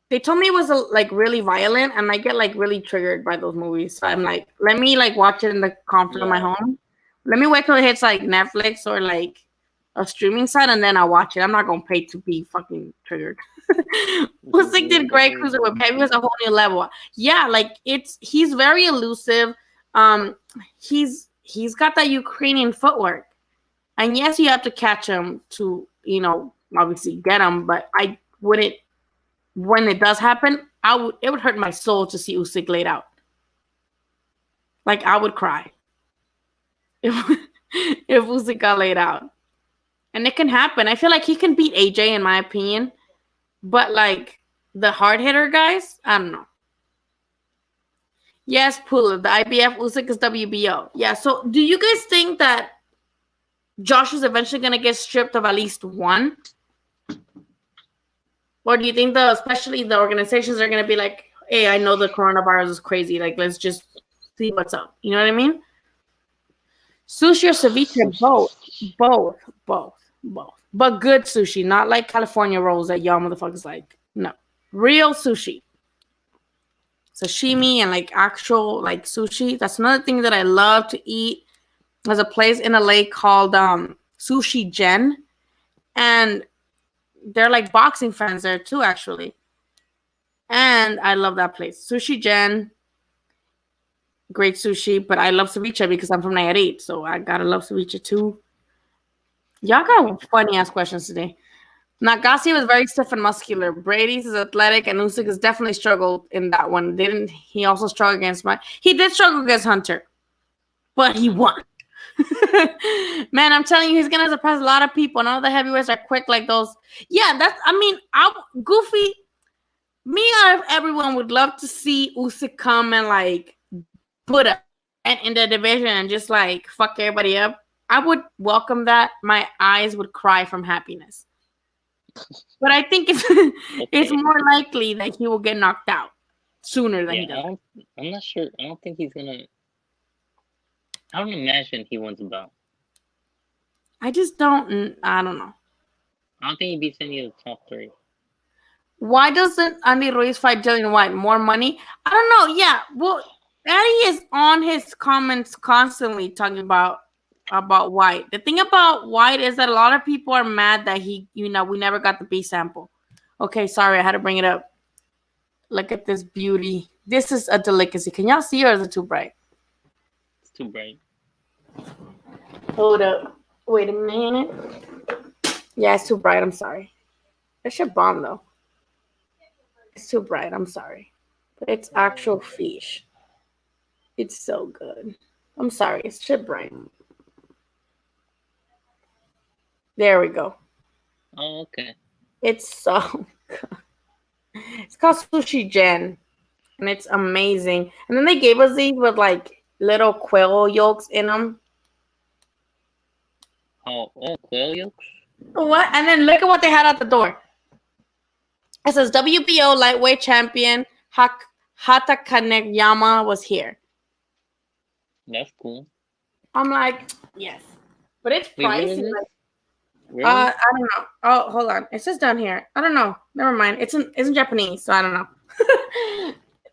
They told me it was like really violent, and I get like really triggered by those movies. So I'm like, let me like watch it in the comfort of my home. Let me wait till it hits like Netflix or like a streaming site, and then I'll watch it. I'm not gonna pay to be fucking triggered. Usyk did great cruiserweight. Heavy was a whole new level. Yeah, like he's very elusive. He's got that Ukrainian footwork, and yes, you have to catch him to obviously get him. But I wouldn't. When it does happen, it would hurt my soul to see Usyk laid out. Like I would cry if Usyk got laid out. And it can happen. I feel like he can beat AJ in my opinion. But like the hard hitter guys, I don't know. Yes, Pula, the IBF Usyk is WBO. Yeah, so do you guys think that Josh is eventually gonna get stripped of at least one? Or do you think especially the organizations are gonna be like, hey, I know the coronavirus is crazy. Like, let's just see what's up. You know what I mean? Sushi or ceviche, both. But good sushi, not like California rolls that y'all motherfuckers like. No, real sushi, sashimi, and like actual like sushi. That's another thing that I love to eat. There's a place in LA called Sushi Gen, and they're like boxing fans there too, actually. And I love that place, Sushi Gen. Great sushi, but I love ceviche because I'm from Nayarit, so I gotta love ceviche too. Y'all got funny ass questions today. Garcia was very stiff and muscular. Brady's is athletic, and Usyk has definitely struggled in that one. Didn't he also struggle against he did struggle against Hunter, but he won. Man, I'm telling you, he's gonna surprise a lot of people. None of the heavyweights are quick like those. Yeah, Goofy. Me out of everyone would love to see Usyk come and like put a in the division and just like fuck everybody up. I would welcome that. My eyes would cry from happiness. But I think it's more likely that he will get knocked out sooner than he does. I'm not sure. I don't think he's gonna. I don't imagine he wins a belt. I just don't. I don't know. I don't think he beats any of the top 3. Why doesn't Andy Ruiz fight Dillian White? More money? I don't know. Yeah. Well, Eddie is on his comments constantly talking about White. The thing about White is that a lot of people are mad that we never got the B sample. Okay, sorry, I had to bring it up. Look at this beauty. This is a delicacy. Can y'all see, or is it too bright? It's too bright. Hold up. Wait a minute. Yeah, it's too bright. I'm sorry. It should bomb though. It's too bright. I'm sorry. But it's actual fish. It's so good. I'm sorry. It's shit bright. There we go. Oh, okay. It's so good. It's called Sushi Gen. And it's amazing. And then they gave us these with like little quail yolks in them. Oh, quail yolks? What? And then look at what they had at the door. It says WBO lightweight champion Hata Kaneyama was here. That's cool. I'm like, yes. But it's pricey. Really? I don't know. Oh, hold on. It says down here. I don't know. Never mind. It's in Japanese, so I don't know.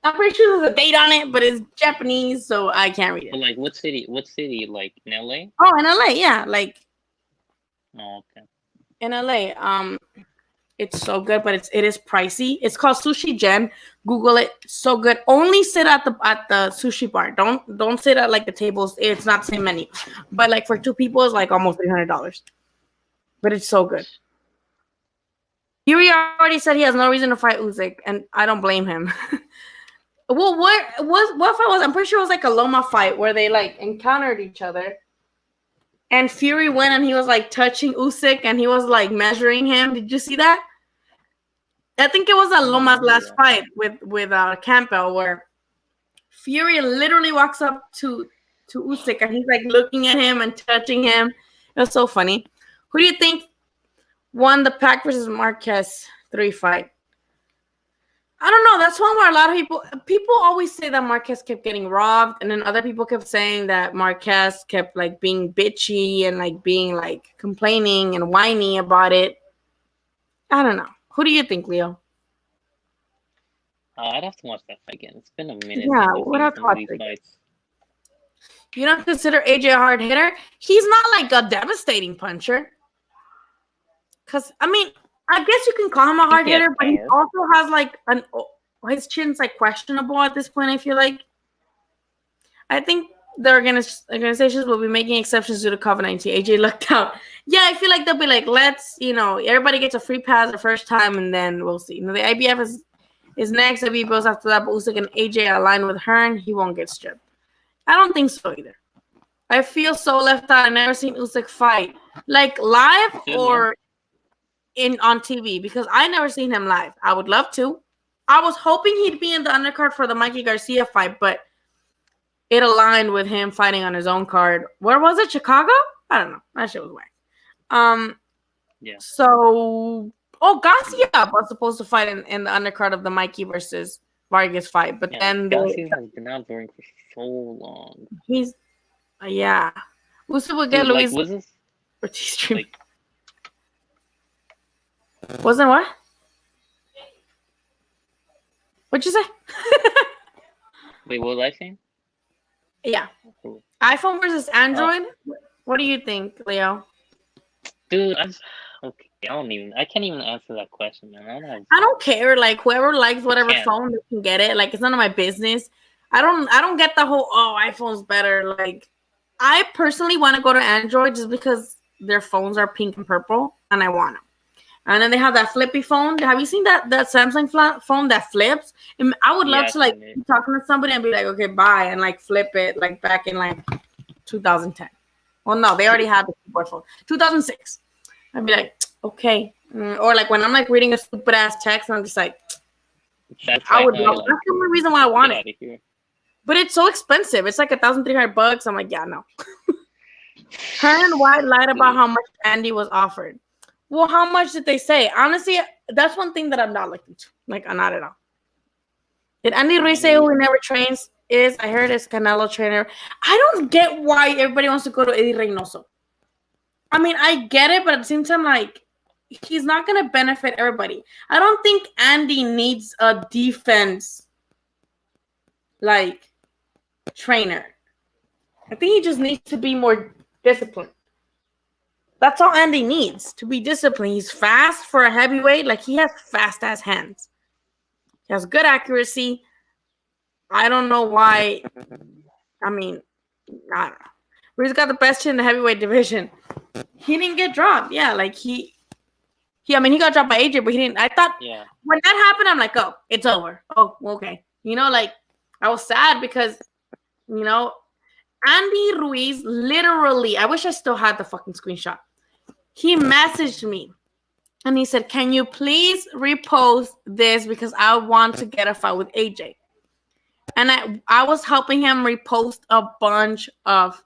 I'm pretty sure there's a date on it, but it's Japanese, so I can't read it. But like, what city? What city? Like in LA? Oh, in LA, yeah. Like. Oh, okay. In LA, it's so good, but it is pricey. It's called Sushi Gen. Google it. So good. Only sit at the sushi bar. Don't sit at like the tables. It's not the same menu. But like for two people, it's like almost $300. But it's so good. Yuri already said he has no reason to fight Usyk, and I don't blame him. Well, what fight was? I'm pretty sure it was like a Loma fight where they like encountered each other. And Fury went and he was like touching Usyk and he was like measuring him. Did you see that? I think it was at Loma's last fight with Campbell, where Fury literally walks up to Usyk and he's like looking at him and touching him. It was so funny. Who do you think won the Pac versus Marquez 3 fight? I don't know. That's one where a lot of people always say that Marquez kept getting robbed, and then other people kept saying that Marquez kept like being bitchy and like being like complaining and whiny about it. I don't know. Who do you think, Leo? I'd have to watch that fight again. It's been a minute. Yeah, we'd have to watch it. Fights. You don't consider AJ a hard hitter? He's not like a devastating puncher. Because I mean, I guess you can call him a hard hitter, but he also has like his chin's like questionable at this point. I feel like. I think the organizations will be making exceptions due to COVID-19. AJ lucked out. Yeah, I feel like they'll be like, let's, everybody gets a free pass the first time, and then we'll see. The IBF is next. IBF goes after that, but Usyk and AJ align with Hearn. He won't get stripped. I don't think so either. I feel so left out. I've never seen Usyk fight like live or on TV because I never seen him live. I would love to. I was hoping he'd be in the undercard for the Mikey Garcia fight, but it aligned with him fighting on his own card. Where was it? Chicago? I don't know. That shit was whack. Yeah. So, Garcia was supposed to fight in the undercard of the Mikey versus Vargas fight, but then Garcia has been out during for so long. He's, yeah. Usyk would get Luis Ortiz stream. Wasn't what? What'd you say? Wait, what was I saying? Yeah. iPhone versus Android? What do you think, Leo? Dude, I can't even answer that question, man. I don't care. Like whoever likes whatever phone, they can get it. Like it's none of my business. I don't get the whole iPhone's better. Like I personally want to go to Android just because their phones are pink and purple and I want them. And then they have that flippy phone. Have you seen that Samsung phone that flips? And I would love to like be talking to somebody and be like, okay, bye, and like flip it like back in like 2010. Well, no, they already had the keyboard phone. 2006. I'd be like, okay. Or like when I'm like reading a stupid ass text, and I'm just like, I would love. That's the only reason why I want it. But it's so expensive. It's like $1,300. I'm like, yeah, no. Hearn White lied about how much Andy was offered. Well, how much did they say? Honestly, that's one thing that I'm not looking to. Like, I'm not at all. Did Andy Ruiz say who he never trains is? I heard it's Canelo trainer. I don't get why everybody wants to go to Eddie Reynoso. I mean, I get it, but at the same time, like, he's not going to benefit everybody. I don't think Andy needs a defense, like, trainer. I think he just needs to be more disciplined. That's all Andy needs, to be disciplined. He's fast for a heavyweight. Like, he has fast-ass hands. He has good accuracy. I don't know why. I mean, I don't know. But he's got the best chin in the heavyweight division. He didn't get dropped. Yeah, like, he He got dropped by AJ, but he didn't. I thought Yeah. when that happened, I'm like, oh, it's over. Oh, okay. Like I was sad because, Andy Ruiz literally, I wish I still had the fucking screenshot. He messaged me and he said, can you please repost this because I want to get a fight with AJ. And I was helping him repost a bunch of,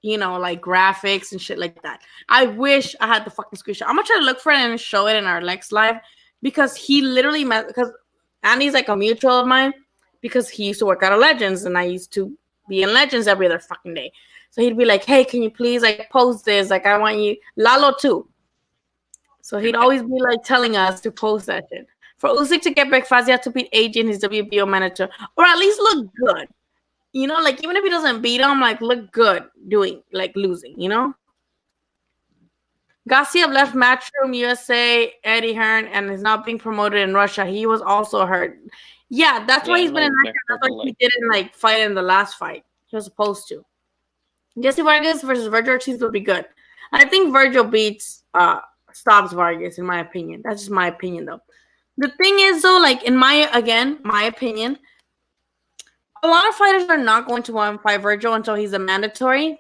like graphics and shit like that. I wish I had the fucking screenshot. I'm gonna try to look for it and show it in our next live because he literally because Andy's like a mutual of mine because he used to work out of Legends and I used to be in Legends every other fucking day. So he'd be like, hey, can you please like post this? Like I want you, Lalo too. So he'd always be like telling us to post that shit. For Usyk to get back fast, he had to beat AJ in his WBO manager, or at least look good. Like even if he doesn't beat him, like look good losing. Garcia left Matchroom USA, Eddie Hearn, and is not being promoted in Russia. He was also hurt. Yeah, that's why he's been in Russia. That's why he didn't fight in the last fight. He was supposed to. Jesse Vargas versus Virgil Ortiz would be good. I think Virgil beats stops Vargas, in my opinion. That's just my opinion, though. The thing is, though, in my opinion, a lot of fighters are not going to want to fight Virgil until he's a mandatory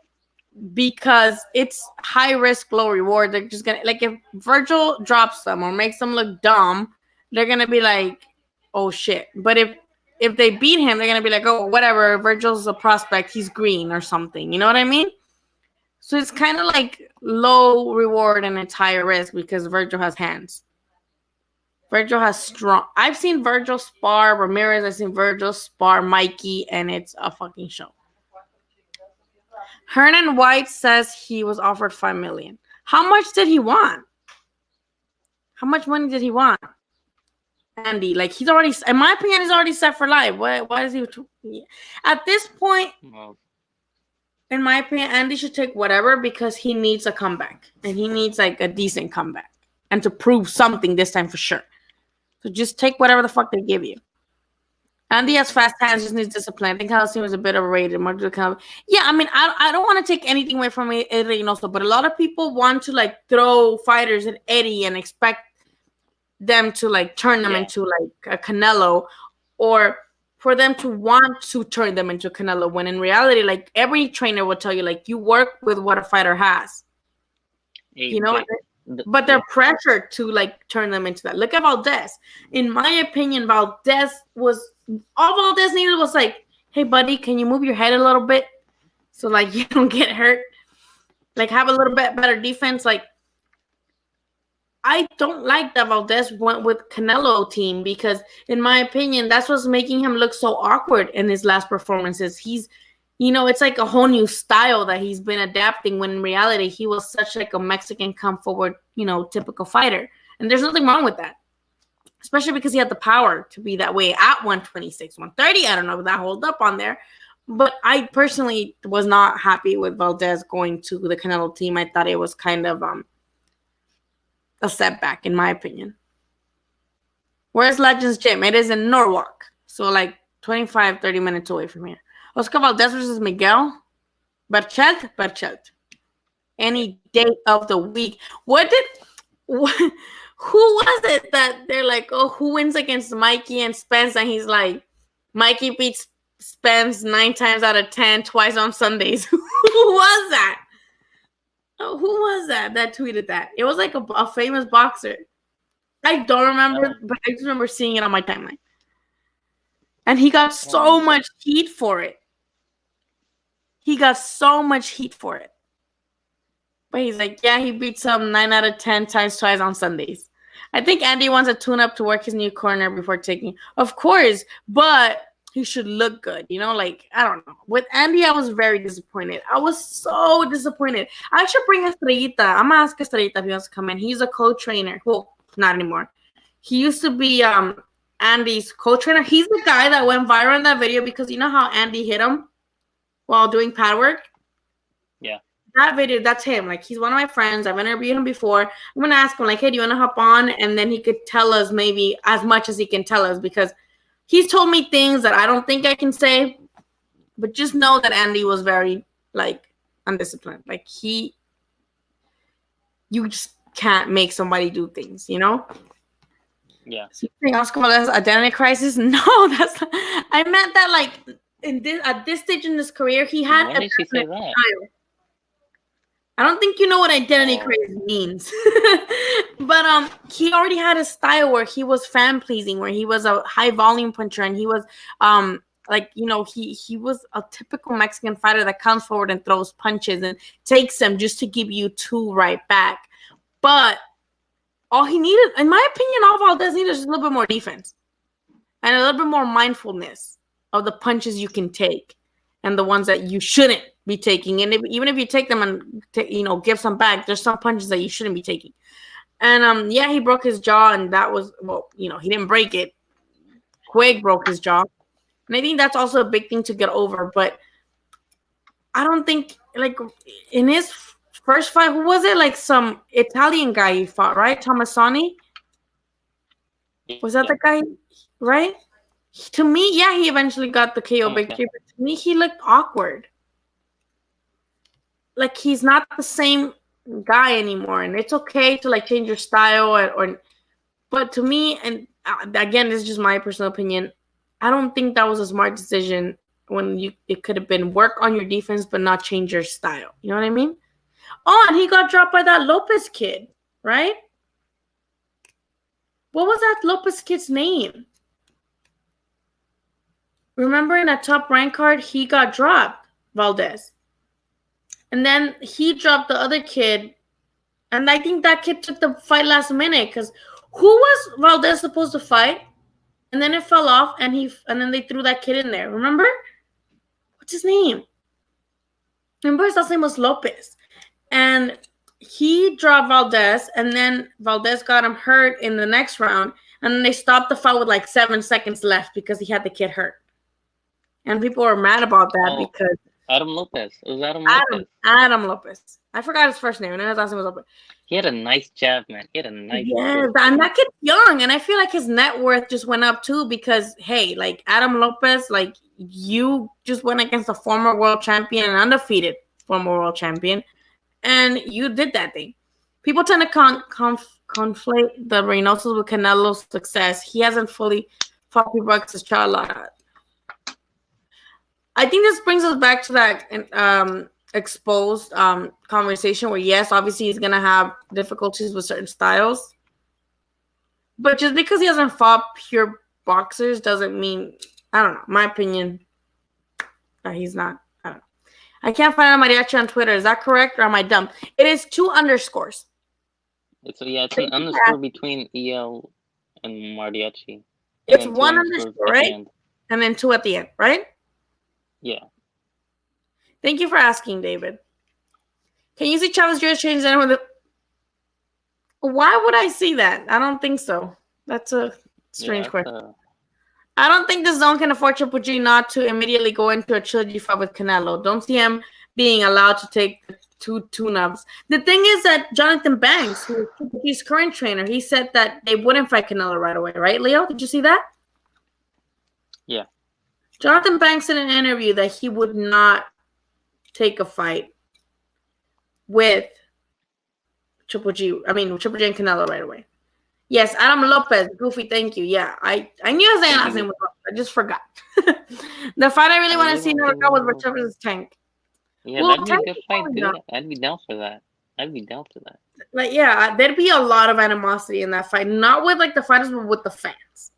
because it's high risk, low reward. They're just gonna if Virgil drops them or makes them look dumb, they're gonna be like, oh shit. But if they beat him, they're gonna be like, oh whatever, Virgil's a prospect, he's green or something. You know what I mean? So it's kind of like low reward and it's higher risk because Virgil has hands. Virgil has strong. I've seen Virgil spar Ramirez. I've seen Virgil spar Mikey, and it's a fucking show. Hernan White says he was offered $5 million. How much did he want? How much money did he want? Andy, he's already, in my opinion, he's already set for life. Why is he? At this point, in my opinion, Andy should take whatever because he needs a comeback and he needs a decent comeback and to prove something this time for sure. So just take whatever the fuck they give you. Andy has fast hands, just needs discipline. I think Coliseum was a bit overrated. Yeah, I mean, I don't want to take anything away from Eddie Reynoso, but a lot of people want to throw fighters at Eddie and expect them to turn them into a Canelo, or for them to want to turn them into Canelo. When in reality, every trainer will tell you, you work with what a fighter has. But they're pressured to turn them into that. Look at Valdez. In my opinion, Valdez was all Valdez needed was hey buddy, can you move your head a little bit so you don't get hurt? Have a little bit better defense. I don't like that Valdez went with Canelo team because in my opinion, that's what's making him look so awkward in his last performances. He's it's a whole new style that he's been adapting when in reality he was such a Mexican come forward, typical fighter. And there's nothing wrong with that. Especially because he had the power to be that way at 126, 130. I don't know if that hold up on there. But I personally was not happy with Valdez going to the Canelo team. I thought it was kind of a setback, in my opinion. Where's Legends Gym? It is in Norwalk. So 25, 30 minutes away from here. Oscar Valdez versus Miguel Berchelt. Any day of the week. Who was it that they're who wins against Mikey and Spence? And he's Mikey beats Spence 9 times out of 10, twice on Sundays. Who was that? Oh, who was that tweeted that? It was a famous boxer. I don't remember, but I just remember seeing it on my timeline. And he got so much heat for it. But he's yeah, he beats him 9 out of 10 times twice on Sundays. I think Andy wants a tune-up to work his new corner before taking. Of course, but he should look good. I don't know. With Andy, I was very disappointed. I was so disappointed. I should bring Estrellita. I'm going to ask Estrellita if he wants to come in. He's a co-trainer. Well, not anymore. He used to be Andy's co-trainer. He's the guy that went viral in that video because you know how Andy hit him while doing pad work? Yeah. That video, that's him. He's one of my friends. I've interviewed him before. I'm going to ask him, hey, do you want to hop on? And then he could tell us maybe as much as he can tell us because he's told me things that I don't think I can say. But just know that Andy was very, undisciplined. can't make somebody do things, you know? Yeah. So you think Oscar Valdez identity crisis? No, that's not, I meant that like at this stage in his career, he had When a did she say definite that? style. I don't think you know what identity Oh. crisis means, but he already had a style where he was fan pleasing, where he was a high volume puncher, and he was like, you know, he was a typical Mexican fighter that comes forward and throws punches and takes them just to give you two right back. But all he needed, in my opinion, all Valdez needed is just a little bit more defense and a little bit more mindfulness of the punches you can take and the ones that you shouldn't be taking. And even if you take them and you know, give some back, there's some punches that you shouldn't be taking. And yeah, he broke his jaw, and that was, well, you know, he didn't break it. Quig broke his jaw, and I think that's also a big thing to get over. But I don't think, like, in his first fight, who was it? Like some Italian guy he fought, right? Tomasani? Was that the guy, right? To me, yeah, he eventually got the KO victory, but to me, he looked awkward. Like, he's not the same guy anymore, and it's okay to like change your style, or but to me, and again, this is just my personal opinion, I don't think that was a smart decision when it could have been work on your defense but not change your style. You know what I mean? Oh, and he got dropped by that Lopez kid, right? What was that Lopez kid's name? Remember, in a top rank card, he got dropped, Valdez. And then he dropped the other kid. And I think that kid took the fight last minute, because who was Valdez supposed to fight? And then it fell off, and then they threw that kid in there. Remember? What's his name? Remember, his last name was Lopez. And he dropped Valdez, and then Valdez got him hurt in the next round. And then they stopped the fight with like 7 seconds left because he had the kid hurt. And people were mad about that because Adam Lopez. It was Adam Lopez. Adam Lopez. I forgot his first name, and then his last name was Lopez. He had a nice jab, man. He had a nice jab. And that kid's young, and I feel like his net worth just went up too because, hey, like Adam Lopez, like you just went against a former world champion and undefeated former world champion, and you did that thing. People tend to conflate the Reynosos with Canelo's success. He hasn't fully fought people like T'Challa. I think this brings us back to that exposed conversation where, yes, obviously he's going to have difficulties with certain styles. But just because he hasn't fought pure boxers doesn't mean, I don't know, my opinion, that he's not. I don't know. I can't find a mariachi on Twitter. Is that correct, or am I dumb? It is 2 underscores. It's an underscore between EL and mariachi. It's 1 underscore, right? And then 2 at the end, right? Yeah. Thank you for asking, David. Can you see Chavez Jr. change that with the... Why would I see that? I don't think so. That's a strange question. I don't think the zone can afford Triple G not to immediately go into a trilogy fight with Canelo. Don't see him being allowed to take 2 tune-ups. The thing is that Jonathan Banks, who is Triple G's current trainer, he said that they wouldn't fight Canelo right away, right, Leo? Did you see that? Yeah. Jonathan Banks in an interview that he would not take a fight with Triple G and Canelo right away. Yes, Adam Lopez, Goofy, thank you. Yeah, I knew his last name was Lopez. I just forgot. The fight I really want to see in the was Rich Evans' Tank. Yeah, well, that'd be a good fight, dude. I'd be down for that. Like, yeah, there'd be a lot of animosity in that fight. Not with like the fighters, but with the fans.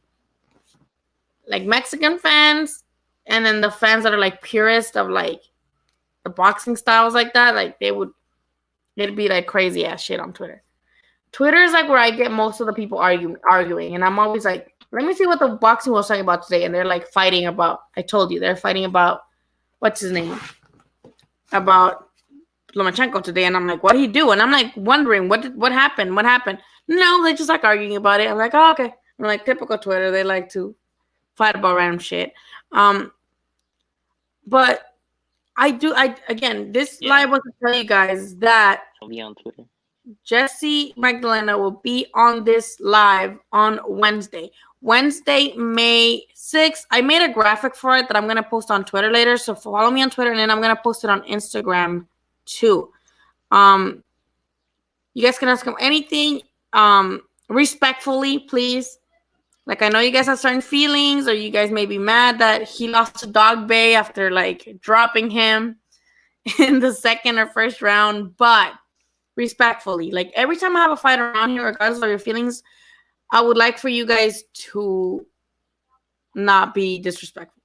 Like Mexican fans, and then the fans that are like purist of like the boxing styles like that, like it'd be like crazy ass shit on Twitter. Twitter is like where I get most of the people arguing, and I'm always like, let me see what the boxing was talking about today, and they're like fighting about. I told you they're fighting about what's his name, about Lomachenko today, and I'm like, what did he do? And I'm like wondering what happened? What happened? No, they just like arguing about it. I'm like, oh, okay. I'm like, typical Twitter. They like to fight about random shit. But again, this live was to tell you guys that I'll be on Twitter. Jesse Magdalena will be on this live on Wednesday, May 6th. I made a graphic for it that I'm going to post on Twitter later. So follow me on Twitter, and then I'm going to post it on Instagram too. You guys can ask him anything, respectfully, please. Like, I know you guys have certain feelings, or you guys may be mad that he lost to Dog Bay after, like, dropping him in the second or first round, but respectfully. Like, every time I have a fight around here, regardless of your feelings, I would like for you guys to not be disrespectful.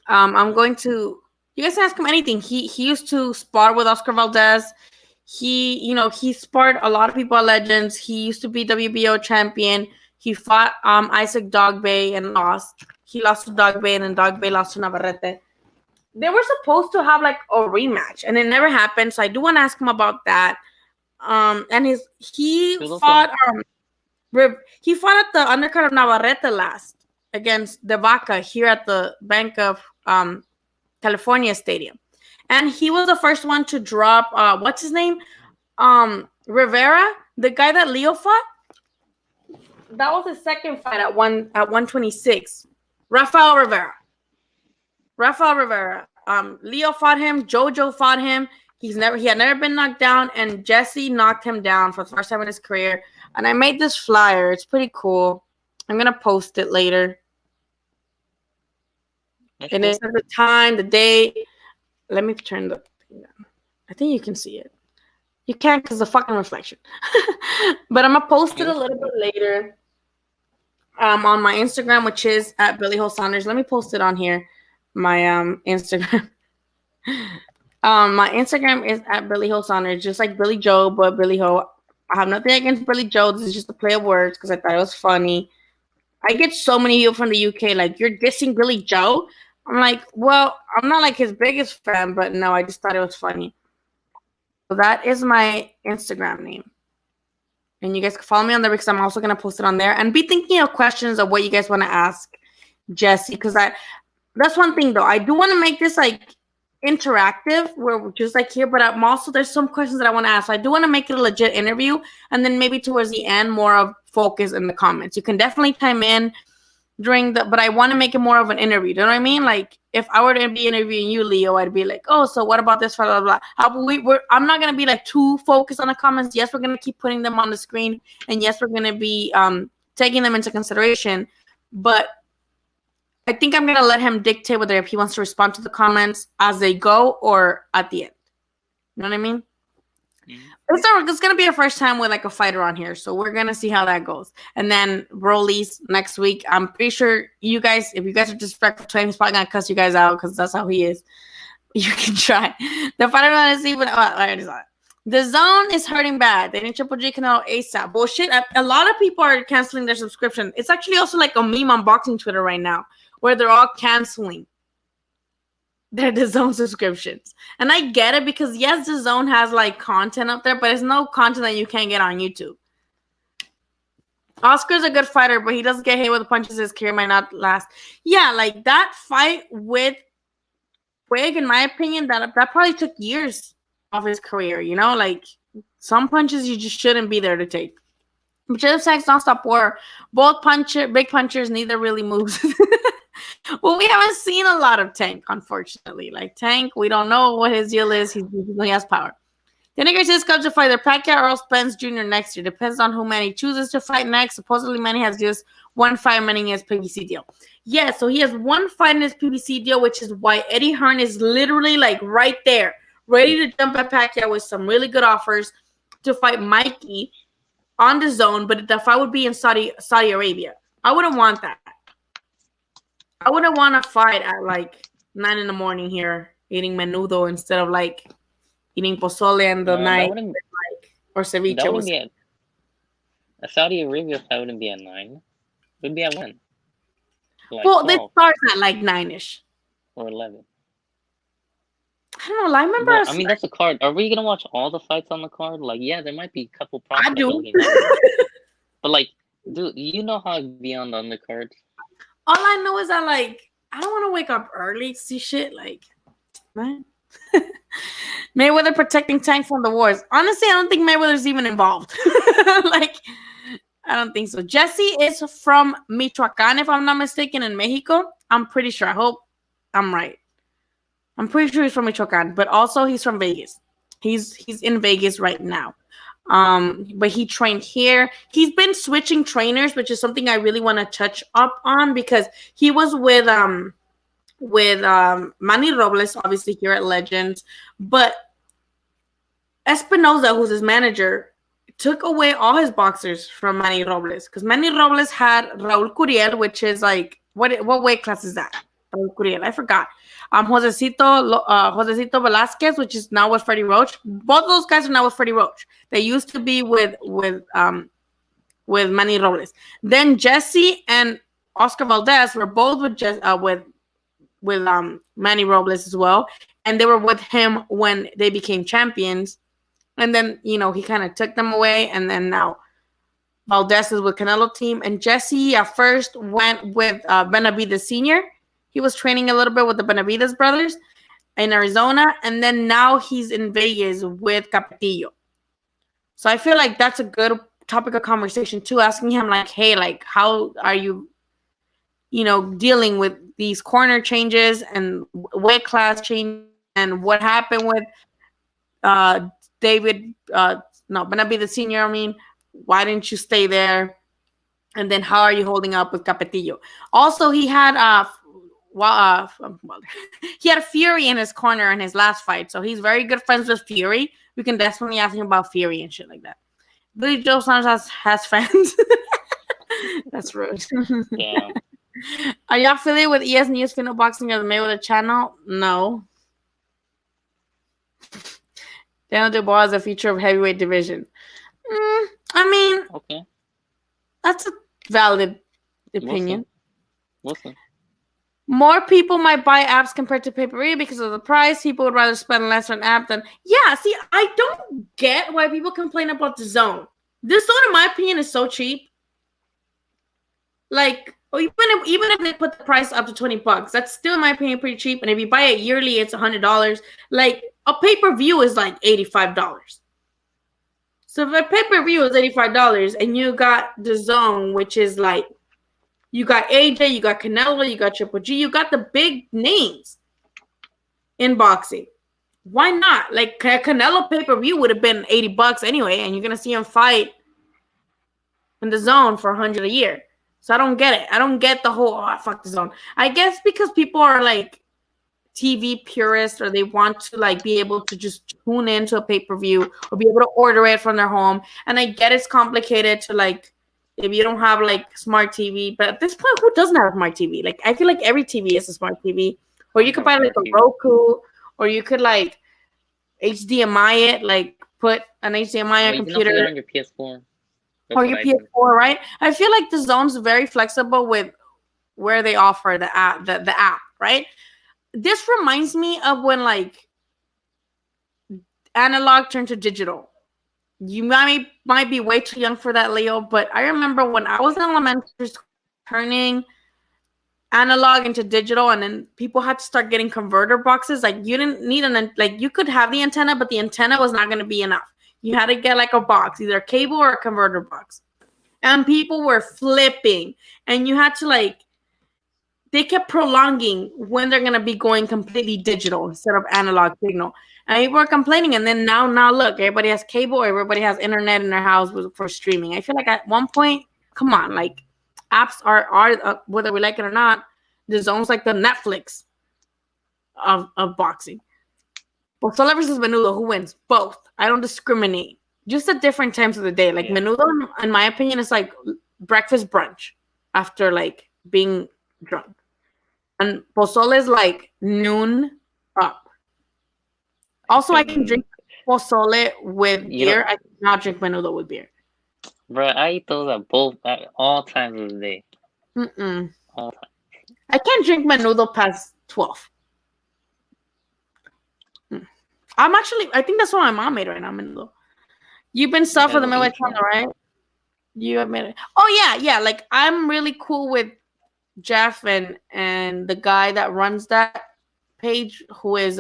I'm going to, you guys can ask him anything. He used to spar with Oscar Valdez. He sparred a lot of people at Legends. He used to be WBO champion. He fought Isaac Dogbay and lost. He lost to Dogbay, and then Dogbay lost to Navarrete. They were supposed to have like a rematch, and it never happened. So I do want to ask him about that. And he fought at the undercard of Navarrete last against De Vaca here at the Bank of California Stadium, and he was the first one to drop what's his name, Rivera, the guy that Leo fought. That was his second fight at 126. Rafael Rivera. Leo fought him. Jojo fought him. He had never been knocked down, and Jesse knocked him down for the first time in his career. And I made this flyer. It's pretty cool. I'm gonna post it later. And it says the time, the date. Let me turn the thing down. I think you can see it. You can't because the fucking reflection. But I'm gonna post it a little bit later. On my Instagram, which is at Billy Ho Saunders. Let me post it on here. My Instagram. My Instagram is at Billy Ho Saunders, just like Billy Joe, but Billy Ho. I have nothing against Billy Joe. This is just a play of words because I thought it was funny. I get so many people from the UK like, you're dissing Billy Joe. I'm like, well, I'm not like his biggest fan, but no, I just thought it was funny. So that is my Instagram name. And you guys can follow me on there because I'm also going to post it on there. And be thinking of questions of what you guys want to ask Jesse. Because that's one thing, though. I do want to make this, like, interactive. Where just like here. But I'm also, there's some questions that I want to ask. So I do want to make it a legit interview. And then maybe towards the end, more of focus in the comments. You can definitely time in but I want to make it more of an interview. Do you know what I mean? Like, if I were to be interviewing you, Leo, I'd be like, oh, so what about this? Blah, blah, blah. I'm not going to be like too focused on the comments. Yes, we're going to keep putting them on the screen. And yes, we're going to be taking them into consideration. But I think I'm going to let him dictate whether if he wants to respond to the comments as they go or at the end. You know what I mean? Mm-hmm. It's going to be our first time with like a fighter on here. So we're going to see how that goes. And then Broly's next week. I'm pretty sure you guys, if you guys are disrespectful to him, he's probably going to cuss you guys out because that's how he is. You can try. The fighter line is even. The zone is hurting bad. They need Triple G Canelo ASAP. Bullshit. A lot of people are canceling their subscription. It's actually also like a meme on boxing Twitter right now where they're all canceling their DAZN subscriptions. And I get it because, yes, DAZN has, like, content up there, but it's no content that you can't get on YouTube. Oscar's a good fighter, but he doesn't get hit with the punches. His career might not last. Yeah, like, that fight with Wig, in my opinion, that probably took years of his career, you know? Like, some punches you just shouldn't be there to take. But Joseph Sachs, nonstop war. Both big punchers, neither really moves. Well, we haven't seen a lot of Tank, unfortunately. Like, Tank, we don't know what his deal is. He has power. Then Garcia is scheduled to fight either Pacquiao or Spence Jr. next year. Depends on who Manny chooses to fight next. Supposedly, Manny has just one fight remaining in his PBC deal. Yeah, so he has one fight in his PBC deal, which is why Eddie Hearn is literally, like, right there, ready to jump at Pacquiao with some really good offers to fight Mikey on DAZN, but the fight would be in Saudi Arabia. I wouldn't want that. I wouldn't want to fight at like 9 in the morning here eating menudo instead of like eating pozole and the night or ceviche. That wouldn't be a Saudi Arabia fight wouldn't be at 9. It would be at 1. Like well, 12. They start at like 9-ish. Or 11. I don't know. I remember. Well, I mean, that's a card. Are we going to watch all the fights on the card? Like, yeah, there might be a couple I do. But like, dude, you know how I'd be on the undercard. All I know is that, like, I don't want to wake up early to see shit. Like, man. Mayweather protecting Tank from the wars. Honestly, I don't think Mayweather's even involved. Like, I don't think so. Jesse is from Michoacan, if I'm not mistaken, in Mexico. I'm pretty sure. I hope I'm right. I'm pretty sure he's from Michoacan, but also he's from Vegas. He's in Vegas right now. But he trained here. He's been switching trainers, which is something I really want to touch up on, because he was with Manny Robles, obviously here at Legends, but Espinoza, who's his manager, took away all his boxers from Manny Robles, because Manny Robles had Raul Curiel, which is like what weight class is that? Raul Curiel, I forgot. Josecito Velasquez, which is now with Freddie Roach. Both those guys are now with Freddie Roach. They used to be with Manny Robles. Then Jesse and Oscar Valdez were both with Manny Robles as well, and they were with him when they became champions. And then, you know, he kind of took them away, and then now Valdez is with Canelo team. And Jesse at first went with Benavidez Sr. He was training a little bit with the Benavidez brothers in Arizona, and then now he's in Vegas with Capetillo. So I feel like that's a good topic of conversation too, asking him like, hey, like, how are you, you know, dealing with these corner changes and weight class change, and what happened with Benavidez Sr., I mean, why didn't you stay there? And then how are you holding up with Capetillo? Also, he had he had Fury in his corner in his last fight, so he's very good friends with Fury. We can definitely ask him about Fury and shit like that. Billy Joe Saunders has fans. That's rude. Yeah. Are you affiliated with ES News, Fino Boxing, or the Mayweather channel? No. Daniel Dubois is a feature of heavyweight division. I mean, okay, that's a valid opinion. Listen. More people might buy apps compared to pay-per-view because of the price. People would rather spend less on an app than... Yeah, see, I don't get why people complain about the Zone. The Zone, in my opinion, is so cheap. Like, even if they put the price up to $20, that's still, in my opinion, pretty cheap. And if you buy it yearly, it's $100. Like, a pay-per-view is like $85. So if a pay-per-view is $85 and you got the Zone, which is like, you got AJ, you got Canelo, you got Triple G, you got the big names in boxing. Why not? Like, Canelo pay-per-view would have been $80 anyway, and you're going to see him fight in the Zone for $100 a year. So I don't get it. I don't get the whole, fuck the Zone. I guess because people are like TV purists, or they want to like be able to just tune into a pay-per-view or be able to order it from their home. And I get it's complicated to like, if you don't have like smart TV, but at this point, who doesn't have a smart TV? Like, I feel like every TV is a smart TV, or you could buy like a Roku, or you could like HDMI it, like put an HDMI on a computer. You can also on your PS4. Or your PS4, right? I feel like the Zone's very flexible with where they offer the app, the app, right? This reminds me of when like analog turned to digital. You might be way too young for that, Leo, but I remember when I was in elementary school, turning analog into digital, and then people had to start getting converter boxes. Like, you didn't need you could have the antenna, but the antenna was not going to be enough. You had to get like a box, either a cable or a converter box. And people were flipping, and you had to like, they kept prolonging when they're going to be going completely digital instead of analog signal. And people were complaining. And then now look, everybody has cable, everybody has internet in their house for streaming. I feel like at one point, come on, like, apps are whether we like it or not, the Zone's like the Netflix of boxing. Well, Soler versus Menudo, who wins? Both. I don't discriminate. Just at different times of the day. Like, Menudo, in my opinion, is like breakfast brunch after like being drunk. And Pozole is like noon up. Also, I can drink Pozole with beer. I cannot drink Menudo with beer. Bro, I eat those at all times of the day. All time. I can't drink Menudo past 12. I think that's what my mom made right now, Menudo. You've been stuff for the Middleweight channel, right? You admit it. Oh, yeah. Like, I'm really cool with Jeff and the guy that runs that page, who is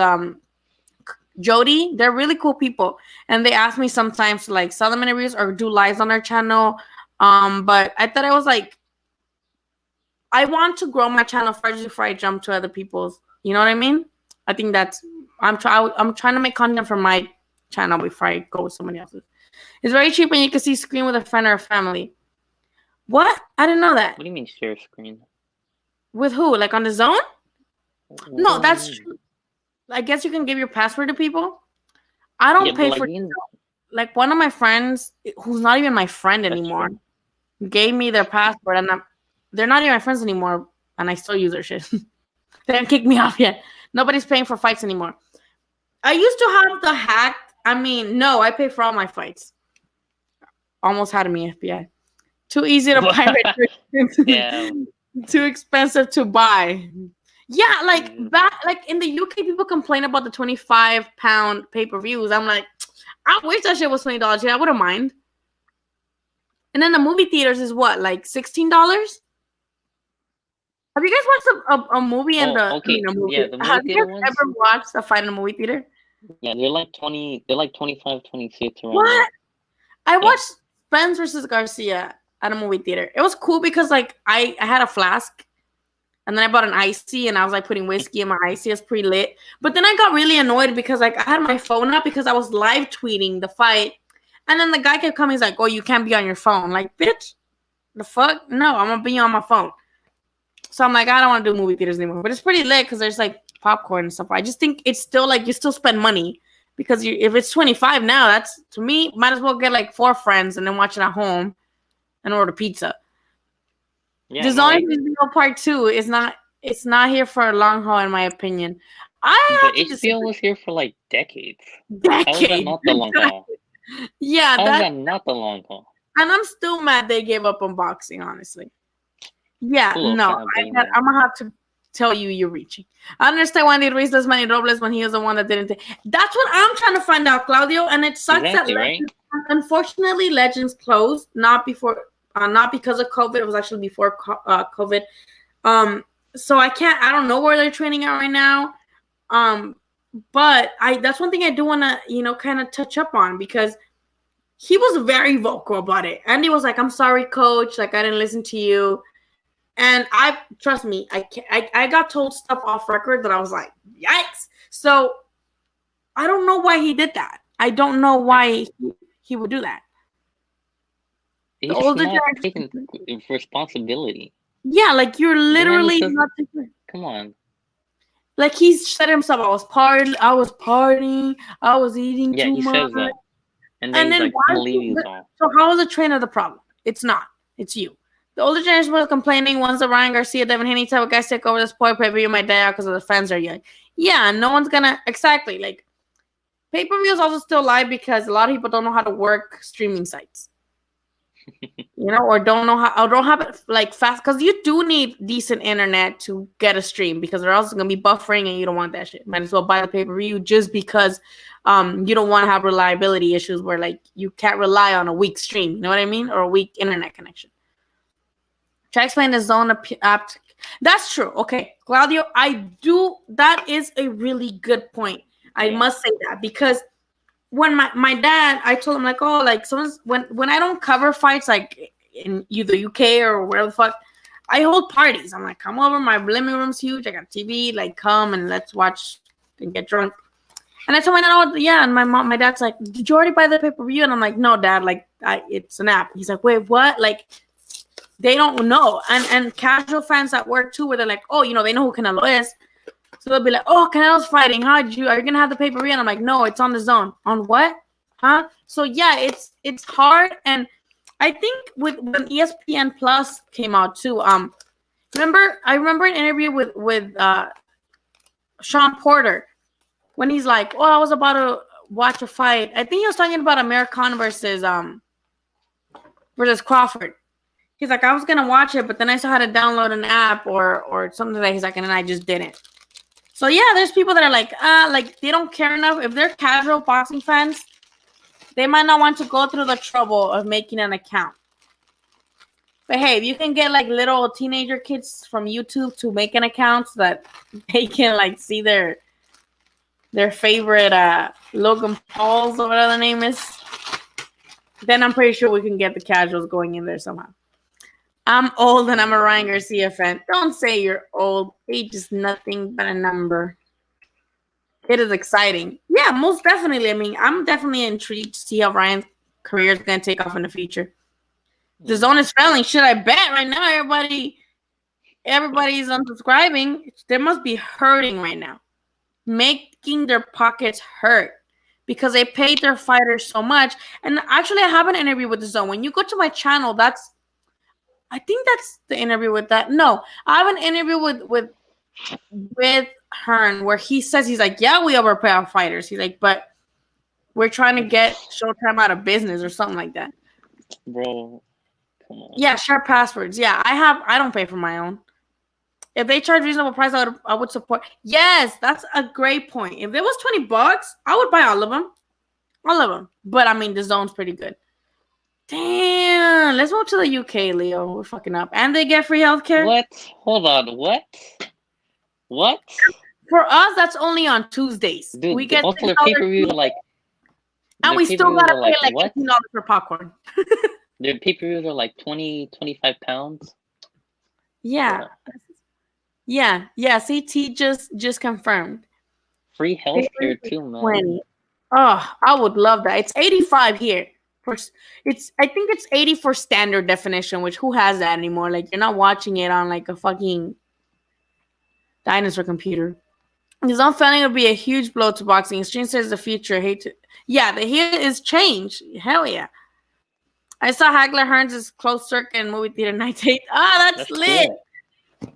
Jody. They're really cool people. And they ask me sometimes to, like, sell them interviews or do lives on their channel. But I thought I was like, I want to grow my channel first before I jump to other people's. You know what I mean? I think I'm trying to make content for my channel before I go with somebody else's. It's very cheap and you can see screen with a friend or a family. What? I didn't know that. What do you mean share screen? With who? Like on the zone? No, that's mean? true. I guess you can give your password to people. I don't pay for like one of my friends who's not even my friend anymore gave me their password and they're not even my friends anymore and I still use their shit. They didn't kick me off yet. Nobody's paying for fights anymore. I used to have the hack. I mean, no, I pay for all my fights. Almost had me FBI. Too easy to pirate. Yeah. Too expensive to buy. Yeah, like back like in the UK, people complain about the 25-pound pay-per-views. I'm like, I wish that shit was $20. Yeah, I wouldn't mind. And then the movie theaters is what, like $16? Have you guys watched a movie in the? Okay. The movie. Yeah, the movie Have theater you guys ever watched a fight in a movie theater? Yeah, they're like 20. They're like 25, 26 around. What? There. I watched Spence versus Garcia at a movie theater. It was cool because like I had a flask. And then I bought an icy and I was like putting whiskey in my icy. It was pretty lit. But then I got really annoyed because like I had my phone up because I was live tweeting the fight. And then the guy kept coming. He's like, oh, you can't be on your phone. Like, bitch, the fuck? No, I'm going to be on my phone. So I'm like, I don't want to do movie theaters anymore. But it's pretty lit because there's like popcorn and stuff. I just think it's still like you still spend money. Because if it's $25 now, that's, to me, might as well get like 4 friends and then watch it at home and order pizza. Yeah, the Zoning HBO Part 2 is not. It's not here for a long haul, in my opinion. But HBO was here for like decades. How is that not the long haul? Yeah, how is that not the long haul? And I'm still mad they gave up on boxing. Honestly, yeah, no, I'm gonna have to tell you you're reaching. I understand why they raised as many Robles when he was the one that didn't. That's what I'm trying to find out, Claudio. And it sucks that Legends, unfortunately, Legends closed not before. Not because of COVID. It was actually before COVID. So I don't know where they're training at right now. But that's one thing I do want to, kind of touch up on because he was very vocal about it. Andy was like, I'm sorry, coach. Like, I didn't listen to you. And trust me, I got told stuff off record that I was like, yikes. So I don't know why he did that. I don't know why he would do that. He's not taking responsibility. Yeah, like you're literally not taking. Come on. Like he said himself, I was partying, I was eating too much. Yeah, he says that. And then he's like, I'm leaving you all. So how is the trainer the problem? It's not. It's you. The older generation was complaining once the Ryan Garcia, Devin Haney type of guys take over the sport, pay-per-view might die out because of the fans are young. Yeah, no one's gonna exactly like pay-per-view is also still live because a lot of people don't know how to work streaming sites. Or don't have it like fast because you do need decent internet to get a stream because they're also gonna be buffering and you don't want that shit. Might as well buy the pay-per-view just because you don't want to have reliability issues where like you can't rely on a weak stream, you know what I mean, or a weak internet connection. Try to explain the zone app. That's true. Okay, Claudio, that is a really good point. I must say that because when my dad, I told him like, oh, like someone's when I don't cover fights like in either UK or wherever the fuck, I hold parties. I'm like, come over, my living room's huge. I got TV, like come and let's watch and get drunk. And I told my dad, oh yeah, and my dad's like, did you already buy the pay-per-view? And I'm like, no, Dad, like it's an app. He's like, wait, what? Like they don't know. And casual fans at work too, where they're like, oh, they know who Canelo is. So they'll be like, oh, Canelo's fighting. Are you going to have the pay-per-view? And I'm like, no, it's on the zone. On what? Huh? So, yeah, it's hard. And I think when ESPN Plus came out, too, I remember an interview with Sean Porter when he's like, oh, I was about to watch a fight. I think he was talking about Amir Khan versus Crawford. He's like, I was going to watch it, but then I saw how to download an app or something like that. He's like, and then I just didn't. So, yeah, there's people that are like they don't care enough. If they're casual boxing fans, they might not want to go through the trouble of making an account. But, hey, if you can get, like, little teenager kids from YouTube to make an account so that they can, like, see their favorite Logan Pauls or whatever the name is, then I'm pretty sure we can get the casuals going in there somehow. I'm old and I'm a Ryan Garcia fan. Don't say you're old. Age is nothing but a number. It is exciting. Yeah, most definitely. I mean, I'm definitely intrigued to see how Ryan's career is gonna take off in the future. The zone is failing. Should I bet right now? Everybody's unsubscribing. They must be hurting right now, making their pockets hurt because they paid their fighters so much. And actually, I have an interview with the zone. When you go to my channel, I think that's the interview with that. No, I have an interview with Hearn where he says, he's like, yeah, we overpay our fighters. He's like, but we're trying to get Showtime out of business or something like that. Bro, come on. Yeah, share passwords. Yeah, I don't pay for my own. If they charge reasonable price, I would support. Yes, that's a great point. If there was $20, I would buy all of them. All of them. But I mean, the zone's pretty good. Damn. Let's move to the UK, Leo. We're fucking up. And they get free healthcare. What? Hold on. What? What? For us, that's only on Tuesdays. Dude, we get also their pay-per-views are like... And we still gotta pay like $15 for popcorn. Their pay-per-views are like 20, 25 pounds. Yeah. Yeah. CT just confirmed. Free healthcare too, man. 20. Oh, I would love that. It's 85 here. I think it's 80 for standard definition, which who has that anymore? Like, you're not watching it on like a fucking dinosaur computer. His own failing would be a huge blow to boxing. Extreme says the future. Yeah, the here is change. Hell yeah. I saw Hagler Hearns' closed circuit in movie theater night 8. That's lit. Cool.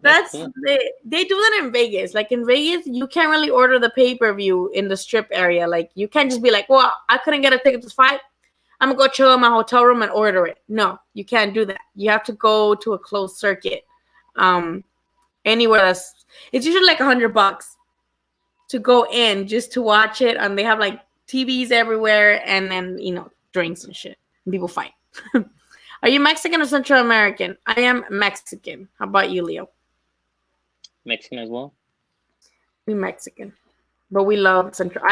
That's lit. They do that in Vegas. Like in Vegas, you can't really order the pay-per-view in the strip area. Like you can't just be like, well, I couldn't get a ticket to this fight. I'm gonna go chill in my hotel room and order it. No, you can't do that. You have to go to a closed circuit. Anywhere it's usually like $100 to go in just to watch it. And they have like TVs everywhere and then, drinks and shit. And people fight. Are you Mexican or Central American? I am Mexican. How about you, Leo? Mexican as well. We Mexican. But I love Central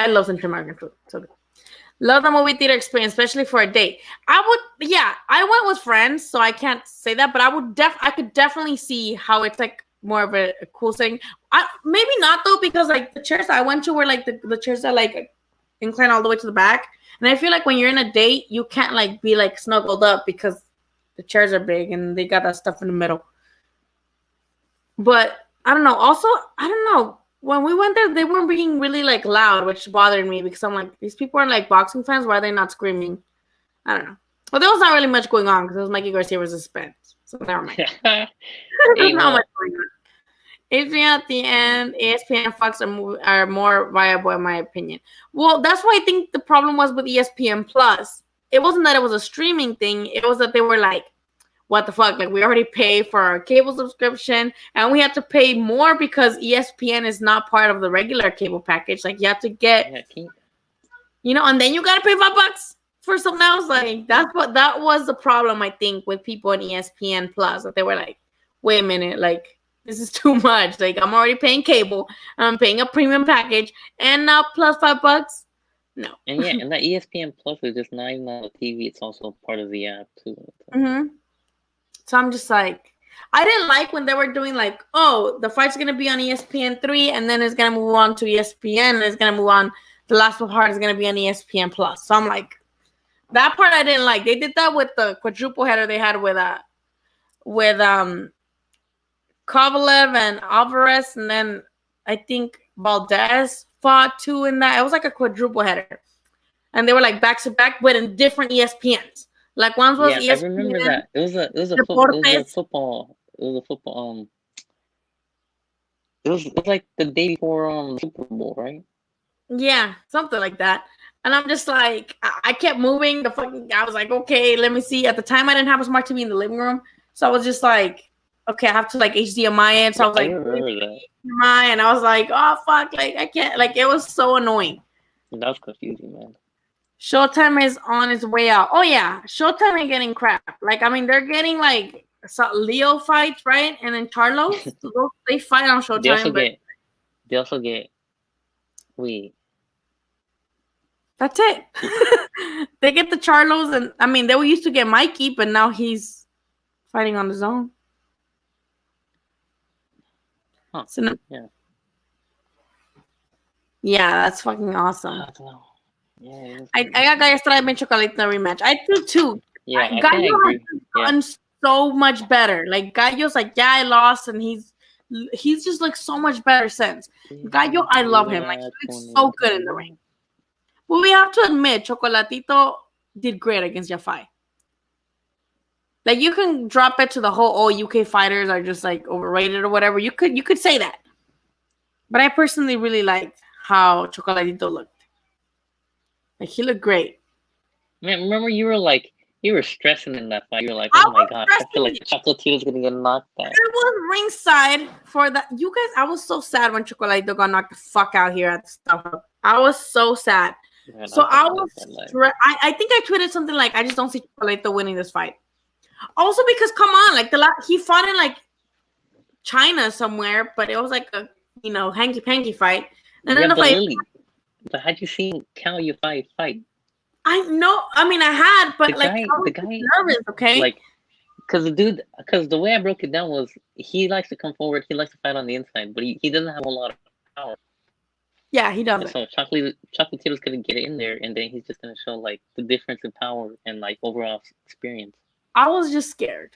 American food. So love the movie theater experience, especially for a date. I went with friends, so I can't say that, but I could definitely see how it's like more of a cool thing. Maybe not though, because like the chairs I went to were like the chairs that like incline all the way to the back. And I feel like when you're in a date, you can't like be like snuggled up because the chairs are big and they got that stuff in the middle. But I don't know. Also, I don't know. When we went there, they weren't being really like loud, which bothered me because I'm like, these people are like boxing fans. Why are they not screaming? I don't know. But there was not really much going on because it was Mikey Garcia versus Spence. So never mind. There's not much going on. ESPN at the end, ESPN and Fox are more viable in my opinion. Well, that's why I think the problem was with ESPN Plus. It wasn't that it was a streaming thing. It was that they were like, what the fuck? Like, we already pay for our cable subscription and we have to pay more because ESPN is not part of the regular cable package. Like, you have to get, and then you got to pay $5 for something else. Like, that was the problem, I think, with people in ESPN Plus. That they were like, wait a minute, like, this is too much. Like, I'm already paying cable. I'm paying a premium package. And now plus $5? No. And yeah, and that ESPN Plus is just not even on the TV. It's also part of the app, too. Mm-hmm. So I'm just like, I didn't like when they were doing like, oh, the fight's going to be on ESPN3 and then it's going to move on to ESPN and it's going to move on. The last part is going to be on ESPN Plus. So I'm like, that part I didn't like. They did that with the quadruple header they had with Kovalev and Alvarez, and then I think Valdez fought too in that. It was like a quadruple header. And they were like back to back, but in different ESPNs. Like one was ESPN. I remember that. It was a football. It was like the day before Super Bowl, right? Yeah, something like that. And I'm just like, I kept moving. I was like, okay, let me see. At the time, I didn't have a smart TV in the living room, so I was just like, okay, I have to like HDMI it. So I was like, HDMI, and I was like, oh fuck, like I can't. Like it was so annoying. That was confusing, man. Showtime is on its way out. Oh yeah, Showtime ain't getting crap. Like I mean, they're getting like Leo fights, right? And then Carlos, they fight on Showtime. They also get. That's it. They get the Charlos, and I mean, they used to get Mikey, but now he's fighting on his own. Huh. So yeah, that's fucking awesome. I don't know. Yeah. I got Gallo Estrada and Chocolatito in the rematch. I do too. Yeah, I think Gallo I has agree. gotten so much better. Like Gallo's like, yeah, I lost, and he's just like so much better since. Gallo, I love him. Like he looks so good in the ring. But we have to admit, Chocolatito did great against Jafai. Like you can drop it to the whole UK fighters are just like overrated or whatever. You could say that. But I personally really liked how Chocolatito looked. Like he looked great. Man, remember you were stressing in that fight. You were like, I oh my was gosh, I feel like Chocolatito's gonna get knocked out. I was ringside for that. You guys, I was so sad when Chocolatito got knocked the fuck out here at the StubHub. I was so sad. Man, So I was I think I tweeted something like, I just don't see Chocolatito winning this fight. Also because come on, like he fought in like China somewhere, but it was like a hanky panky fight. And then the fight. Lily, but had you seen Cal fight? I know. I mean, I had, but the guy nervous. Okay, like because the way I broke it down was he likes to come forward, he likes to fight on the inside, but he doesn't have a lot of power. Yeah, he doesn't. So Chocolatito's gonna get in there, and then he's just gonna show like the difference in power and like overall experience. I was just scared.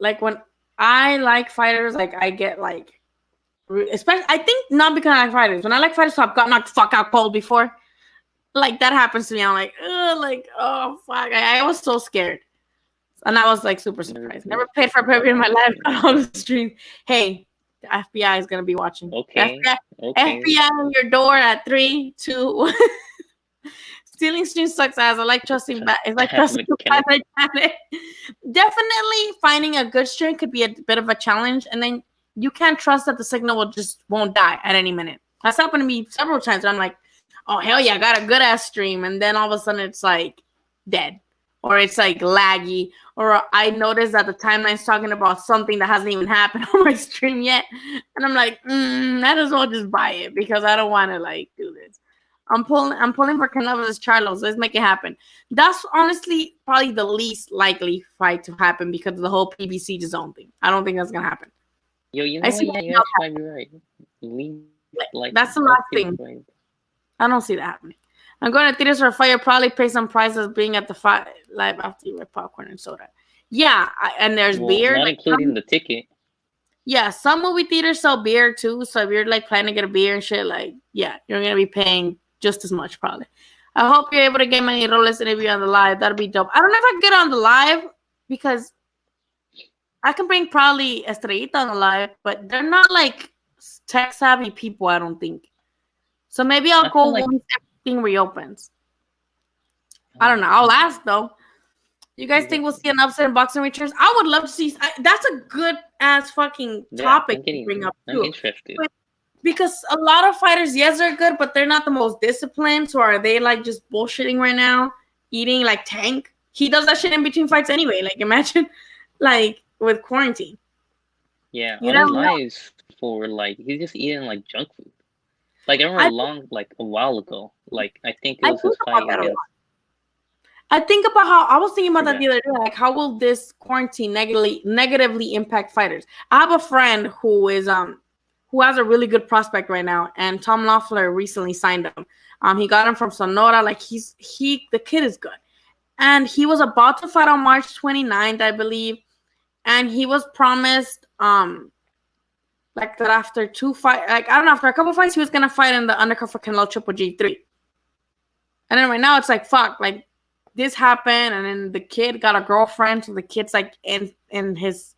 Like when I like fighters, like I get like, especially I think not because I like fighters. When I like fighters, so I've got knocked the fuck out cold before. Like that happens to me. I'm like, oh fuck! I was so scared, and I was like super surprised. Never paid for a pay-per-view in my life. Got on the stream. Hey, the FBI is gonna be watching. Okay. FBI on your door at 3, 2, 1. Stealing stream sucks ass. I like trusting back. It's like trusting Definitely finding a good stream could be a bit of a challenge, and then you can't trust that the signal won't die at any minute. That's happened to me several times. And I'm like, oh hell yeah, I got a good ass stream, and then all of a sudden it's like dead, or it's like laggy, or I noticed that the timeline's talking about something that hasn't even happened on my stream yet, and I'm like, might as well just buy it because I don't want to like do this. I'm pulling for Canelo versus Charlos. Let's make it happen. That's honestly probably the least likely fight to happen because of the whole PBC zone thing. I don't think that's gonna happen. Yo, you know what? Yeah, you might be right. Like that's the last thing. Right. I don't see that happening. I'm going to theaters for a fight. You'll probably pay some prices being at the fight live after you get popcorn and soda. Yeah, and there's beer. Not including the ticket. Yeah, some movie theaters sell beer too. So if you're like planning to get a beer and shit, like, yeah, you're going to be paying just as much probably. I hope you're able to get Manny Robles interview on the live. That'll be dope. I don't know if I can get on the live because I can bring probably Estrellita on the live, but they're not like tech savvy people, I don't think. So maybe I'll go once everything reopens. I don't know. I'll ask though. You guys think we'll see an upset in boxing returns? I would love to see. That's a good ass fucking topic to bring up too. I'm interested. Because a lot of fighters, yes, they're good, but they're not the most disciplined. So are they like just bullshitting right now? Eating like Tank? He does that shit in between fights anyway. Like imagine, like with quarantine. Yeah, other lives for like he's just eating like junk food. Like I remember a while ago. Like I think it was his fight against. I think about how I was thinking about that the other day. Like, how will this quarantine negatively impact fighters? I have a friend who has a really good prospect right now, and Tom Loeffler recently signed him. He got him from Sonora. Like the kid is good, and he was about to fight on March 29th, I believe, and he was promised like that after after a couple fights, he was gonna fight in the undercard for Canelo Triple G3, and then right now it's like fuck, like. This happened, and then the kid got a girlfriend. So the kid's like in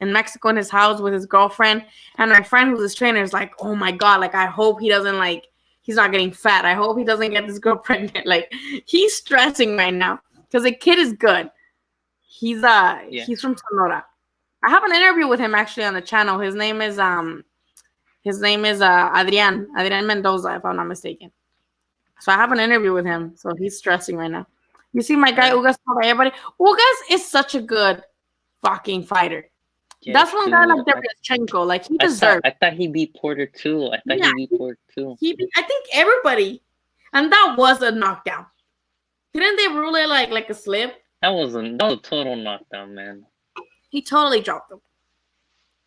Mexico in his house with his girlfriend. And my friend who's his trainer is like, oh my god, like I hope he doesn't he's not getting fat. I hope he doesn't get this girl pregnant. Like he's stressing right now because the kid is good. He's from Sonora. I have an interview with him actually on the channel. His name is Adrian Mendoza, if I'm not mistaken. So I have an interview with him. So he's stressing right now. You see my guy Ugas everybody. Ugas is such a good fucking fighter. Yeah, that's one guy like Lomachenko. Like he deserves. I thought he beat Porter too. I think everybody, and that was a knockdown. Didn't they rule it like a slip? That was a total knockdown, man. He totally dropped him.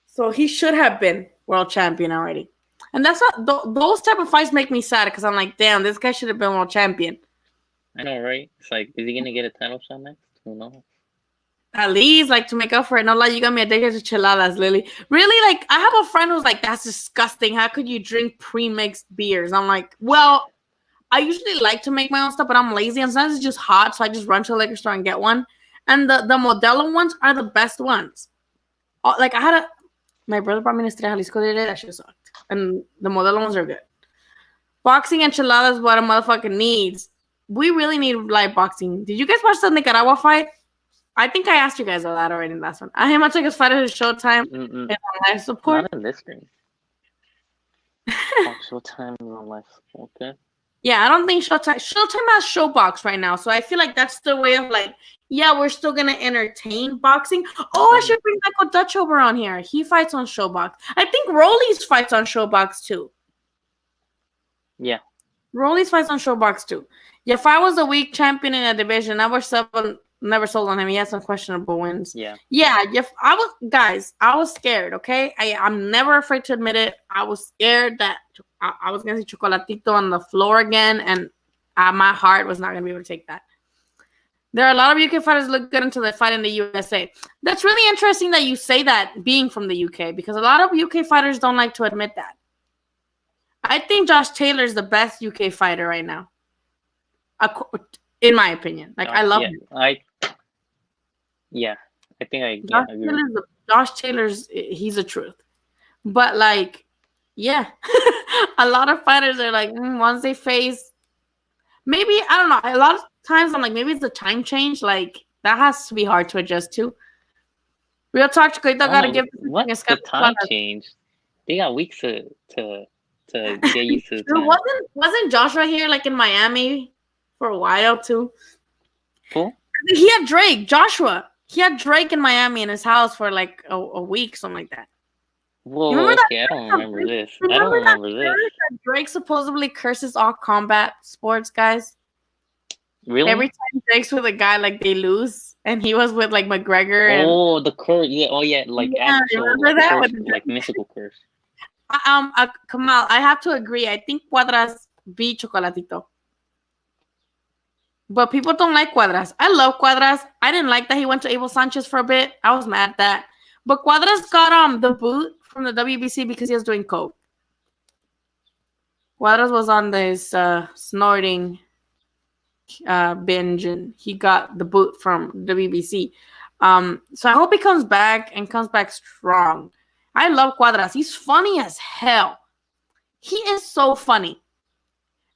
So he should have been world champion already. And that's not those type of fights make me sad because I'm like, damn, this guy should have been world champion. I know, right? It's like, is he gonna get a title shot next? Who knows? At least, like, to make up for it. No, like, you got me addicted to chiladas, Lily. Really, like, I have a friend who's like, that's disgusting. How could you drink pre-mixed beers? I'm like, well, I usually like to make my own stuff, but I'm lazy. And sometimes it's just hot, so I just run to a liquor store and get one. And the Modelo ones are the best ones. Like, my brother brought me to Estrella Jalisco the other day. That shit sucked. And the Modelo ones are good. Boxing enchiladas is what a motherfucker needs. We really need live boxing. Did you guys watch the Nicaragua fight? I think I asked you guys all that already in the last one. I am much like a fighter to Showtime and live support. Not in this stream. Showtime on live support. Okay. Yeah, I don't think Showtime has Showbox right now, so I feel like that's the way of like, yeah, we're still gonna entertain boxing. Oh, I should bring Michael Dutch over on here. He fights on Showbox. I think Rolly's fights on Showbox too. Yeah. Rolly's fights on Showbox too. Yeah, if I was a weak champion in a division, I was never sold on him. He had some questionable wins. Yeah. Yeah. If I was scared. Okay, I'm never afraid to admit it. I was scared that I was gonna see Chocolatito on the floor again, and my heart was not gonna be able to take that. There are a lot of UK fighters that look good until they fight in the USA. That's really interesting that you say that, being from the UK, because a lot of UK fighters don't like to admit that. I think Josh Taylor is the best UK fighter right now, in my opinion. Like, I love him. I think I agree. Josh Taylor's, he's the truth. But, like, yeah. A lot of fighters are like, once they face, maybe, I don't know. A lot of times I'm like, maybe it's the time change. Like, that has to be hard to adjust to. Real talk, Chiquita gotta give. What's the time change? They got weeks to get used to the time. Wasn't Joshua here, like, in Miami for a while, too? Who? He had Drake. Joshua. He had Drake in Miami in his house for, like, a week, something like that. Whoa, okay, I don't remember this. Drake supposedly curses all combat sports guys. Really? Every time Drake's with a guy, like, they lose. And he was with, like, McGregor. Oh, the curse. Yeah, like, actual, remember that? Curse, like, mythical curse. Kamal, I have to agree. I think Cuadras beat Chocolatito. But people don't like Cuadras. I love Cuadras. I didn't like that he went to Abel Sanchez for a bit. I was mad at that. But Cuadras got the boot from the WBC because he was doing coke. Cuadras was on this snorting binge, and he got the boot from WBC. So I hope he comes back and comes back strong. I love Cuadras. He's funny as hell. He is so funny.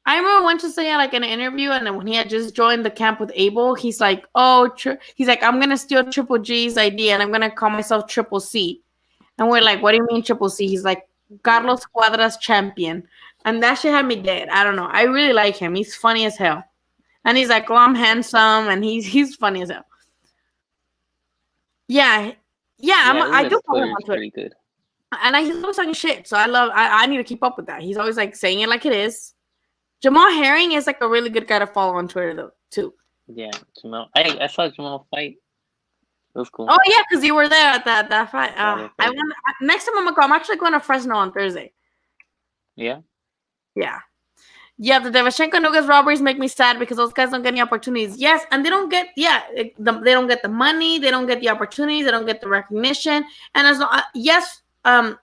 I remember I went to say, like, in an interview, and then when he had just joined the camp with Abel, he's like, he's like, I'm going to steal Triple G's idea, and I'm going to call myself Triple C. And we're like, what do you mean Triple C? He's like, Carlos Cuadras champion. And that shit had me dead. I don't know. I really like him. He's funny as hell. And he's like, I'm handsome, and he's funny as hell. Yeah. I do follow him on Twitter. Good. And he's always talking shit, so I need to keep up with that. He's always, like, saying it like it is. Jamal Herring is, like, a really good guy to follow on Twitter, though, too. Yeah, Jamal. I saw Jamal fight. It was cool. Oh, yeah, because you were there at that fight. Next time I'm actually going to Fresno on Thursday. Yeah? Yeah. Yeah, the Devashenko Nugas robberies make me sad because those guys don't get any opportunities. Yes, and they don't get, they don't get the money, they don't get the opportunities, they don't get the recognition. And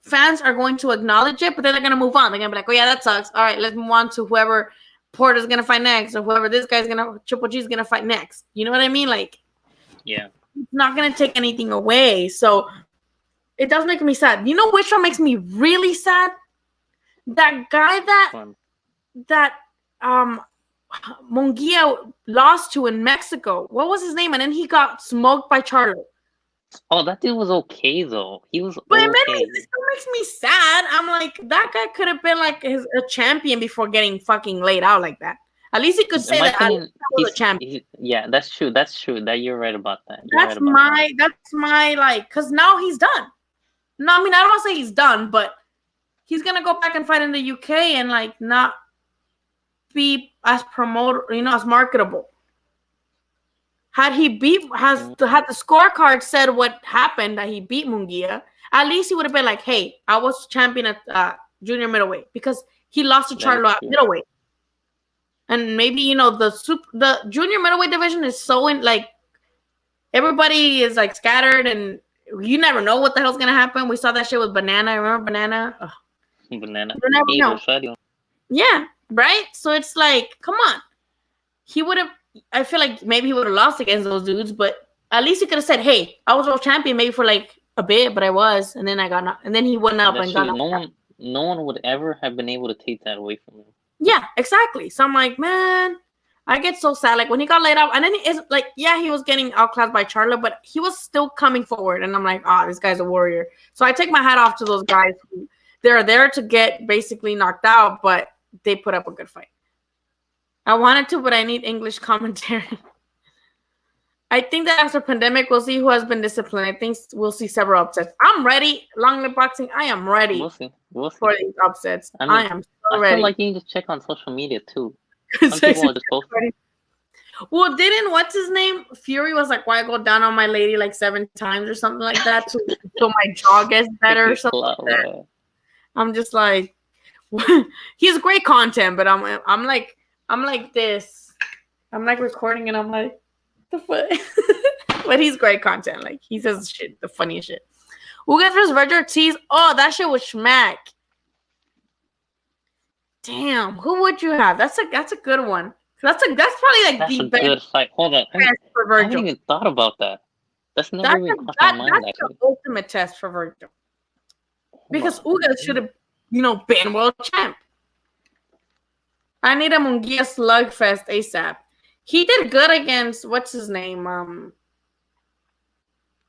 fans are going to acknowledge it, but then they're going to move on. They're going to be like, oh, yeah, that sucks. All right, let's move on to whoever Porter's going to fight next, or whoever this guy's going to, Triple G's going to fight next. You know what I mean? Like, yeah, it's not going to take anything away. So it does make me sad. You know which one makes me really sad? That guy that Munguia lost to in Mexico. What was his name? And then he got smoked by Charlo. Oh, that dude was okay, though. He was but okay. It still makes me sad. I'm like, that guy could have been like a champion before getting fucking laid out like that. At least he could say that I was a champion. Yeah, that's true. That's true. That you're right about that. That's my like, because now he's done. No, I mean, I don't want to say he's done, but he's gonna go back and fight in the UK and like not be as as marketable. Had the scorecard said what happened, that he beat Munguia, at least he would have been like, hey, I was champion at junior middleweight, because he lost to Charlo at middleweight. And maybe the junior middleweight division is so like everybody is like scattered, and you never know what the hell's gonna happen. We saw that shit with Banana. Remember Banana? Ugh. Banana. You never know. Yeah, right. So it's like, come on. He would have. I feel like maybe he would have lost against those dudes, but at least he could have said, "Hey, I was world champion maybe for like a bit, but I was, and then I got knocked, and then he went up and got knocked." No one would ever have been able to take that away from him. Yeah, exactly. So I'm like, man, I get so sad. Like when he got laid out, and then it's like, yeah, he was getting outclassed by Charlo, but he was still coming forward, and I'm like, this guy's a warrior. So I take my hat off to those guys who they're there to get basically knocked out, but they put up a good fight. I wanted to, but I need English commentary. I think that after pandemic, we'll see who has been disciplined. I think we'll see several upsets. I'm ready. Long Live Boxing, I am ready for these upsets. I am so ready. I feel like you need to check on social media, too. Some people are just posting. Well, didn't, what's his name? Fury was like, why go down on my lady like 7 times or something like that so my jaw gets better or something like that. I'm just like, he's great content, but I'm like this. I'm like recording and I'm like, the fuck? But he's great content. Like he says shit, the funniest shit. Ugas versus Virgil Ortiz. Oh, that shit was schmack. Damn, who would you have? That's a good one. That's probably like the best. Good fight. Hold on. I haven't even thought about that. That's never even crossed my mind. That's the ultimate test for Virgil. Because Ugas should have, been world champ. I need a Munguia slugfest ASAP. He did good against what's his name?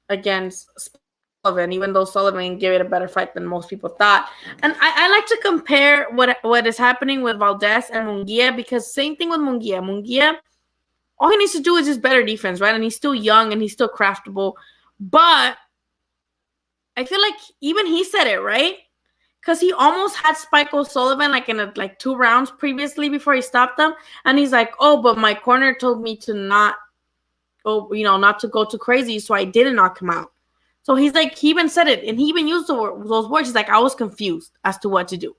Against Sullivan, even though Sullivan gave it a better fight than most people thought. And I like to compare what is happening with Valdez and Munguia, because same thing with Munguia. Munguia, all he needs to do is just better defense, right? And he's still young and he's still craftable. But I feel like even he said it, right? Because he almost had Spike O'Sullivan like in 2 rounds previously before he stopped them. And he's like, oh, but my corner told me to not to go too crazy. So I didn't knock him out. So he's like, he even said it. And he even used those words. He's like, I was confused as to what to do.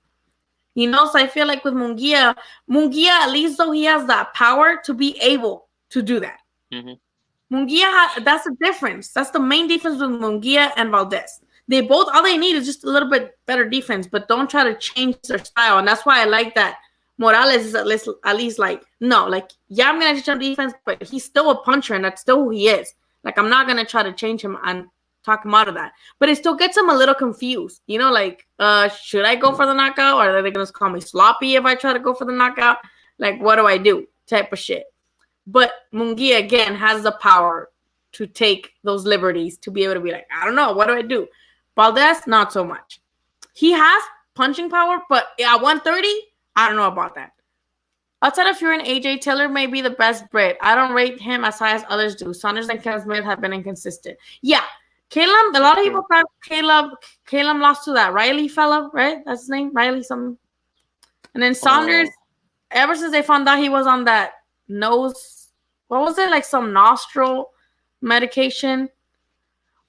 So I feel like with Munguia, at least though he has that power to be able to do that. Mm-hmm. Munguia, that's the difference. That's the main difference with Munguia and Valdez. They both, all they need is just a little bit better defense, but don't try to change their style. And that's why I like that Morales is at least like, no, like, yeah, I'm going to teach him defense, but he's still a puncher, and that's still who he is. Like, I'm not going to try to change him and talk him out of that. But it still gets him a little confused. Like, should I go for the knockout? Or are they going to call me sloppy if I try to go for the knockout? Like, what do I do? Type of shit. But Munguia, again, has the power to take those liberties to be able to be like, I don't know, what do I do? Valdez, not so much. He has punching power, but at 130, I don't know about that. Outside of Fury and AJ, Taylor may be the best Brit. I don't rate him as high as others do. Saunders and Caleb Smith have been inconsistent. Yeah, Caleb, a lot of people thought Caleb lost to that Riley fellow, right? That's his name, Riley something. And then Saunders, ever since they found out he was on that nose, what was it, like some nostril medication?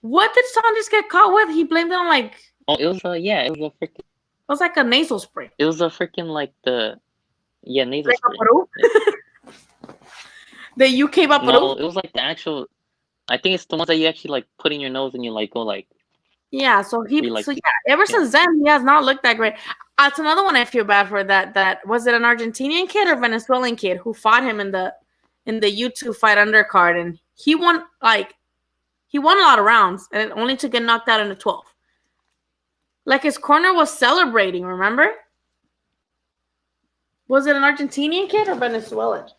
What did Saunders get caught with? He blamed it on like... Oh, it was it was a freaking... It was like a nasal spray. It was a freaking like the... Yeah, nasal spray. The UK Vaporub? No, it was like the actual... I think it's the ones that you actually like put in your nose and you like go like... Yeah, ever since then, he has not looked that great. That's another one I feel bad for. That was it an Argentinian kid or Venezuelan kid who fought him in the YouTube fight undercard, and he won a lot of rounds, and only to get knocked out in the 12th. Like his corner was celebrating, remember? Was it an Argentinian kid or Venezuelan?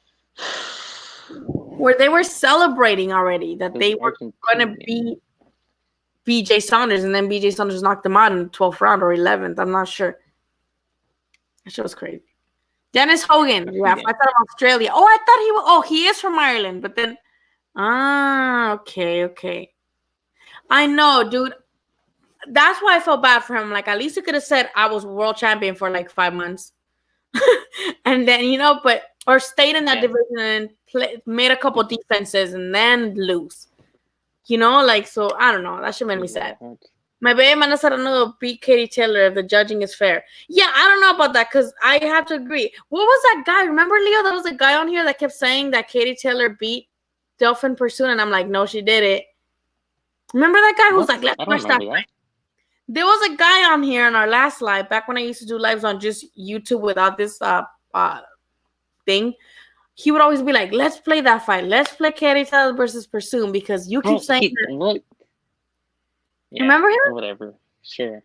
Where they were celebrating already that they were going to beat BJ Saunders, and then BJ Saunders knocked them out in the 12th round or 11th. I'm not sure. That shit was crazy. Dennis Hogan. Yeah, I thought of Australia. Oh, I thought he is from Ireland, but then... okay. I know, dude. That's why I felt bad for him. Like, at least he could have said I was world champion for like 5 months. And then, or stayed in that division and made a couple defenses and then lose. So I don't know. That should make me sad. My baby Mana Serrano beat Katie Taylor if the judging is fair. Yeah, I don't know about that because I have to agree. What was that guy? Remember, Leo? There was a guy on here that kept saying that Katie Taylor beat Delphin Pursuit, and I'm like, no, she did it. Remember that guy who's like, let's watch that fight? There was a guy on here in our last live, back when I used to do lives on just YouTube without this thing. He would always be like, let's play that fight. Let's play Katie Taylor versus Pursuit because you keep saying that. Yeah, remember him? Whatever. Sure.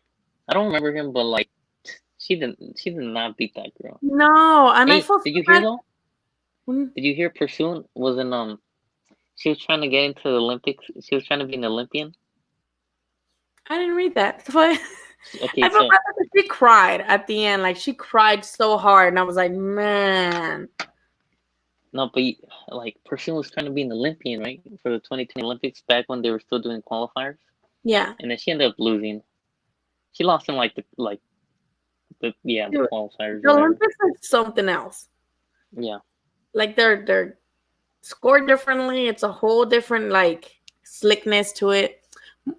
I don't remember him, but like she did not beat that girl. No, and hey, I felt did you hear though? Did you hear Pursuit was in she was trying to get into the Olympics. She was trying to be an Olympian. I didn't read that. Okay, I felt so, like she cried at the end. Like she cried so hard, and I was like, man. No, but like Pursuit was trying to be an Olympian, right, for the 2020 Olympics back when they were still doing qualifiers. Yeah. And then she ended up losing. She lost in the qualifiers. The Olympics is something else. Yeah. Like they're scored differently. It's a whole different like slickness to it.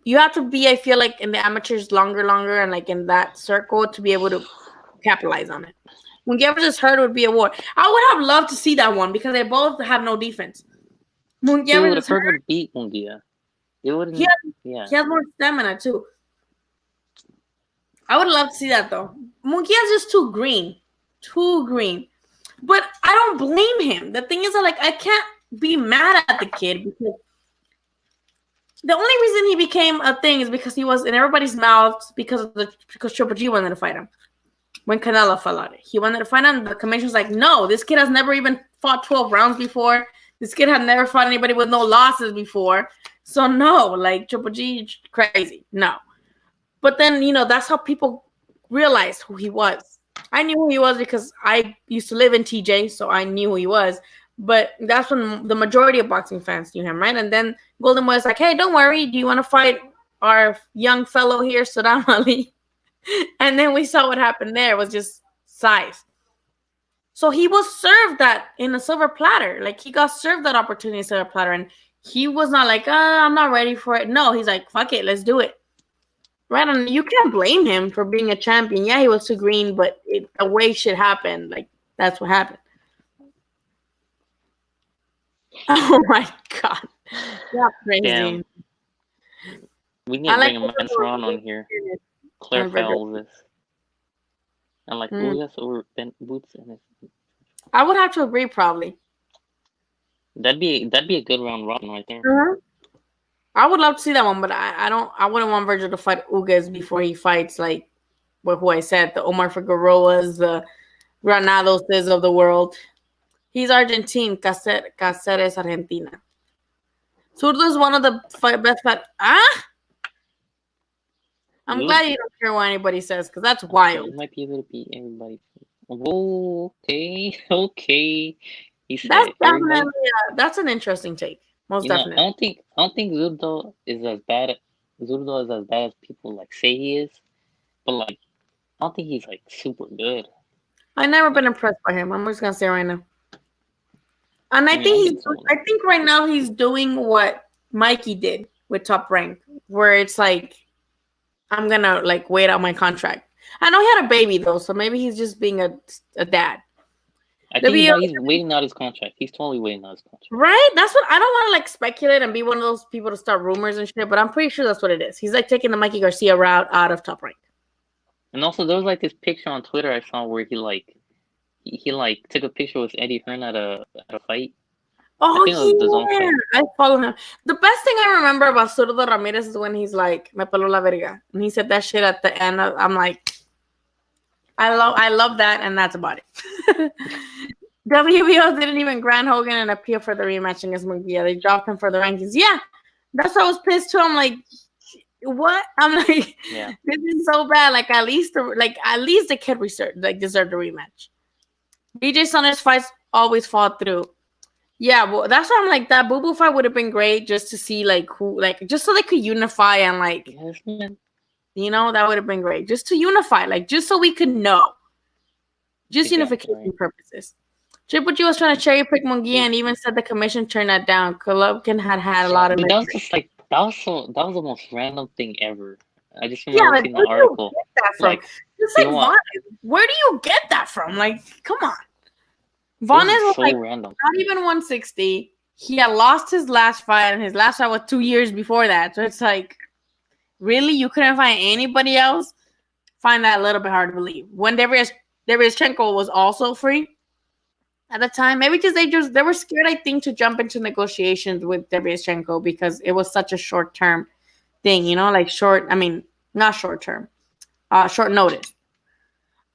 You have to be, I feel like, in the amateurs longer, and like in that circle to be able to capitalize on it. Munguia versus Hurd would be a war. I would have loved to see that one because they both have no defense. Munguia versus Hurd would beat Munguia. It wouldn't. He has more stamina too. I would love to see that though. Munguia is just too green. But I don't blame him. The thing is that like I can't be mad at the kid because the only reason he became a thing is because he was in everybody's mouths because Triple G wanted to fight him. When Canelo fell out, he wanted to fight him. The commission was like, no, this kid has never even fought 12 rounds before. This kid had never fought anybody with no losses before. So no, like Triple G, crazy. No. But then, that's how people realized who he was. I knew who he was because I used to live in TJ, so I knew who he was. But that's when the majority of boxing fans knew him, right? And then Golden was like, hey, don't worry. Do you want to fight our young fellow here, Saddam Ali? And then we saw what happened there. It was just size. So he was served that in a silver platter. Like, he got served that opportunity in a silver platter. And he was not like, I'm not ready for it. No, he's like, fuck it, let's do it. Right? And you can't blame him for being a champion. Yeah, he was too green, but the way shit happened, like, that's what happened. Oh, my God. That's crazy. Damn. We need to bring a man's Ron on here. Clarify all this. And like, who has over boots in it? I would have to agree, probably. That'd be a good round robin right there. Uh-huh. I would love to see that one, but I wouldn't want Virgil to fight Ugas before he fights like who I said, the Omar Figueroas, the Granadoses of the world. He's Argentine, Cáceres Argentina. Zurdo is one of the best fight. I'm glad you don't care what anybody says, because that's wild. He might be able to beat everybody. Oh, okay. That's definitely that's an interesting take. Most definitely. I don't think Zurdo is as bad as people like say he is, but like I don't think he's like super good. I've never been impressed by him. I'm just gonna say right now. And I think right now he's doing what Mikey did with Top Rank, where it's like, I'm gonna like wait out my contract. I know he had a baby though, so maybe he's just being a dad. I think he's waiting out his contract. He's totally waiting out his contract. Right? That's what I don't want to like speculate and be one of those people to start rumors and shit, but I'm pretty sure that's what it is. He's like taking the Mikey Garcia route out of Top Rank. And also there was like this picture on Twitter I saw where he took a picture with Eddie Hearn at a fight. Oh yeah, I follow him. The best thing I remember about Zurdo Ramirez is when he's like, "Me peló la verga," and he said that shit at the end. I'm like, I love that, and that's about it. WBO didn't even grant Hogan an appeal for the rematch against Munguia. They dropped him for the rankings. Yeah, that's why I was pissed too. I'm like, what? I'm like, This is so bad. Like at least the kid deserved the rematch. BJ Saunders fights always fall through. Yeah, well, that's why I'm like, that Boo Boo fight would have been great just to see like who, like, just so they could unify and like, that would have been great just to unify, like, just so we could know, just unification purposes. Triple G was trying to cherry pick Munguia and even said the commission turned that down. Golovkin had a lot of. That was just like that was the most random thing ever. I just Yeah, remember like seeing the where do you article. get that from? Like, It's you like know Vaughn. what? Where do you get that from? Like, come on. It Vaughn was was so like random. not even 160. He had lost his last fight, and his last fight was 2 years before that. So it's like, really, you couldn't find anybody else? Find that a little bit hard to believe. When Dereschenko was also free at the time, maybe because they were scared, I think, to jump into negotiations with Dereschenko because it was such a short term thing, like short. I mean, not short term, short notice.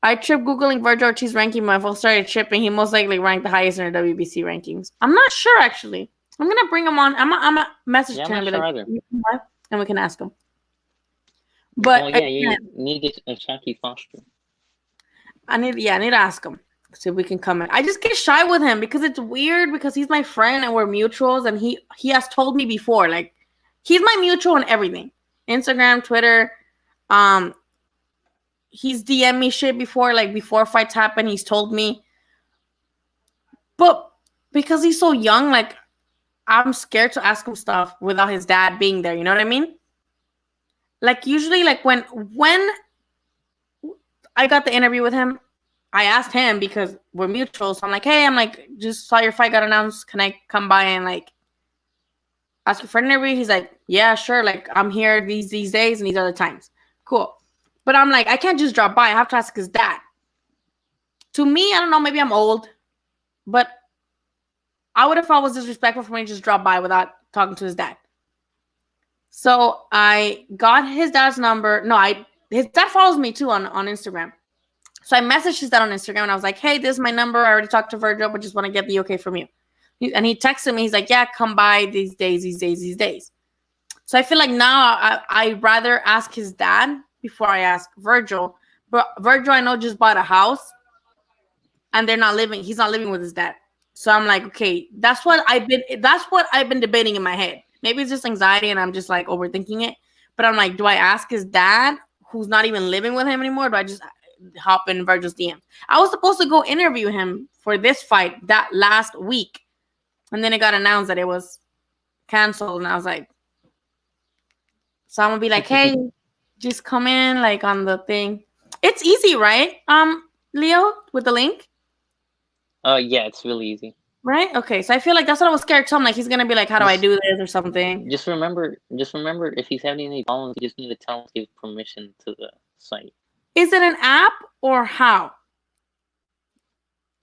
I tripped Googling Virgil Ortiz ranking. My phone started tripping. He most likely ranked the highest in the WBC rankings. I'm not sure, actually. I'm going to bring him on. I'm a message Yeah, I'm to him not and be sure like, either. and we can ask him. Oh But yeah, you again, need to get a Shaki Foster. I need to ask him. See if we can come in. I just get shy with him because it's weird because he's my friend and we're mutuals, and he has told me before, like, he's my mutual on everything. Instagram, Twitter, he's DM me shit before, like before fights happen, he's told me. But because he's so young, like, I'm scared to ask him stuff without his dad being there. You know what I mean? Like, usually, like when I got the interview with him, I asked him because we're mutuals. So I'm like, hey, just saw your fight got announced. Can I come by and like ask you for an interview? He's like, yeah, sure. Like, I'm here these days and these other times. Cool. But I'm like, I can't just drop by. I have to ask his dad. To me, I don't know, maybe I'm old, but I would have felt it was disrespectful for me to just drop by without talking to his dad. So I got his dad's number. No, his dad follows me too on Instagram. So I messaged his dad on Instagram and I was like, hey, this is my number. I already talked to Virgil, but just want to get the okay from you. And he texted me. He's like, yeah, come by these days. So I feel like now I'd rather ask his dad before I ask Virgil. But Virgil, I know, just bought a house and he's not living with his dad. So I'm like, okay, that's what I've been debating in my head. Maybe it's just anxiety and I'm just like overthinking it. But I'm like, do I ask his dad, who's not even living with him anymore? Or do I just hop in Virgil's DM? I was supposed to go interview him for this fight that last week. And then it got announced that it was canceled. And I was like, so I'm gonna be like, hey, just come in like on the thing. It's easy, right? Leo, with the link? Yeah, it's really easy. Right? Okay. So I feel like that's what I was scared to him. Like, he's gonna be like, how do I do this or something? Just remember if he's having any problems, you just need to tell him to give permission to the site. Is it an app or how?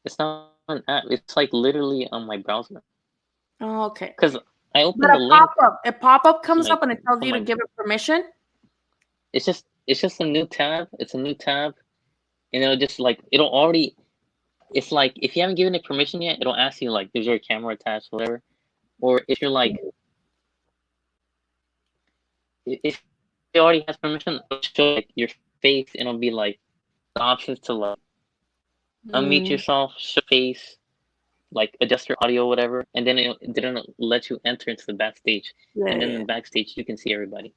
It's not an app. It's like literally on my browser. Oh, okay. Because I opened But the link. a pop-up comes like, up and it tells you to give it permission. It's just a new tab. It's a new tab, and it'll already. It's like if you haven't given it permission yet, it'll ask you like, "Is your camera attached?" Whatever. Or if you're like, if it already has permission, it'll show like your face, and it'll be like the options to like unmute yourself, show face, like adjust your audio, whatever, and then it didn't let you enter into the backstage. Yeah, and then in the backstage, you can see everybody.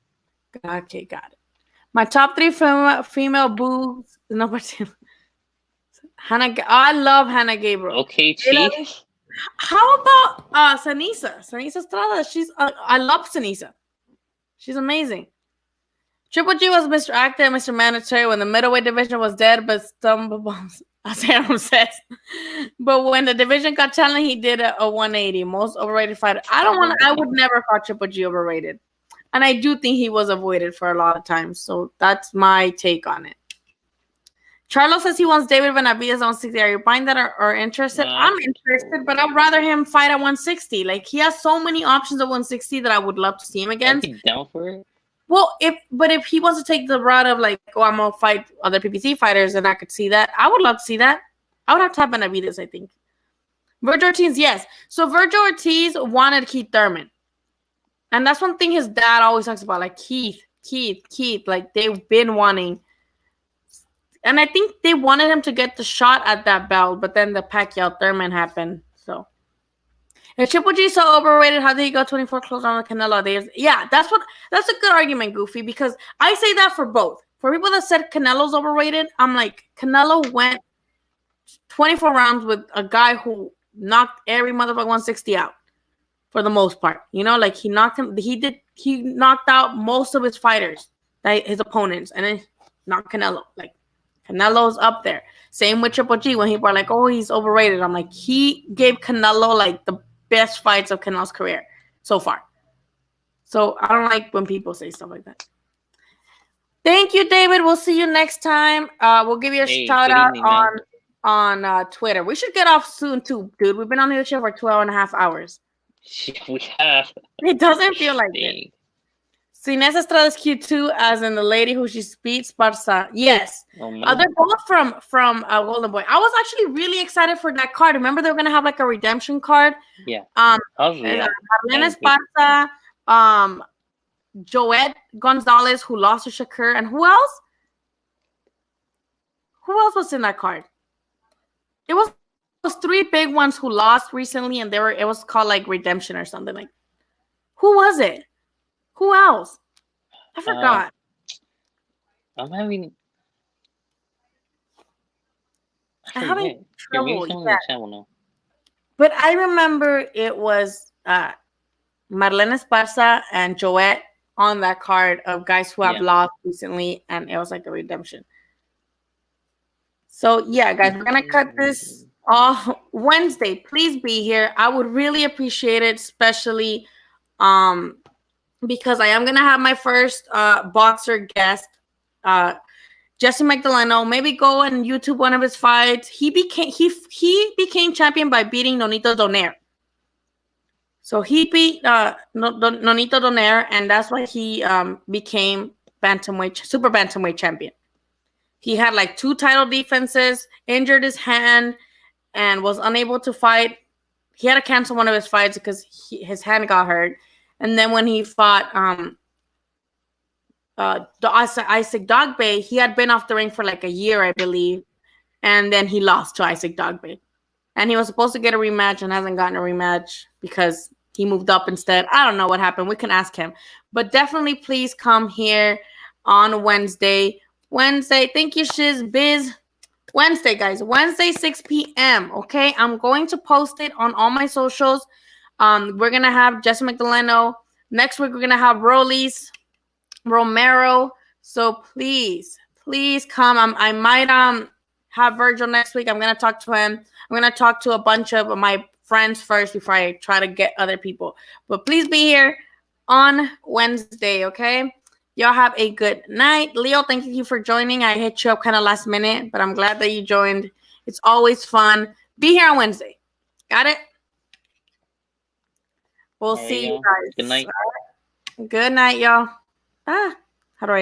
Okay, got it. My top 3 female boobs. No, but Hannah. I love Hannah Gabriel. Okay, Chief. How about Sanisa? Sanisa Estrada. I love Sanisa. She's amazing. Triple G was Mr. Active, Mr. Mandatory when the middleweight division was dead, but stumble bombs. As Aaron says. But when the division got challenged, he did a 180. Most overrated fighter. I would never call Triple G overrated. And I do think he was avoided for a lot of times. So that's my take on it. Charlo says he wants David Benavidez on 160. Are you buying that or interested? I'm interested, but I'd rather him fight at 160. Like, he has so many options at 160 that I would love to see him against. I'd be down for it. Well, if he wants to take the route of like, oh, I'm gonna fight other PPC fighters, and I could see that, I would love to see that. I would have to have Benavidez, I think. Virgil Ortiz, yes. So Virgil Ortiz wanted Keith Thurman, and that's one thing his dad always talks about, like Keith. Like, they've been wanting, and I think they wanted him to get the shot at that belt, but then the Pacquiao Thurman happened. So. If Triple G is so overrated, how did he go 24 close on the Canelo? Yeah, that's a good argument, Goofy, because I say that for both. For people that said Canelo's overrated, I'm like, Canelo went 24 rounds with a guy who knocked every motherfucker 160 out for the most part. You know, like he knocked out most of his fighters. his opponents, and then not Canelo. Like Canelo's up there. Same with Triple G when people are like, "Oh, he's overrated." I'm like, he gave Canelo like the best fights of Canelo's career so far. So I don't like when people say stuff like that. Thank you, David. We'll see you next time. We'll give you a shout out on Twitter. We should get off soon too, dude. We've been on the show for 12.5 hours. We have. It doesn't feel like it. Inés Estrada's cute too, as in the lady who she beats, Barca. Yes. They're both from Golden Boy. I was actually really excited for that card. Remember they were gonna have like a redemption card. Yeah. Marlene Esparza, Joette Gonzalez, who lost to Shakur, and who else? Who else was in that card? It was 3 big ones who lost recently, and it was called like redemption or something. Like, who was it? Who else? I forgot. I'm having trouble. Yeah. But I remember it was Marlene Esparza and Joette on that card of guys who have lost recently, and it was like a redemption. So yeah, guys, we're gonna cut this off Wednesday. Please be here. I would really appreciate it, especially because I am gonna have my first boxer guest, Jesse Magdaleno. Maybe go and YouTube one of his fights. He became champion by beating Nonito Donaire. So he beat Nonito Donaire, and that's why he became super bantamweight champion. He had like 2 title defenses, injured his hand, and was unable to fight. He had to cancel one of his fights because his hand got hurt. And then when he fought Isaac Dogboe, he had been off the ring for like a year, I believe. And then he lost to Isaac Dogboe. And he was supposed to get a rematch and hasn't gotten a rematch because he moved up instead. I don't know what happened. We can ask him. But definitely please come here on Wednesday. Thank you, Shiz Biz. Wednesday, guys. Wednesday, 6 p.m. Okay? I'm going to post it on all my socials. We're going to have Jesse Magdaleno. Next week, we're going to have Rollies, Romero. So please come. I might have Virgil next week. I'm going to talk to him. I'm going to talk to a bunch of my friends first before I try to get other people. But please be here on Wednesday, okay? Y'all have a good night. Leo, thank you for joining. I hit you up kind of last minute, but I'm glad that you joined. It's always fun. Be here on Wednesday. Got it? We'll see you guys. Good night. Good night, y'all. How do I end?